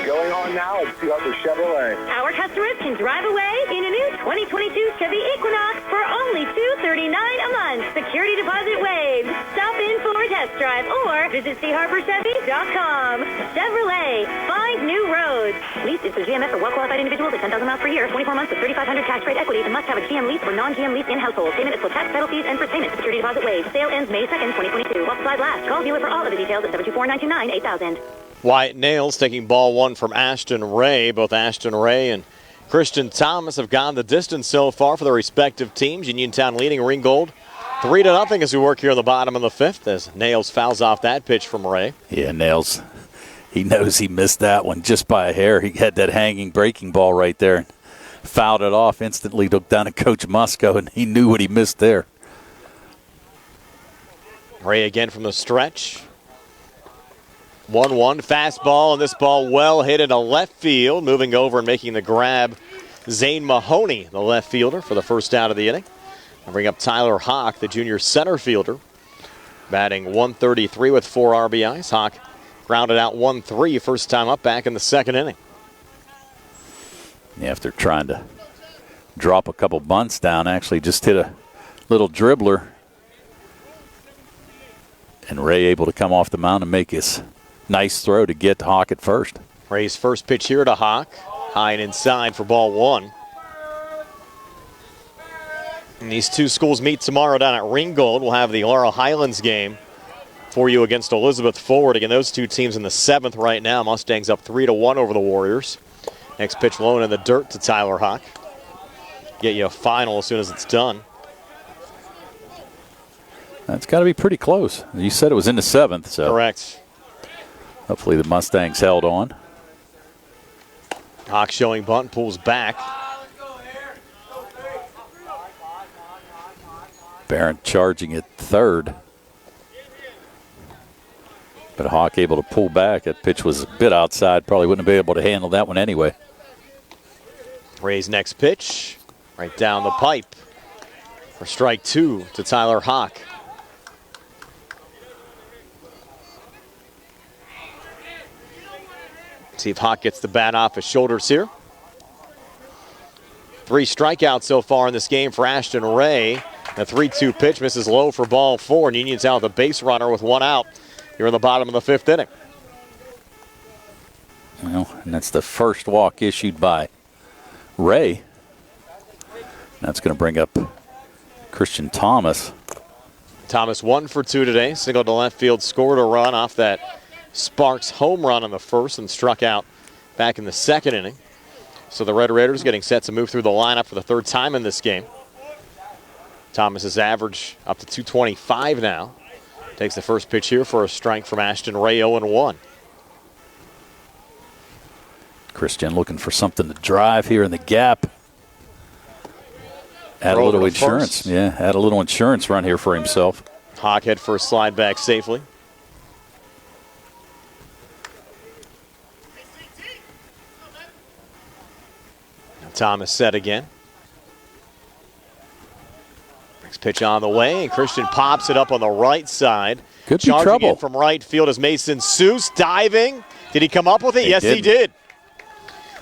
Going on now at Seahawks Chevrolet. Our customers can drive away in a new 2022 Chevy Equinox for only $239 a month. Security deposit waived. Stop in for a test drive or visit cheharborchevy.com. Chevrolet, find new roads. goods. Lease is through GMS for well-qualified individuals at 10,000 miles per year, 24 months with 3,500 tax-rate equity, and must have a GM lease or non-GM lease in household. Payment is for tax, title fees, and first payment. Security deposit waived. Sale ends May 2nd, 2022. While supplies last. Call dealer for all of the details at 724-929-8000. Wyatt Nails taking ball one from Ashton Ray. Both Ashton Ray and Christian Thomas have gone the distance so far for their respective teams. Uniontown leading Ringgold 3-0 as we work here in the bottom of the fifth as Nails fouls off that pitch from Ray. Yeah, Nails, he knows he missed that one just by a hair. He had that hanging breaking ball right there and fouled it off. Instantly looked down at Coach Musco, and he knew what he missed there. Ray again from the stretch. 1-1 fastball, and this ball well hit into left field. Moving over and making the grab, Zane Mahoney, the left fielder, for the first out of the inning. And bring up Tyler Hawk, the junior center fielder, batting 133 with 4 RBIs. Hawk grounded out 1-3 first time up back in the second inning. Yeah, after trying to drop a couple bunts down, actually just hit a little dribbler. And Ray able to come off the mound and make his nice throw to get Hawk at first. Ray's first pitch here to Hawk. High and inside for ball one. And these two schools meet tomorrow down at Ringgold. We'll have the Laurel Highlands game for you against Elizabeth Forward. Again, those two teams in the 7th right now. Mustangs up 3-1 over the Warriors. Next pitch low in the dirt to Tyler Hawk. Get you a final as soon as it's done. That's got to be pretty close. You said it was in the 7th, so. Correct. Hopefully the Mustangs held on. Hawk showing bunt, pulls back. Barron charging at third. But Hawk able to pull back. That pitch was a bit outside. Probably wouldn't have been able to handle that one anyway. Ray's next pitch, right down the pipe for strike 2 to Tyler Hawk. See if Hawk gets the bat off his shoulders here. 3 strikeouts so far in this game for Ashton Ray. The 3-2 pitch misses low for ball 4. And Uniontown with a base runner with 1 out here in the bottom of the 5th inning. Well, and that's the first walk issued by Ray. That's going to bring up Christian Thomas. Thomas 1 for 2 today. Single to left field, scored a run off that Sparks home run in the first and struck out back in the second inning. So the Red Raiders getting set to move through the lineup for the 3rd time in this game. Thomas's average up to 225 now. Takes the first pitch here for a strike from Ashton Ray, 0-1. Christian looking for something to drive here in the gap. Add a little insurance. First. Yeah, add a little insurance run here for himself. Hawk head first, slide back safely. Now Thomas set again. Next pitch on the way, and Christian pops it up on the right side. Could be Charging trouble. in from right field is Mason Seuss diving. Did he come up with it? Yes, he did.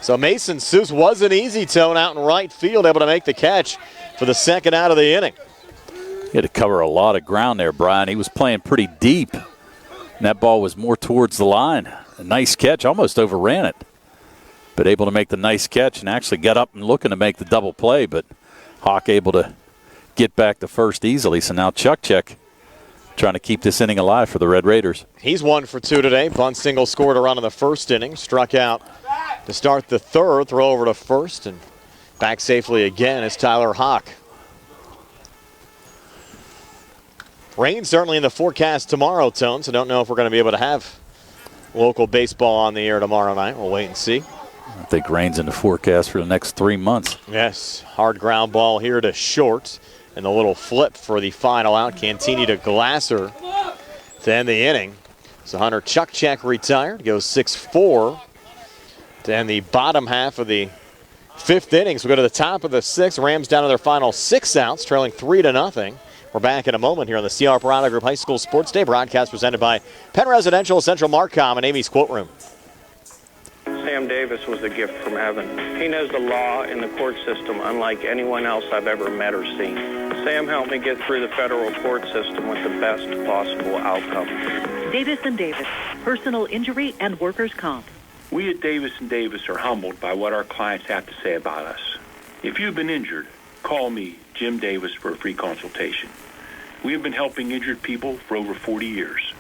So Mason Seuss was an easy tone out in right field, able to make the catch for the 2nd out of the inning. He had to cover a lot of ground there, Brian. He was playing pretty deep, and that ball was more towards the line. A nice catch, almost overran it, but able to make the nice catch and actually got up and looking to make the double play, but Hawk able to get back to first easily. So now Chuck trying to keep this inning alive for the Red Raiders. He's 1 for 2 today. Bunt single, scored a run in the first inning. Struck out to start the 3rd. Throw over to first and back safely again is Tyler Hawk. Rain certainly in the forecast tomorrow, Tone, so don't know if we're going to be able to have local baseball on the air tomorrow night. We'll wait and see. I think rain's in the forecast for the next 3 months. Yes, hard ground ball here to short. And the little flip for the final out. Cantini to Glasser to end the inning. So Hunter Chuckcheck retired. Goes 6-4 to end the bottom half of the 5th inning. So we go to the top of the 6th. Rams down to their final 6 outs, trailing 3-0. We're back in a moment here on the C.R. Parada Group High School Sports Day broadcast presented by Penn Residential, Central Marcom, and Amy's Quote Room. Sam Davis was a gift from heaven. He knows the law and the court system unlike anyone else I've ever met or seen. Sam helped me get through the federal court system with the best possible outcome. Davis & Davis, personal injury and workers' comp. We at Davis & Davis are humbled by what our clients have to say about us. If you've been injured, call me, Jim Davis, for a free consultation. We have been helping injured people for over 40 years.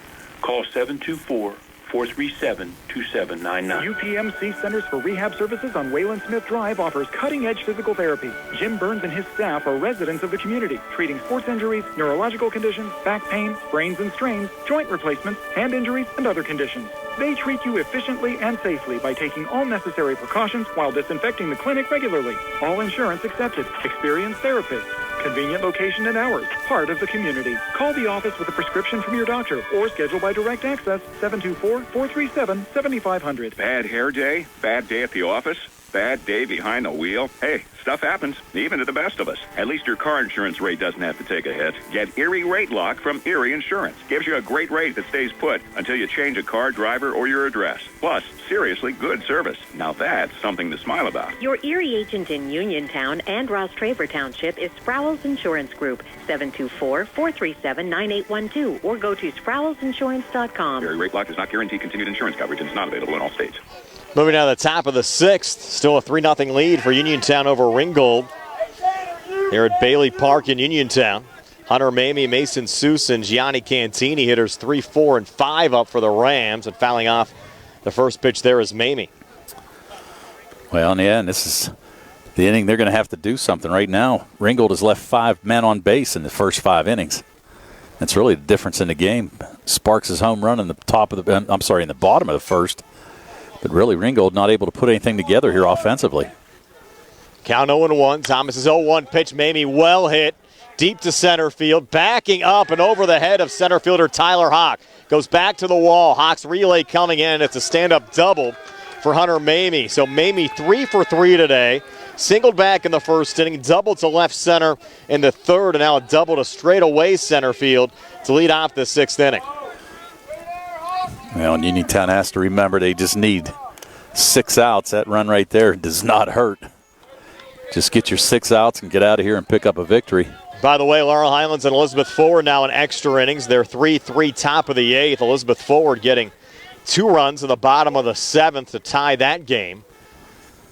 Call 724-437-2799. UPMC Centers for Rehab Services on Wayland Smith Drive offers cutting-edge physical therapy. Jim Burns and his staff are residents of the community, treating sports injuries, neurological conditions, back pain, sprains and strains, joint replacements, hand injuries, and other conditions. They treat you efficiently and safely by taking all necessary precautions while disinfecting the clinic regularly. All insurance accepted. Experienced therapists. Convenient location and hours. Part of the community. Call the office with a prescription from your doctor or schedule by direct access 724-437-7500. Bad hair day? Bad day at the office? Bad day behind the wheel? Hey, stuff happens, even to the best of us. At least your car insurance rate doesn't have to take a hit. Get Erie Rate Lock from Erie Insurance. Gives you a great rate that stays put until you change a car, driver, or your address. Plus, seriously good service. Now that's something to smile about. Your Erie agent in Uniontown and Ross Traver Township is Sproul's Insurance Group, 724-437-9812, or go to SproulsInsurance.com. Erie Rate Lock does not guarantee continued insurance coverage and is not available in all states. Moving down to the top of the sixth, still a 3-0 lead for Uniontown over Ringgold here at Bailey Park in Uniontown. Hunter Mamie, Mason Seuss, and Gianni Cantini hitters 3, 4, and 5 up for the Rams, and fouling off the first pitch there is Mamie. Well, in the end, this is the inning they're going to have to do something right now. Ringgold has left 5 men on base in the first 5 innings. That's really the difference in the game. Sparks' home run in the in the bottom of the first. But really, Ringgold not able to put anything together here offensively. Count 0-1. Thomas's 0-1 pitch. Mamie well hit. Deep to center field. Backing up and over the head of center fielder Tyler Hawk. Goes back to the wall. Hawk's relay coming in. It's a stand-up double for Hunter Mamie. So Mamie 3 for 3 today. Singled back in the first inning. Doubled to left center in the third. And now a double to straightaway center field to lead off the 6th inning. Well, and Uniontown has to remember they just need 6 outs. That run right there does not hurt. Just get your 6 outs and get out of here and pick up a victory. By the way, Laurel Highlands and Elizabeth Forward now in extra innings. They're 3-3 top of the 8th. Elizabeth Forward getting 2 runs in the bottom of the 7th to tie that game.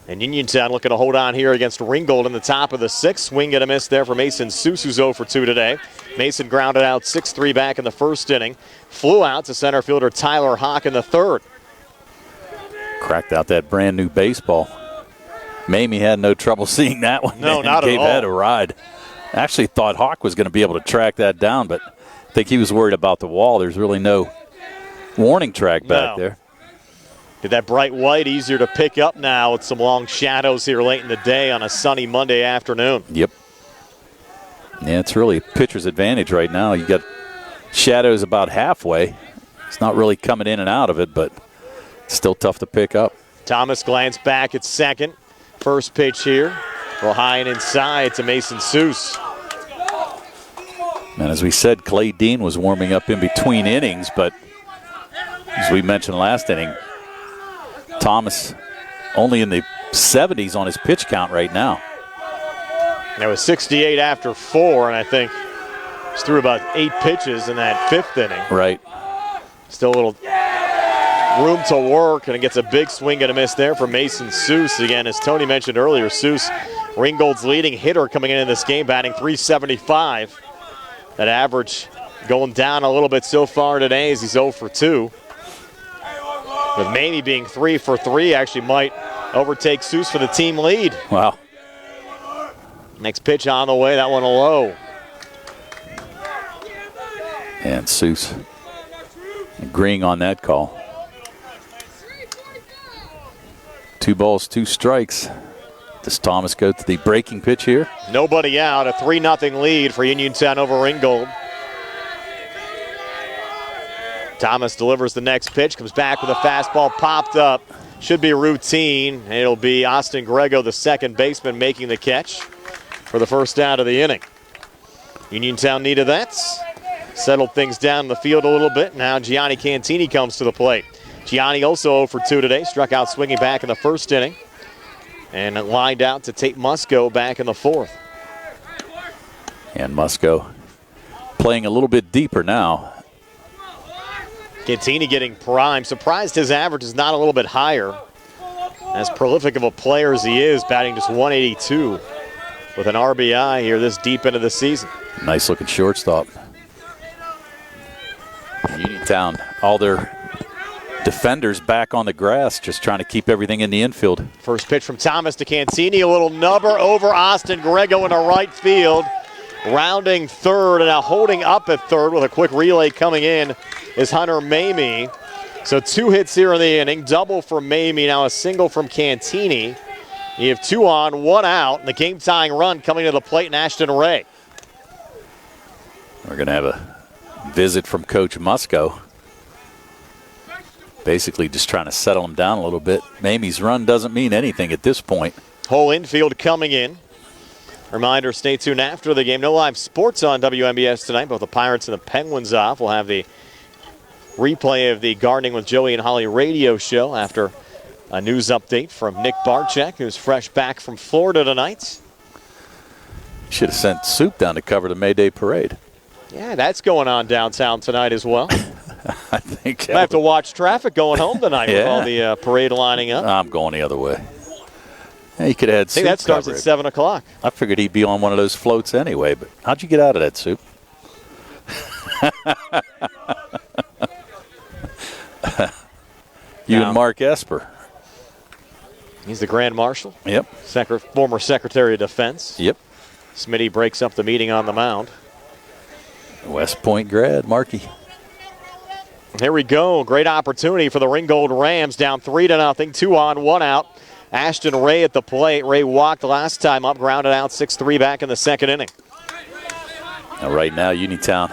And Uniontown looking to hold on here against Ringgold in the top of the 6th. Swing and a miss there for Mason Seuss, who's 0 for 2 today. Mason grounded out 6-3 back in the first inning. Flew out to center fielder Tyler Hawk in the third. Cracked out that brand new baseball. Mamie had no trouble seeing that one. No, not at all. Gave that a ride. Actually thought Hawk was going to be able to track that down, but I think he was worried about the wall. There's really no warning track back there. Get that bright white easier to pick up now with some long shadows here late in the day on a sunny Monday afternoon. Yep. Yeah, it's really a pitcher's advantage right now. You got shadows about halfway. It's not really coming in and out of it, but it's still tough to pick up. Thomas glanced back at second. First pitch here. Go high and inside to Mason Seuss. And as we said, Clay Dean was warming up in between innings, but as we mentioned last inning, Thomas only in the 70s on his pitch count right now. That was 68 after 4, and I think he's threw about 8 pitches in that 5th inning. Right. Still a little room to work, and it gets a big swing and a miss there for Mason Seuss. Again, as Tony mentioned earlier, Seuss, Ringgold's leading hitter coming into this game, batting .375. That average going down a little bit so far today as he's 0 for 2. With Mamie being 3 for 3, actually might overtake Seuss for the team lead. Wow. Next pitch on the way, that one low. And Seuss agreeing on that call. 2 balls, 2 strikes. Does Thomas go to the breaking pitch here? Nobody out, a 3-0 lead for Uniontown over Ringgold. Thomas delivers the next pitch, comes back with a fastball popped up. Should be routine. It'll be Austin Grego, the second baseman, making the catch for the first out of the inning. Uniontown needed that. Settled things down in the field a little bit. Now Gianni Cantini comes to the plate. Gianni also 0 for 2 today. Struck out swinging back in the first inning. And it lined out to Tate Musco back in the 4th. And Musco playing a little bit deeper now. Cantini getting prime. Surprised his average is not a little bit higher. As prolific of a player as he is, batting just 182 with an RBI here this deep into the season. Nice looking shortstop. Uniontown, all their defenders back on the grass, just trying to keep everything in the infield. First pitch from Thomas to Cantini, a little nubber over Austin Grego into right field. Rounding third and now holding up at third with a quick relay coming in is Hunter Mamie. So 2 hits here in the inning, double from Mamie, now a single from Cantini. You have 2 on, 1 out, and the game-tying run coming to the plate in Ashton Ray. We're going to have a visit from Coach Musco. Basically just trying to settle him down a little bit. Mamie's run doesn't mean anything at this point. Whole infield coming in. Reminder, stay tuned after the game. No live sports on WMBS tonight. Both the Pirates and the Penguins off. We'll have the replay of the Gardening with Joey and Holly radio show after a news update from Nick Barczyk, who's fresh back from Florida tonight. Should have sent Soup down to cover the May Day parade. Yeah, that's going on downtown tonight as well. I think I have to watch traffic going home tonight with all the parade lining up. I'm going the other way. Yeah, you could have had Soup. I think that starts at 7 o'clock. I figured he'd be on one of those floats anyway, but how'd you get out of that, Soup? You and Mark Esper. He's the Grand Marshal. Yep. Former Secretary of Defense. Yep. Smitty breaks up the meeting on the mound. West Point grad, Markey. Here we go. Great opportunity for the Ringgold Rams. Down 3-0. 2 on, 1 out. Ashton Ray at the plate. Ray walked last time up, grounded out 6-3 back in the second inning. Now right now, Uniontown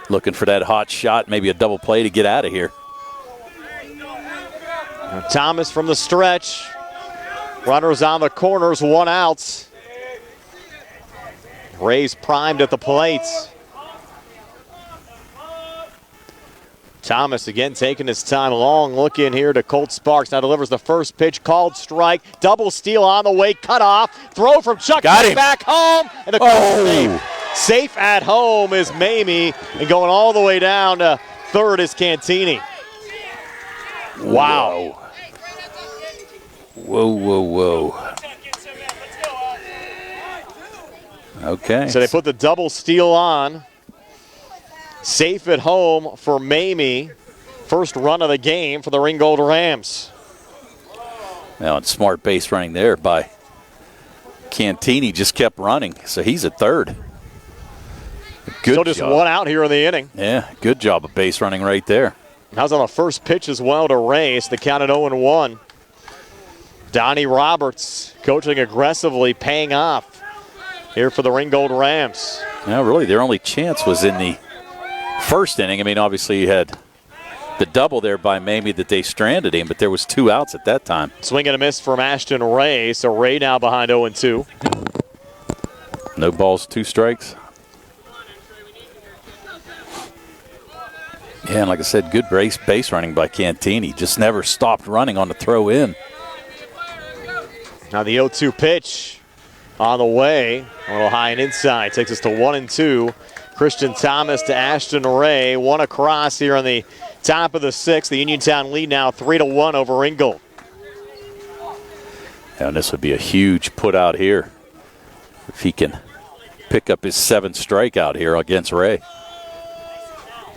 looking for that hot shot, maybe a double play to get out of here. Now Thomas from the stretch. Runners on the corners, 1 out. Ray's primed at the plate. Thomas again taking his time. Long look in here to Colt Sparks. Now delivers the first pitch. Called strike. Double steal on the way. Cut off. Throw from Chuck. Got him. Back home. And the safe at home is Mamie. And going all the way down to third is Cantini. Wow. Whoa, whoa, whoa. Okay. So they put the double steal on. Safe at home for Mamie. First run of the game for the Ringgold Rams. Now, and smart base running there by Cantini, just kept running, so he's at third. Good so just job. 1 out here in the inning. Yeah, good job of base running right there. That was on the first pitch as well to Ray. So the count at 0-1. Donnie Roberts coaching aggressively, paying off here for the Ringgold Rams. Now, really, their only chance was in the first inning. I mean, obviously you had the double there by Mamie that they stranded him, but there was 2 outs at that time. Swing and a miss from Ashton Ray, so Ray now behind 0-2. No balls, 2 strikes. Yeah, and like I said, good base running by Cantini. Just never stopped running on the throw in. Now the 0-2 pitch on the way. A little high and inside. Takes us to 1-2. Christian Thomas to Ashton Ray. 1 across here on the top of the 6th. The Uniontown lead now 3-1 over Ringgold. And this would be a huge put out here if he can pick up his 7th strikeout here against Ray.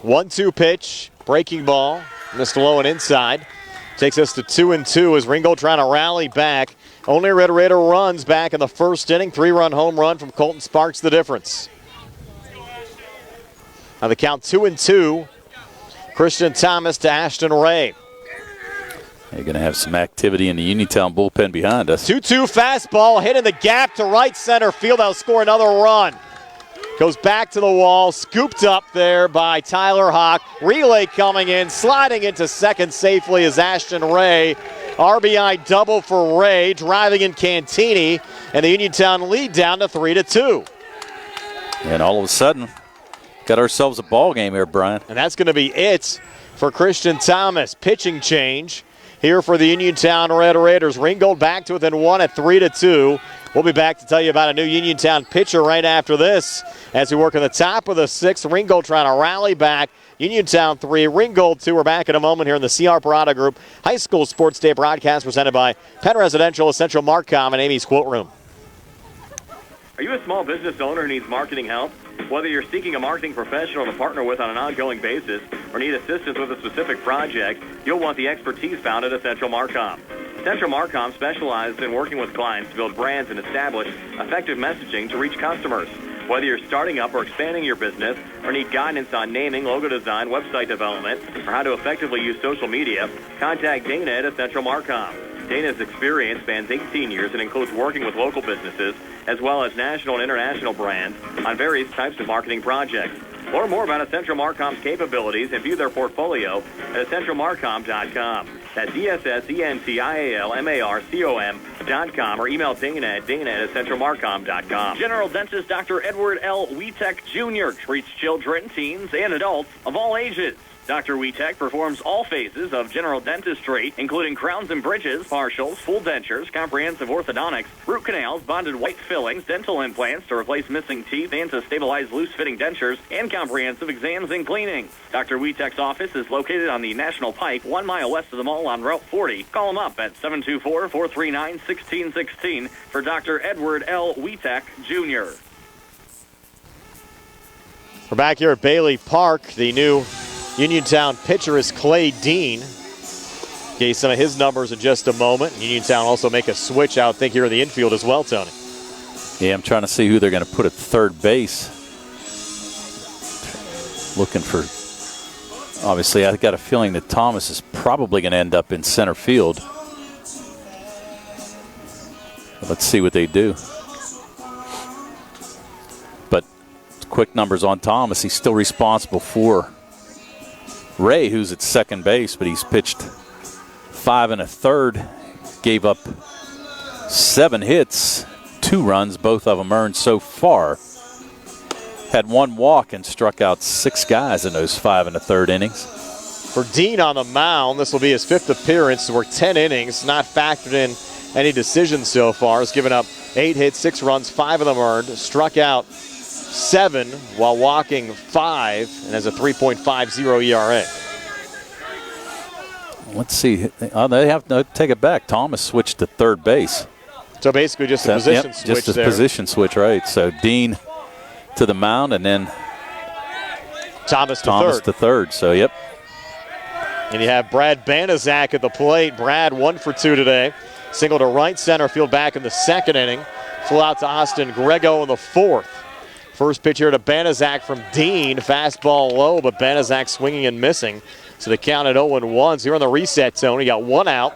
1-2 pitch. Breaking ball. Missed low and inside. Takes us to 2-2 as Ringgold trying to rally back. Only Red Raider runs back in the first inning. 3-run home run from Colton Sparks, the difference. Now the count 2-2. Christian Thomas to Ashton Ray. You're going to have some activity in the Uniontown bullpen behind us. 2-2 fastball hit in the gap to right center field. That'll score another run. Goes back to the wall, scooped up there by Tyler Hawk. Relay coming in, sliding into second safely is Ashton Ray. RBI double for Ray, driving in Cantini, and the Uniontown lead down to 3-2. And all of a sudden, got ourselves a ball game here, Brian. And that's going to be it for Christian Thomas. Pitching change. here for the Uniontown Red Raiders. Ringgold back to within 1 at 3-2. We'll be back to tell you about a new Uniontown pitcher right after this as we work on the top of the 6th. Ringgold trying to rally back. Uniontown 3, Ringgold 2. We're back in a moment here in the C.R. Parada Group High School Sports Day broadcast presented by Penn Residential, Essential Marcom, and Amy's Quilt Room. Are you a small business owner who needs marketing help? Whether you're seeking a marketing professional to partner with on an ongoing basis or need assistance with a specific project, you'll want the expertise found at Essential Marcom. Essential Marcom specializes in working with clients to build brands and establish effective messaging to reach customers. Whether you're starting up or expanding your business or need guidance on naming, logo design, website development, or how to effectively use social media, contact Dana at Essential Marcom. Dana's experience spans 18 years and includes working with local businesses as well as national and international brands on various types of marketing projects. Learn more about Essential Marcom's capabilities and view their portfolio at essentialmarcom.com. That's ESSENTIALMARCOM.com or email Dana at essentialmarcom.com. General Dentist Dr. Edward L. Wietek Jr. treats children, teens, and adults of all ages. Dr. Wietek performs all phases of general dentistry, including crowns and bridges, partials, full dentures, comprehensive orthodontics, root canals, bonded white fillings, dental implants to replace missing teeth and to stabilize loose-fitting dentures, and comprehensive exams and cleanings. Dr. Wietek's office is located on the National Pike, 1 mile west of the mall on Route 40. Call him up at 724-439-1616 for Dr. Edward L. Wietek, Jr. We're back here at Bailey Park. The new Uniontown pitcher is Clay Dean. Get you some of his numbers in just a moment. Uniontown also make a switch out, I think, here in the infield as well, Tony. Yeah, I'm trying to see who they're going to put at third base. Looking for, obviously, I got a feeling that Thomas is probably going to end up in center field. Let's see what they do. But quick numbers on Thomas. He's still responsible for Ray, who's at second base, but he's pitched 5 1/3, gave up 7 hits, 2 runs, both of them earned so far. Had 1 walk and struck out 6 guys in those 5 1/3 innings. For Dean on the mound, this will be his 5th appearance. We're 10 innings, not factored in any decisions so far. He's given up 8 hits, 6 runs, 5 of them earned, struck out 7 while walking 5, and has a 3.50 ERA. Let's see. They have to take it back. Thomas switched to third base. So basically just a position switch just a there. position switch, right. So Dean to the mound and then Thomas to third. So, yep. And you have Brad Banaszak at the plate. Brad 1 for 2 today. Single to right center field back in the 2nd inning. Flew out to Austin Grego in the 4th. First pitch here to Banaszak from Dean. Fastball low, but Banaszak swinging and missing. So the count at 0-1. So here on the reset zone, he got 1 out.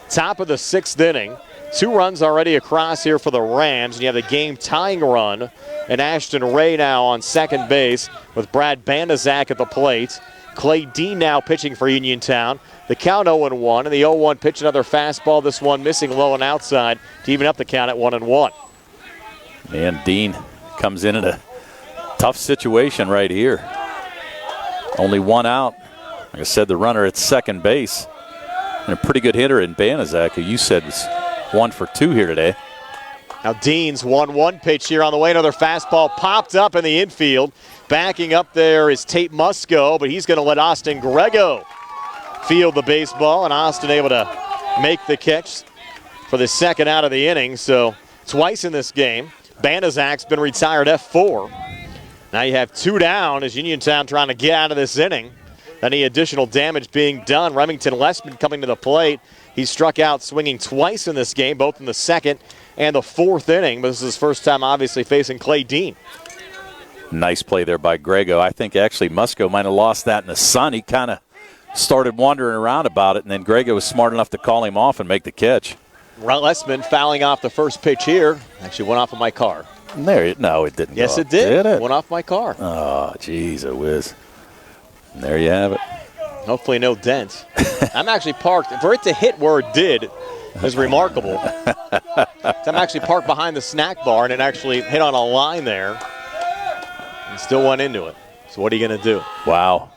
Top of the 6th inning. 2 runs already across here for the Rams. And you have the game-tying run. And Ashton Ray now on second base with Brad Banaszak at the plate. Clay Dean now pitching for Uniontown. The count 0-1. And the 0-1 pitch, another fastball. This one missing low and outside to even up the count at 1-1. Man, Dean comes in a tough situation right here. Only 1 out. Like I said, the runner at second base. And a pretty good hitter in Banaszak, who you said was 1 for 2 here today. Now Dean's 1-1 pitch here on the way. Another fastball popped up in the infield. Backing up there is Tate Musco, but he's going to let Austin Grego field the baseball. And Austin able to make the catch for the 2nd out of the inning. So twice in this game. Banaszak's been retired F4. Now you have 2 down as Uniontown trying to get out of this inning. Any additional damage being done. Remington Lessman coming to the plate. He struck out swinging twice in this game, both in the 2nd and the 4th inning. But this is his first time obviously facing Clay Dean. Nice play there by Grego. I think actually Musco might have lost that in the sun. He kind of started wandering around about it, and then Grego was smart enough to call him off and make the catch. Lessman fouling off the first pitch here. Actually went off of my car. No, it didn't. Yes, go it did. Did it? Went off my car. Oh, jeez, a whiz. And there you have it. Hopefully no dent. I'm actually parked. For it to hit where it did is remarkable. I'm actually parked behind the snack bar, and it actually hit on a line there and still went into it. So what are you going to do? Wow.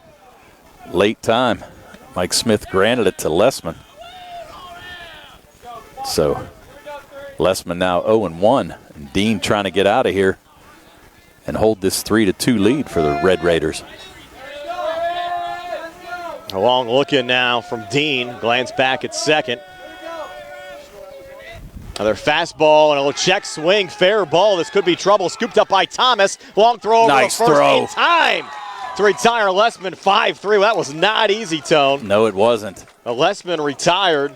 Late time. Mike Smith granted it to Lessman. So Lessman now 0-1. And Dean trying to get out of here and hold this 3-2 lead for the Red Raiders. A long look in now from Dean. Glance back at second. Another fastball and a little check swing. Fair ball. This could be trouble. Scooped up by Thomas. Long throw over nice the first throw. in time to retire Lessman 5-3. That was not easy, Tone. No, it wasn't. Lessman retired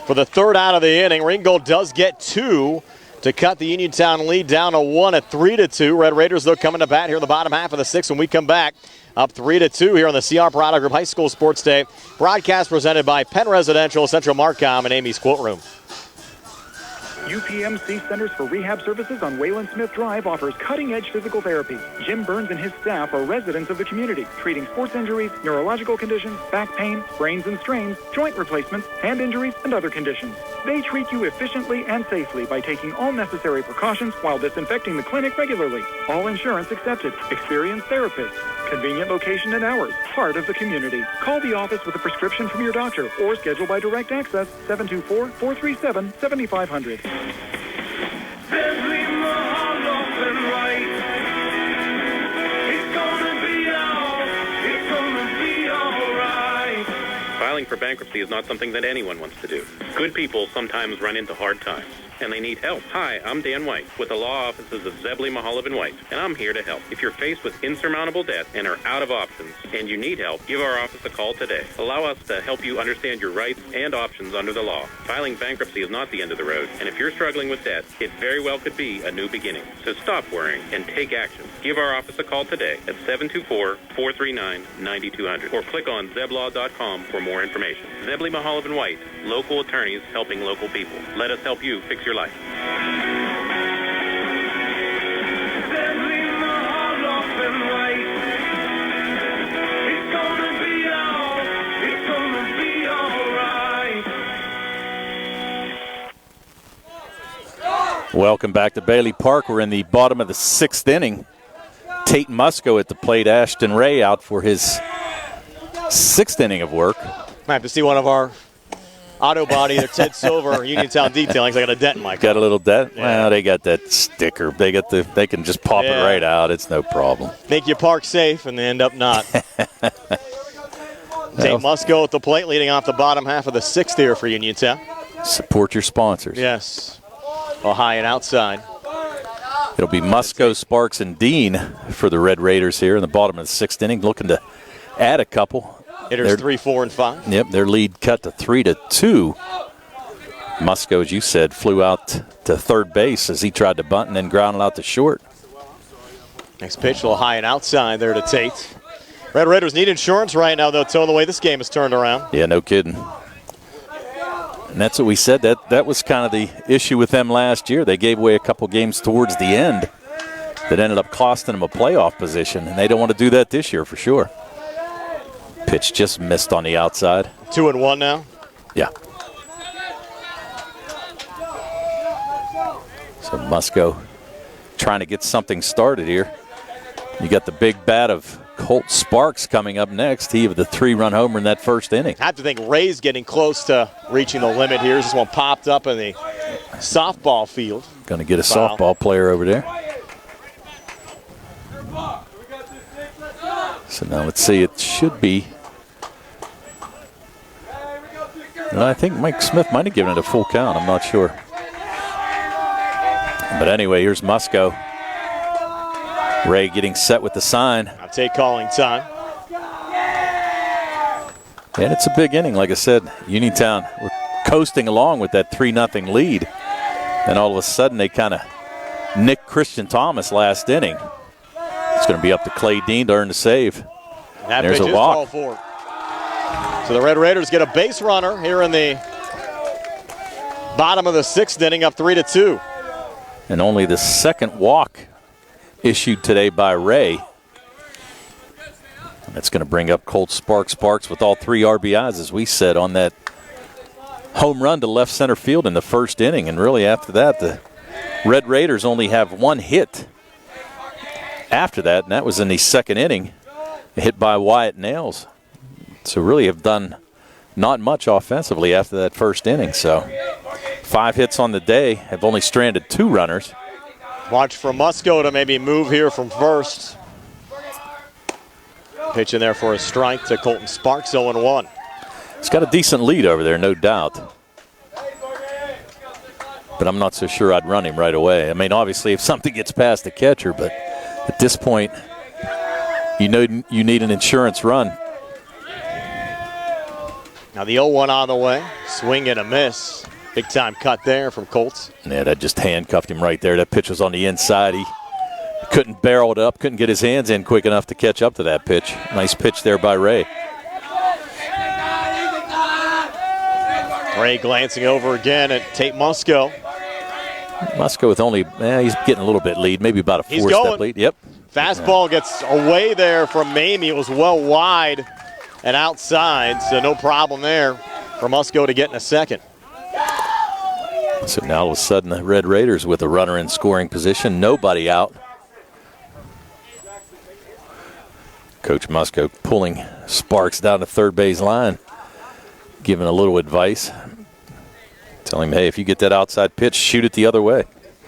for the third out of the inning. Ringgold does get 2 to cut the Uniontown lead down to 1 at 3-2. Red Raiders, though, coming to bat here in the bottom half of the 6th when we come back. Up 3-2 here on the CR Parada Group High School Sports Day. Broadcast presented by Penn Residential, Central Marcom, and Amy's Quote Room. UPMC Centers for Rehab Services on Wayland Smith Drive offers cutting-edge physical therapy. Jim Burns and his staff are residents of the community, treating sports injuries, neurological conditions, back pain, sprains and strains, joint replacements, hand injuries, and other conditions. They treat you efficiently and safely by taking all necessary precautions while disinfecting the clinic regularly. All insurance accepted. Experienced therapists. Convenient location and hours. Part of the community. Call the office with a prescription from your doctor or schedule by direct access 724-437-7500. Filing for bankruptcy is not something that anyone wants to do. Good people sometimes run into hard times, and they need help. Hi, I'm Dan White with the law offices of Zebley, Mahalev & White, and I'm here to help. If you're faced with insurmountable debt and are out of options and you need help, give our office a call today. Allow us to help you understand your rights and options under the law. Filing bankruptcy is not the end of the road, and if you're struggling with debt, it very well could be a new beginning. So stop worrying and take action. Give our office a call today at 724-439-9200 or click on zeblaw.com for more information. Zebley, Mahalev & White, local attorneys helping local people. Let us help you fix your life. Welcome back to Bailey Park. We're in the bottom of the 6th inning. Tate Musco at the plate. Ashton Ray out for his 6th inning of work. Might have to see one of our auto body, either Ted Silver or Uniontown Detailing. I got a dent in my car. Got a little dent? Yeah. Well, they got that sticker. They can just pop it right out. It's no problem. Make you park safe, and they end up not. Tate Musco at the plate, leading off the bottom half of the 6th here for Uniontown. Support your sponsors. Yes. Well, high and outside. It'll be Musco, Sparks, and Dean for the Red Raiders here in the bottom of the 6th inning, looking to add a couple. Hitters 3, 4, and 5. Yep, their lead cut to 3-2. Musco, as you said, flew out to third base as he tried to bunt and then grounded out to short. Next pitch, a little high and outside there to Tate. Red Raiders need insurance right now, though, Tone, the way this game is turned around. Yeah, no kidding. And that's what we said. That was kind of the issue with them last year. They gave away a couple games towards the end that ended up costing them a playoff position, and they don't want to do that this year for sure. Pitch just missed on the outside. 2-1 now? Yeah. So Musco trying to get something started here. You got the big bat of Colt Sparks coming up next. He had the 3-run homer in that first inning. I have to think Ray's getting close to reaching the limit here. This one popped up in the softball field. Going to get a softball player over there. So now let's see. It should be. And I think Mike Smith might have given it a full count. I'm not sure. But anyway, here's Musco. Ray getting set with the sign. I'll take calling time. And it's a big inning, like I said. Uniontown, we're coasting along with that 3-0 lead. And all of a sudden, they kind of nicked Christian Thomas last inning. It's going to be up to Clay Dean to earn the save. That There's pitch a is walk. called for. So the Red Raiders get a base runner here in the bottom of the 6th inning, up 3-2. And only the second walk issued today by Ray. And that's going to bring up Colt Sparks. Sparks with all 3 RBIs, as we said, on that home run to left center field in the first inning. And really after that, the Red Raiders only have 1 hit after that, and that was in the second inning, a hit by Wyatt Nails. So really have done not much offensively after that first inning. So 5 hits on the day, have only stranded 2 runners. Watch for Musco to maybe move here from first. Pitch in there for a strike to Colton Sparks, 0-1. He's got a decent lead over there, no doubt. But I'm not so sure I'd run him right away. I mean, obviously, if something gets past the catcher, but at this point, you know you need an insurance run. Now the 0-1 on the way. Swing and a miss. Big time cut there from Colts. Yeah, that just handcuffed him right there. That pitch was on the inside. He couldn't barrel it up, couldn't get his hands in quick enough to catch up to that pitch. Nice pitch there by Ray. Ray glancing over again at Tate Musco. Musco with only, he's getting a little bit lead, maybe about a 4-step lead. Yep. Fastball gets away there from Mamie. It was well wide and outside, so no problem there for Musco to get in a second. So now all of a sudden the Red Raiders with a runner in scoring position, nobody out. Coach Musco pulling Sparks down the third base line, giving a little advice. Telling him, hey, if you get that outside pitch, shoot it the other way.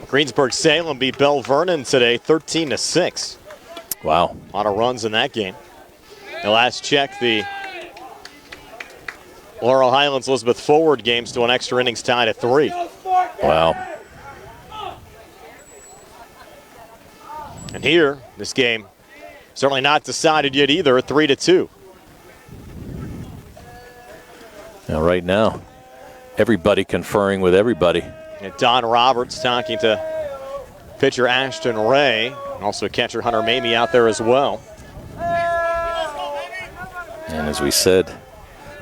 Greensburg-Salem beat Bell Vernon today, 13-6. Wow. A lot of runs in that game. The last check, the Laurel Highlands Elizabeth Forward games to an extra innings tied at 3. Wow. And here, this game certainly not decided yet either, 3-2. Now right now, everybody conferring with everybody. And Don Roberts talking to pitcher Ashton Ray, and also catcher Hunter Mamie out there as well. And as we said,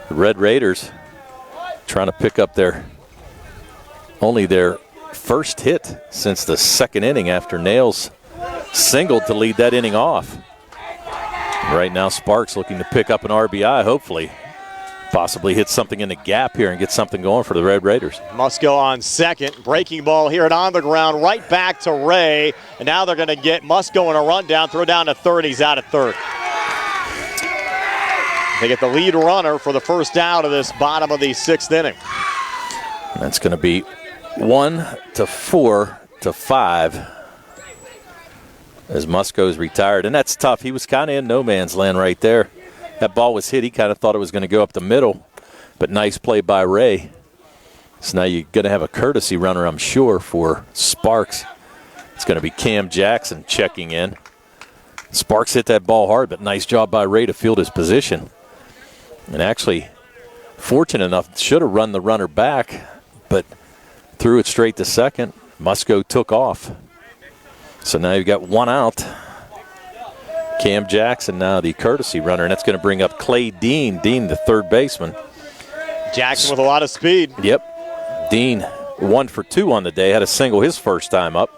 the Red Raiders trying to pick up only their first hit since the second inning after Nails singled to lead that inning off. Right now, Sparks looking to pick up an RBI, hopefully. Possibly hit something in the gap here and get something going for the Red Raiders. Musco on second. Breaking ball here and on the ground. Right back to Ray. And now they're going to get Musco in a rundown. Throw down to third. He's out at third. They get the lead runner for the first out of this bottom of the 6th inning. And that's going to be 1-4-5 as Musco's retired. And that's tough. He was kind of in no man's land right there. That ball was hit. He kind of thought it was going to go up the middle, but nice play by Ray. So now you're going to have a courtesy runner, I'm sure, for Sparks. It's going to be Cam Jackson checking in. Sparks hit that ball hard, but nice job by Ray to field his position. And actually, fortunate enough, should have run the runner back, but threw it straight to second. Musco took off. So now you've got 1 out. Cam Jackson now the courtesy runner, and that's going to bring up Clay Dean. Dean, the third baseman. Jackson with a lot of speed. Yep. Dean 1 for 2 on the day. Had a single his first time up.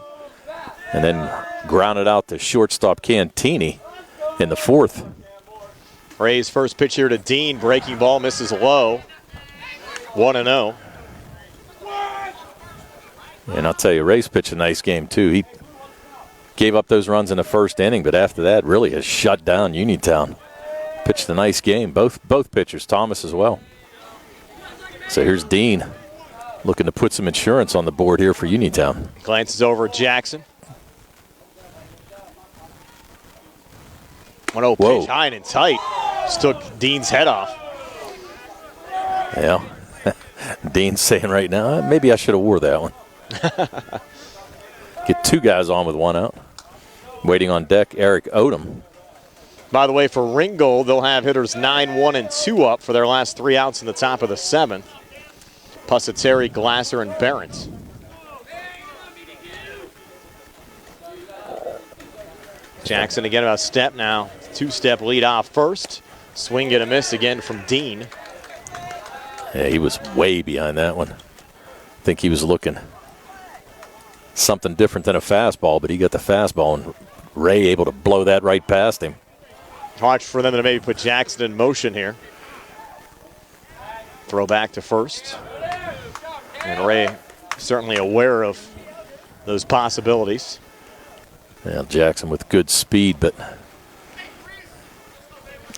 And then grounded out to shortstop Cantini in the 4th. Ray's first pitch here to Dean. Breaking ball misses low. 1-0. And I'll tell you, Ray's pitched a nice game, too. He gave up those runs in the first inning, but after that really has shut down Uniontown. Pitched a nice game, both pitchers, Thomas as well. So here's Dean looking to put some insurance on the board here for Uniontown. Glances over at Jackson. 1-0 pitch, high and tight. Just took Dean's head off. Yeah. Dean's saying right now, maybe I should have wore that one. Get 2 guys on with 1 out. Waiting on deck, Eric Odom. By the way, for Ringgold, they'll have hitters 9, 1, and 2 up for their last 3 outs in the top of the 7th. Pusateri, Glasser, and Barrett. Jackson again about a step now. 2-step lead off first. Swing and a miss again from Dean. Yeah, he was way behind that one. I think he was looking something different than a fastball, but he got the fastball, and Ray able to blow that right past him. Watch for them to maybe put Jackson in motion here. Throw back to first. And Ray certainly aware of those possibilities. Yeah, Jackson with good speed, but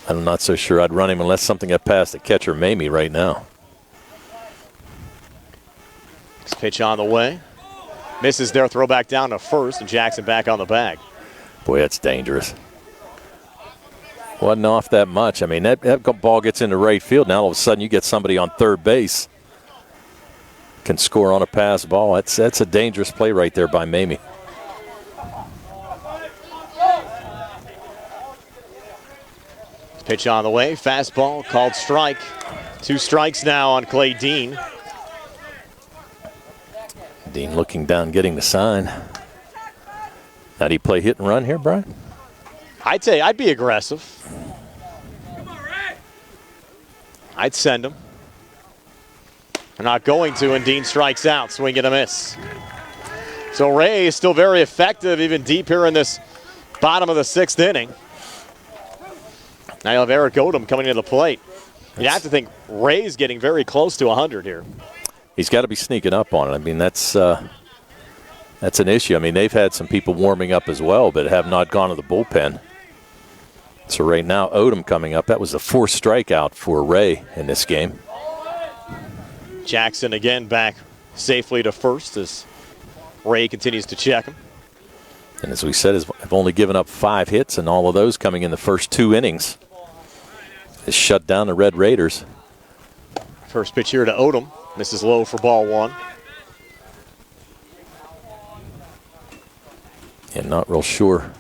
I'm not so sure I'd run him unless something got past the catcher Mamie right now. Next pitch on the way. Misses there, throw back down to first, and Jackson back on the bag. Boy, that's dangerous. Wasn't off that much. I mean, that ball gets into right field. Now all of a sudden you get somebody on third base. Can score on a pass ball. That's a dangerous play right there by Mamie. Pitch on the way. Fastball called strike. 2 strikes now on Clay Dean. Dean looking down, getting the sign. How do you play hit and run here, Brian? I'd say I'd be aggressive. I'd send him. They're not going to, and Dean strikes out. Swing and a miss. So Ray is still very effective, even deep here in this bottom of the 6th inning. Now you have Eric Odom coming to the plate. You have to think Ray's getting very close to 100 here. He's got to be sneaking up on it. I mean, that's an issue. I mean, they've had some people warming up as well, but have not gone to the bullpen. So right now, Odom coming up. That was the 4th strikeout for Ray in this game. Jackson again back safely to first as Ray continues to check him. And as we said, have only given up 5 hits, and all of those coming in the first 2 innings. Has shut down the Red Raiders. First pitch here to Odom. Misses low for ball 1. And not real sure.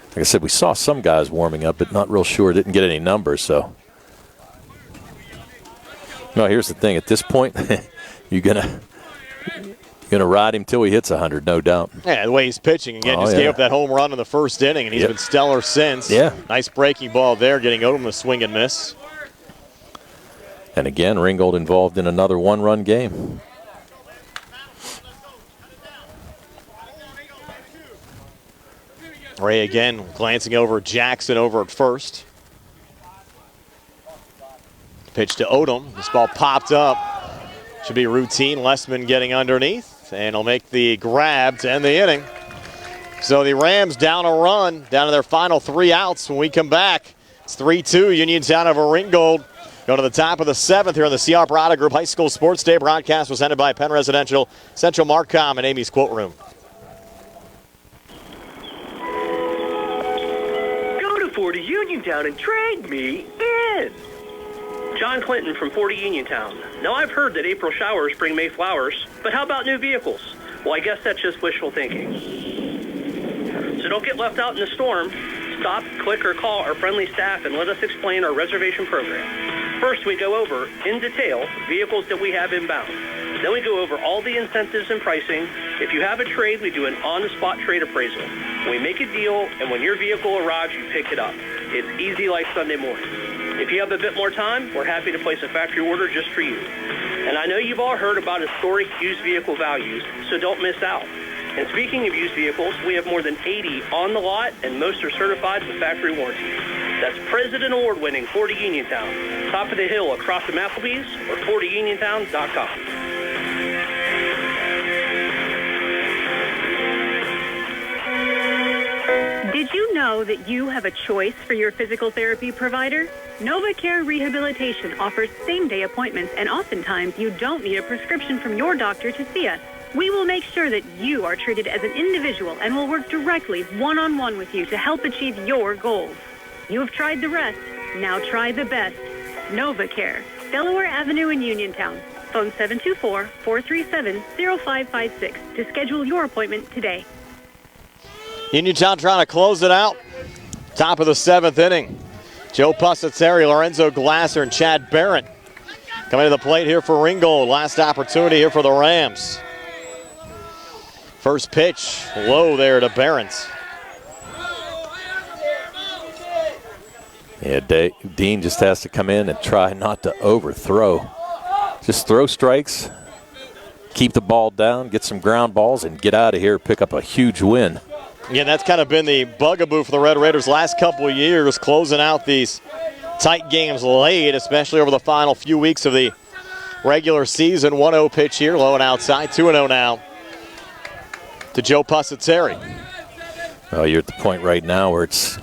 Like I said, we saw some guys warming up, but not real sure. Didn't get any numbers, so. No, here's the thing. At this point, you're gonna ride him till he hits 100, no doubt. Yeah, the way he's pitching. Again, gave up that home run in the first inning, and he's been stellar since. Yeah. Nice breaking ball there, getting Odom to swing and miss. And again, Ringgold involved in another 1-run game. Ray again glancing over Jackson over at first. Pitch to Odom. This ball popped up. Should be routine. Lessman getting underneath, and he'll make the grab to end the inning. So the Rams down a run, down to their final 3 outs. When we come back, it's 3-2 Uniontown over Ringgold. Go to the top of the 7th here on the CR Parada Group High School Sports Day. Broadcast presented by Penn Residential, Central Marcom, and Amy's Quote Room. Go to 40 Uniontown and trade me in. John Clinton from 40 Uniontown. Now I've heard that April showers bring May flowers, but how about new vehicles? Well, I guess that's just wishful thinking. So don't get left out in the storm. Stop, click, or call our friendly staff and let us explain our reservation program. First, we go over, in detail, vehicles that we have inbound. Then we go over all the incentives and pricing. If you have a trade, we do an on-the-spot trade appraisal. We make a deal, and when your vehicle arrives, you pick it up. It's easy like Sunday morning. If you have a bit more time, we're happy to place a factory order just for you. And I know you've all heard about historic used vehicle values, so don't miss out. And speaking of used vehicles, we have more than 80 on the lot, and most are certified with factory warranty. That's President Award-winning 40 Uniontown. Top of the hill across from Applebee's or 40uniontown.com. Did you know that you have a choice for your physical therapy provider? NovaCare Rehabilitation offers same-day appointments, and oftentimes you don't need a prescription from your doctor to see us. We will make sure that you are treated as an individual and will work directly one-on-one with you to help achieve your goals. You have tried the rest. Now try the best. NovaCare, Delaware Avenue in Uniontown. Phone 724-437-0556 to schedule your appointment today. Uniontown trying to close it out. Top of the 7th inning. Joe Pusateri, Lorenzo Glasser, and Chad Barrett coming to the plate here for Ringgold. Last opportunity here for the Rams. First pitch, low there to Barrett. Yeah, Dean just has to come in and try not to overthrow. Just throw strikes, keep the ball down, get some ground balls, and get out of here, pick up a huge win. Yeah, that's kind of been the bugaboo for the Red Raiders last couple of years, closing out these tight games late, especially over the final few weeks of the regular season. 1-0 pitch here, low and outside. 2-0 now to Joe Pusateri. Well, you're at the point right now where it's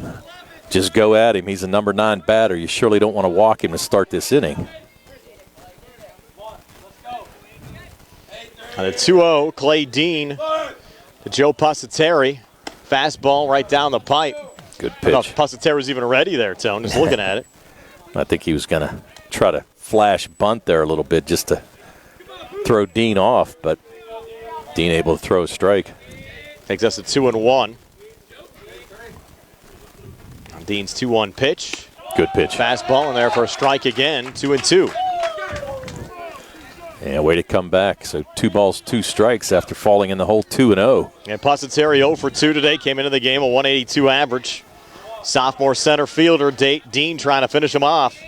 just go at him. He's a number 9 batter. You surely don't want to walk him to start this inning. On the 2-0, Clay Dean to Joe Pusateri. Fastball right down the pipe. Good I don't know pitch. if Pusateri even ready there, Tone, just looking at it. I think he was going to try to flash bunt there a little bit just to throw Dean off, but Dean able to throw a strike. Takes us to 2-1. Dean's 2-1 pitch. Good pitch. Fastball in there for a strike again, 2-2. Yeah, way to come back. So 2 balls, 2 strikes after falling in the hole 2-0. And Pusateri 0 for 2 today. Came into the game a 182 average. Sophomore center fielder Dean trying to finish him off.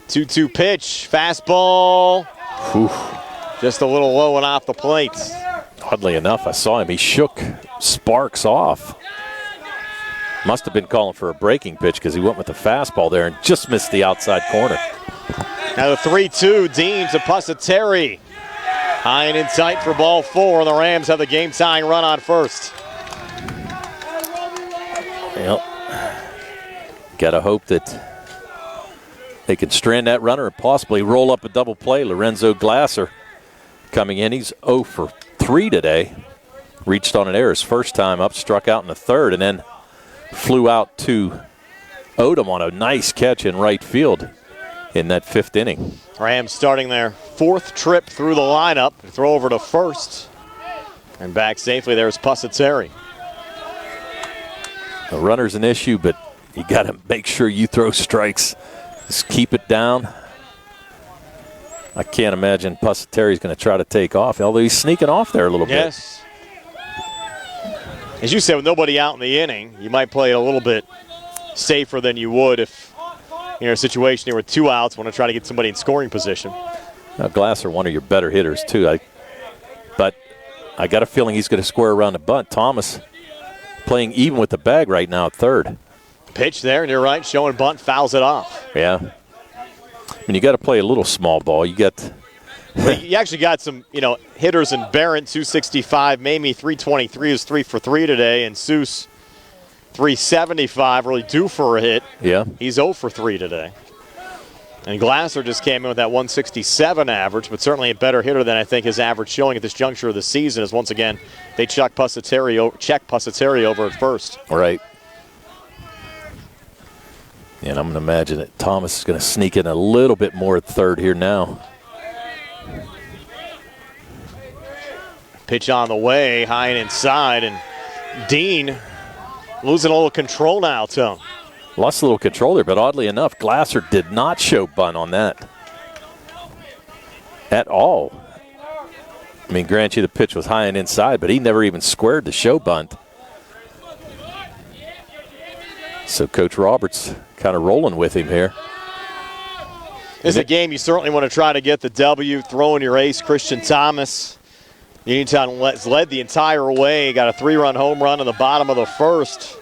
2-2 pitch. Fastball. Whew. Just a little low and off the plate. Oddly enough, I saw him. He shook Sparks off. Must have been calling for a breaking pitch because he went with the fastball there and just missed the outside corner. Now the 3-2, Dean to Pusateri. High and in tight for ball 4. The Rams have the game-tying run on first. Well, got to hope that they can strand that runner and possibly roll up a double play. Lorenzo Glasser coming in. He's 0 for 3 today. Reached on an error his first time up, struck out in the third, and then flew out to Odom on a nice catch in right field in that 5th inning. Rams starting their 4th trip through the lineup. Throw over to first. And back safely there's Pusateri. The runner's an issue, but you got to make sure you throw strikes. Just keep it down. I can't imagine Pusateri's going to try to take off, although he's sneaking off there a little bit. Yes. As you said, with nobody out in the inning, you might play it a little bit safer than you would if you're in a situation here with 2 outs, want to try to get somebody in scoring position. Now, Glasser, one of your better hitters, too. But I got a feeling he's going to square around the bunt. Thomas playing even with the bag right now at third. Pitch there, and you're right, showing bunt, fouls it off. Yeah. I mean, you got to play a little small ball. You got... You actually got some, hitters in Barron, 265, Mamie 323 is 3 for 3 today, and Seuss 375, really due for a hit. Yeah. He's 0 for 3 today. And Glasser just came in with that 167 average, but certainly a better hitter than I think his average showing at this juncture of the season is once again they check Pusateri over at first. Right. And I'm going to imagine that Thomas is going to sneak in a little bit more at third here now. Pitch on the way, high and inside, and Dean losing a little control now, Tone. Lost a little control there, but oddly enough, Glasser did not show bunt on that at all. I mean, grant you the pitch was high and inside, but he never even squared the show bunt. So Coach Roberts kind of rolling with him here. This is a game you certainly want to try to get the W, throwing your ace, Christian Thomas. Uniontown has led the entire way, got a 3-run home run in the bottom of the first.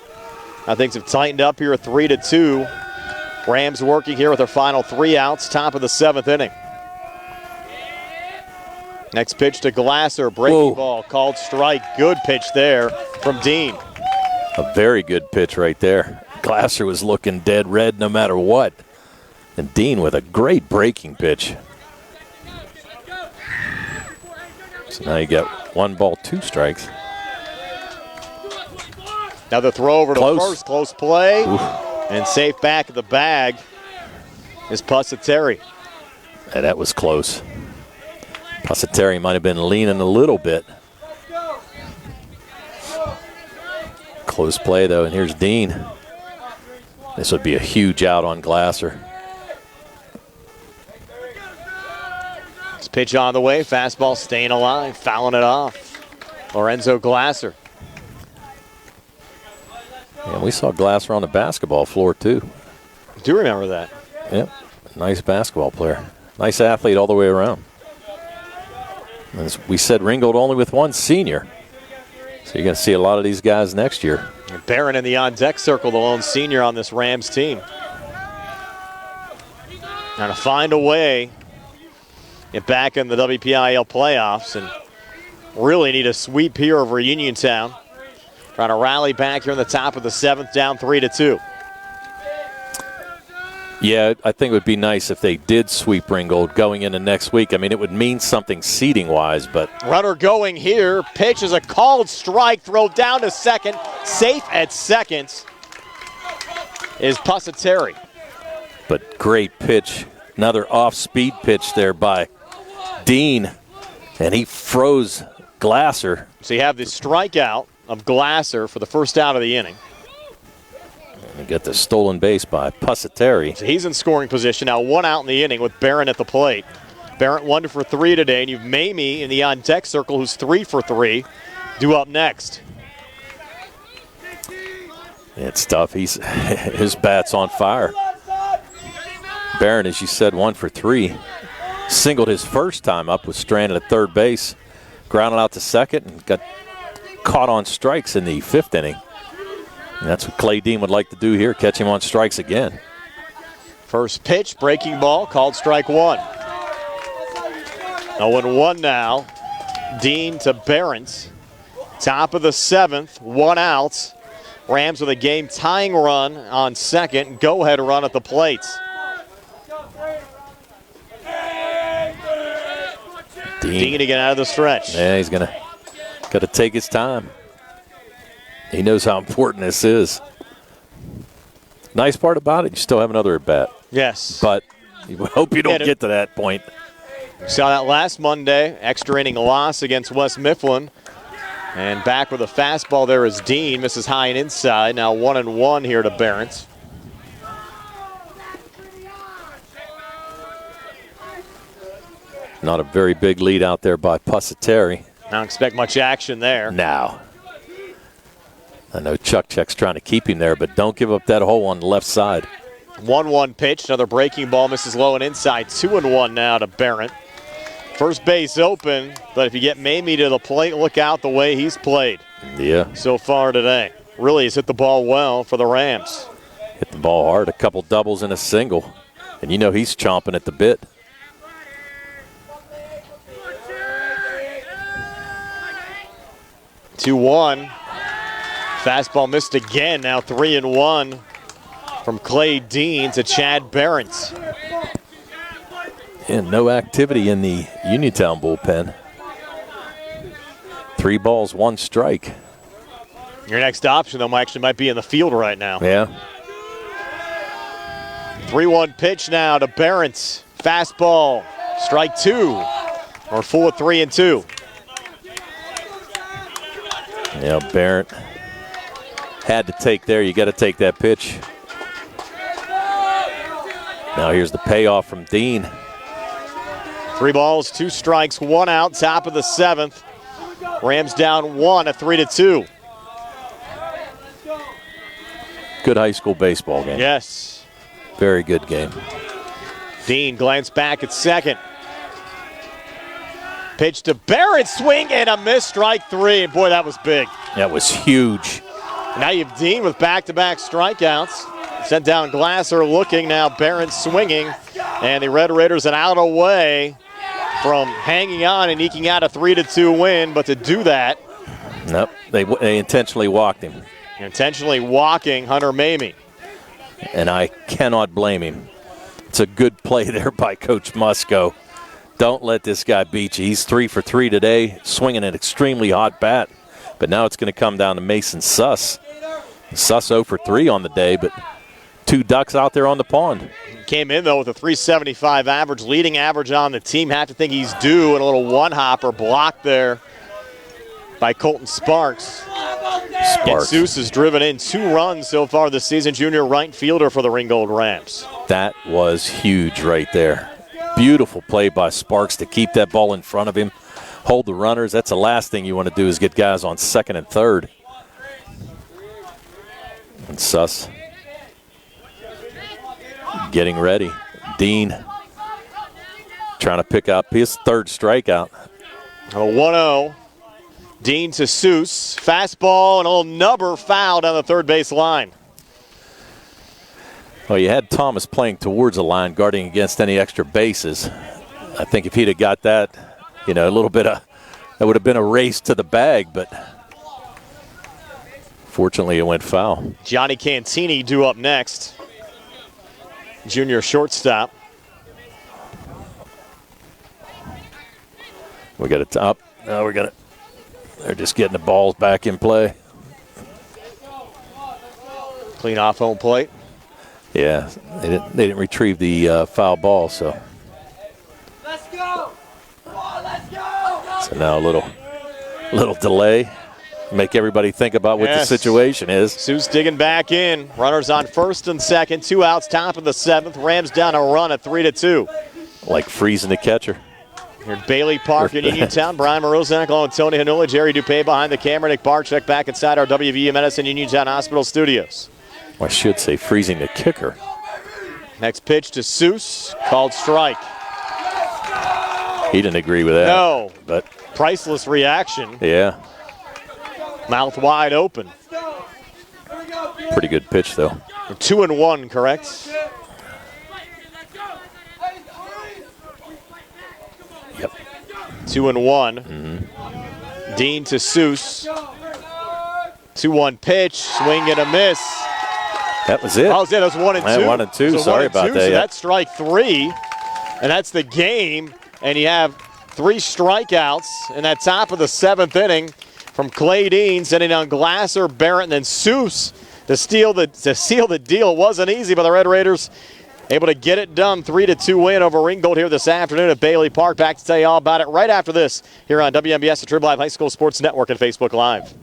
Now things have tightened up here, 3-2. Rams working here with their final 3 outs, top of the 7th inning. Next pitch to Glasser, breaking ball, called strike. Good pitch there from Dean. A very good pitch right there. Glasser was looking dead red no matter what. And Dean with a great breaking pitch. So now you got 1 ball, 2 strikes. Now the throw over to first, close play. Oof. And safe back of the bag is Pusateri. And that was close. Pusateri might have been leaning a little bit. Close play though, and here's Dean. This would be a huge out on Glasser. Pitch on the way, fastball staying alive, fouling it off. Lorenzo Glasser. Yeah, we saw Glasser on the basketball floor too. Do remember that. Yep, nice basketball player. Nice athlete all the way around. As we said, Ringgold only with 1 senior. So you're going to see a lot of these guys next year. Barron in the on-deck circle, the lone senior on this Rams team. Now to find a way get back in the WPIAL playoffs and really need a sweep here over Uniontown. Trying to rally back here in the top of the 7th, down 3-2. Yeah, I think it would be nice if they did sweep Ringgold going into next week. I mean, it would mean something seeding-wise, but... Runner going here. Pitch is a called strike. Throw down to second. Safe at second is Pusateri. But great pitch. Another off-speed pitch there by Dean. And he froze Glasser. So you have the strikeout of Glasser for the first out of the inning. And get the stolen base by Pusateri. So he's in scoring position now, 1 out in the inning with Barron at the plate. Barron 1 for 3 today, and you've Mamie in the on-deck circle who's 3 for 3, due up next. It's tough. His bat's on fire. Barron, as you said, 1 for 3. Singled his first time up, was stranded at third base, grounded out to second, and got caught on strikes in the 5th inning. And that's what Clay Dean would like to do here, catch him on strikes again. First pitch, breaking ball, called strike 1. 0-1 now. Dean to Barons. Top of the 7th, 1 out. Rams with a game-tying run on second. Go-ahead run at the plate. Dean to get out of the stretch. Yeah, he's got to take his time. He knows how important this is. Nice part about it, you still have another at-bat. Yes. But you hope you don't get to that point. Saw that last Monday, extra inning loss against West Mifflin. And back with a fastball there is Dean, misses high and inside. Now 1-1 here to Barons. Not a very big lead out there by Pusateri. I don't expect much action there. Now. I know Chuck's trying to keep him there, but don't give up that hole on the left side. 1-1 pitch, another breaking ball, misses low and inside. 2-1 now to Barrett. First base open, but if you get Mamie to the plate, look out the way he's played. Yeah. So far today. Really has hit the ball well for the Rams. Hit the ball hard, a couple doubles and a single. And you know he's chomping at the bit. Two-1. Fastball missed again, now 3-1 from Clay Dean to Chad Barons. And no activity in the Uniontown bullpen. 3 balls, 1 strike. Your next option, though, actually might be in the field right now. Yeah. 3-1 pitch now to Barons. Fastball, strike 2, or full of 3-2. Yeah, Barrett had to take there. You got to take that pitch. Now here's the payoff from Dean. 3 balls, 2 strikes, 1 out, top of the 7th. Rams down 1 at 3-2. Good high school baseball game. Yes. Very good game. Dean glanced back at second. Pitch to Barrett, swing and a miss, strike 3. And boy, that was big. That was huge. Now you have Dean with back-to-back strikeouts. Sent down Glasser looking, now Barrett swinging. And the Red Raiders an out away from hanging on and eking out a 3-2 win. But to do that. Nope, they intentionally walked him. Intentionally walking Hunter Mamie. And I cannot blame him. It's a good play there by Coach Musco. Don't let this guy beat you. He's 3 for 3 today, swinging an extremely hot bat. But now it's going to come down to Mason Suss. Suss 0 for 3 on the day, but 2 ducks out there on the pond. Came in, though, with a .375 average, leading average on the team. Have to think he's due, and a little one-hopper blocked there by Colton Sparks. And Seuss has driven in 2 runs so far this season, junior right fielder for the Ringgold Rams. That was huge right there. Beautiful play by Sparks to keep that ball in front of him, hold the runners. That's the last thing you want to do is get guys on second and third. And Suss getting ready. Dean trying to pick up his 3rd strikeout. A 1-0. Dean to Seuss. Fastball and a little nubber foul down the third base line. Well, you had Thomas playing towards the line, guarding against any extra bases. I think if he'd have got that, a little bit of, that would have been a race to the bag, but fortunately it went foul. Johnny Cantini due up next. junior shortstop. We got a top. Now we got it. They're just getting the balls back in play. Clean off home plate. Yeah, they didn't retrieve the foul ball, so. Let's go! Come on, let's go! So now a little delay. Make everybody think about what the situation is. Seuss digging back in. Runners on first and second. 2 outs, top of the 7th. Rams down a run at 3-2. Like freezing the catcher. Here at Bailey Park in Uniontown. Brian Morozak along with Tony Hanula, Jerry Dupay behind the camera. Nick Barczyk back inside our WVU Medicine Uniontown Hospital studios. I should say freezing the kicker. Next pitch to Seuss, called strike. He didn't agree with that. No, but priceless reaction. Yeah. Mouth wide open. Pretty good pitch, though. 2-1, correct? Yep. 2-1. Dean to Seuss. 2-1 pitch, swing and a miss. That was it. That was it. That was 1 and 2. 1 and 2. So Sorry about that. So yeah. that's strike 3, and that's the game. And you have 3 strikeouts in that top of the 7th inning from Clay Dean, sending down Glasser, Barrett, and then Seuss to seal the deal. It wasn't easy, but the Red Raiders able to get it done. 3-2 win over Ringgold here this afternoon at Bailey Park. Back to tell you all about it right after this here on WMBS, the Trib Live High School Sports Network, and Facebook Live.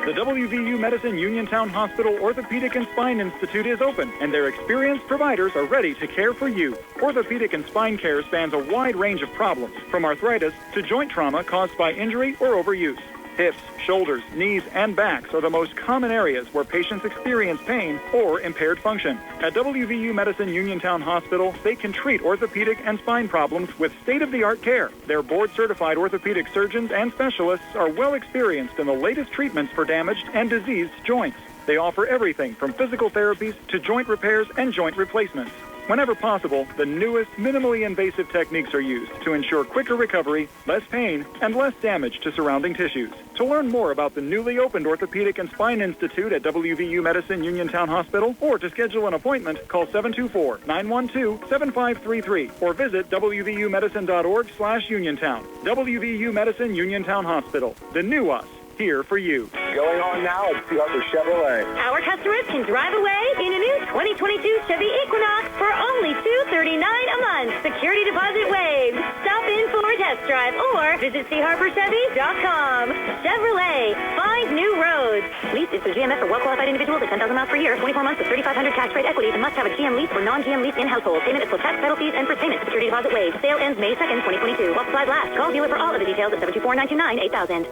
The WVU Medicine Uniontown Hospital Orthopedic and Spine Institute is open, and their experienced providers are ready to care for you. Orthopedic and spine care spans a wide range of problems, from arthritis to joint trauma caused by injury or overuse. Hips, shoulders, knees, and backs are the most common areas where patients experience pain or impaired function. At WVU Medicine Uniontown Hospital, they can treat orthopedic and spine problems with state-of-the-art care. Their board-certified orthopedic surgeons and specialists are well experienced in the latest treatments for damaged and diseased joints. They offer everything from physical therapies to joint repairs and joint replacements. Whenever possible, the newest, minimally invasive techniques are used to ensure quicker recovery, less pain, and less damage to surrounding tissues. To learn more about the newly opened Orthopedic and Spine Institute at WVU Medicine Uniontown Hospital, or to schedule an appointment, call 724-912-7533 or visit wvumedicine.org/Uniontown. WVU Medicine Uniontown Hospital. The new us. Here for you. Going on now at Seaharbor Chevrolet. Our customers can drive away in a new 2022 Chevy Equinox for only $239 a month. Security deposit waived. Stop in for a test drive or visit SeaHarborChevy.com. Chevrolet. Find new roads. Lease is through GMF for well-qualified individuals at 10,000 miles per year, 24 months with $3,500 tax rate equity, and must have a GM lease or non-GM lease in household. Payment is for tax, title fees, and first payment. Security deposit waived. Sale ends May 2nd, 2022. While supplies last. Call dealer for all of the details at 724-929-8000.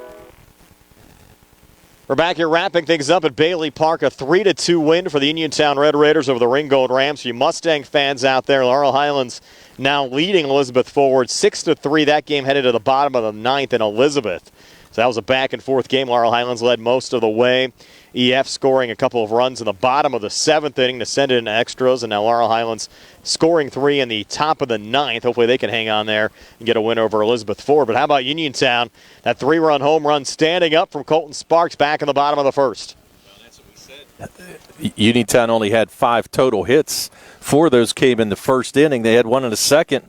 We're back here wrapping things up at Bailey Park. A 3-2 win for the Uniontown Red Raiders over the Ringgold Rams. For you Mustang fans out there, Laurel Highlands now leading Elizabeth forward 6-3. That game headed to the bottom of the 9th in Elizabeth. So that was a back-and-forth game. Laurel Highlands led most of the way. EF scoring a couple of runs in the bottom of the 7th inning to send it into extras. And now Laurel Highlands scoring 3 in the top of the 9th. Hopefully they can hang on there and get a win over Elizabeth Ford. But how about Uniontown? That 3-run home run standing up from Colton Sparks back in the bottom of the 1st. Uniontown only had 5 total hits. 4 of those came in the 1st inning. They had 1 in the 2nd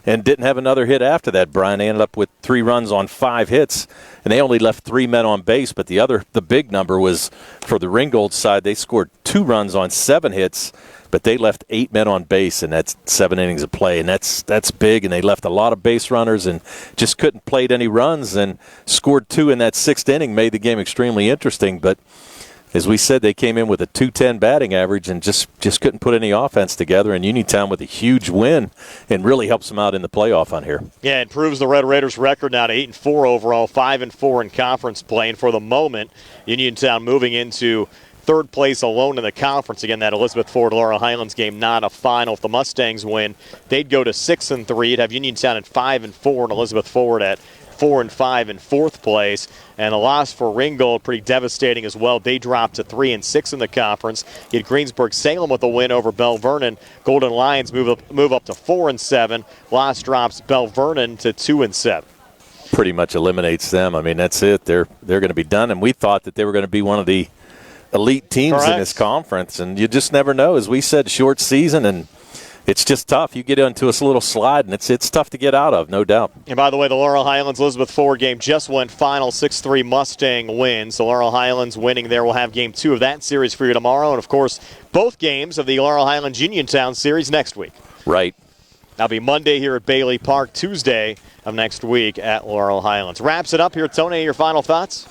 and didn't have another hit after that, Brian. They ended up with 3 runs on 5 hits, and they only left 3 men on base. But the big number was for the Ringgold side. They scored 2 runs on 7 hits, but they left 8 men on base, and that's 7 innings of play, and that's big. And they left a lot of base runners and just couldn't plate any runs, and scored 2 in that 6th inning, made the game extremely interesting. But as we said, they came in with a .210 batting average and just couldn't put any offense together. And Uniontown with a huge win and really helps them out in the playoff on here. Yeah, it improves the Red Raiders' record now to 8-4 overall, 5-4 in conference play. And for the moment, Uniontown moving into 3rd place alone in the conference. Again, that Elizabeth Ford-Laurel Highlands game not a final. If the Mustangs win, they'd go to 6-3. You'd have Uniontown at 5-4 and Elizabeth Ford at 4-5 in 4th place. And the loss for Ringgold, pretty devastating as well. They dropped to 3-6 in the conference. You had Greensburg-Salem with a win over Bell Vernon. Golden Lions move up to 4-7. Loss drops Bell Vernon to 2-7. Pretty much eliminates them. I mean, that's it. They're going to be done. And we thought that they were going to be one of the elite teams Correct. in this conference, and you just never know. As we said, short season, and it's just tough. You get into a little slide, and it's tough to get out of, no doubt. And by the way, the Laurel Highlands-Elizabeth Forward game just went final 6-3 Mustang win. So Laurel Highlands winning there. We'll have game 2 of that series for you tomorrow. And, of course, both games of the Laurel Highlands Uniontown series next week. Right. That'll be Monday here at Bailey Park, Tuesday of next week at Laurel Highlands. Wraps it up here. Tony, your final thoughts?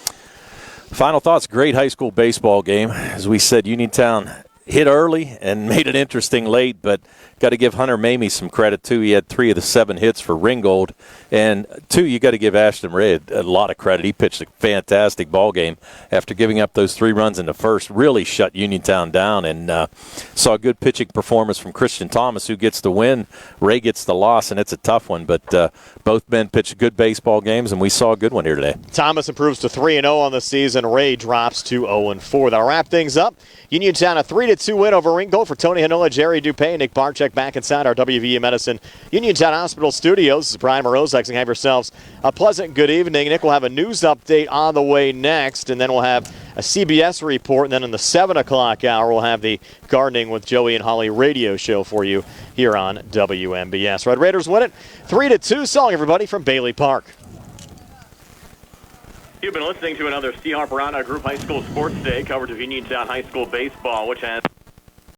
Final thoughts, great high school baseball game. As we said, Uniontown hit early and made it interesting late, but got to give Hunter Mamie some credit, too. He had 3 of the 7 hits for Ringgold. And, 2, you got to give Ashton Ray a lot of credit. He pitched a fantastic ball game after giving up those 3 runs in the first. Really shut Uniontown down, and saw a good pitching performance from Christian Thomas, who gets the win. Ray gets the loss, and it's a tough one. But both men pitched good baseball games, and we saw a good one here today. Thomas improves to 3-0 on the season. Ray drops to 0-4. That'll wrap things up. Uniontown a 3-2 win over Ringgold. For Tony Hanola, Jerry Dupay, Nick Barczyk back inside our WVU Medicine Uniontown Hospital studios. This is Brian Morozek, and have yourselves a pleasant good evening. Nick will have a news update on the way next, and then we'll have a CBS report, and then in the 7 o'clock hour we'll have the Gardening with Joey and Holly radio show for you here on WMBS. Red Raiders win it 3-2. So long, everybody, from Bailey Park. You've been listening to another C. Harper Auto Group High School Sports Day coverage of Uniontown High School baseball, which has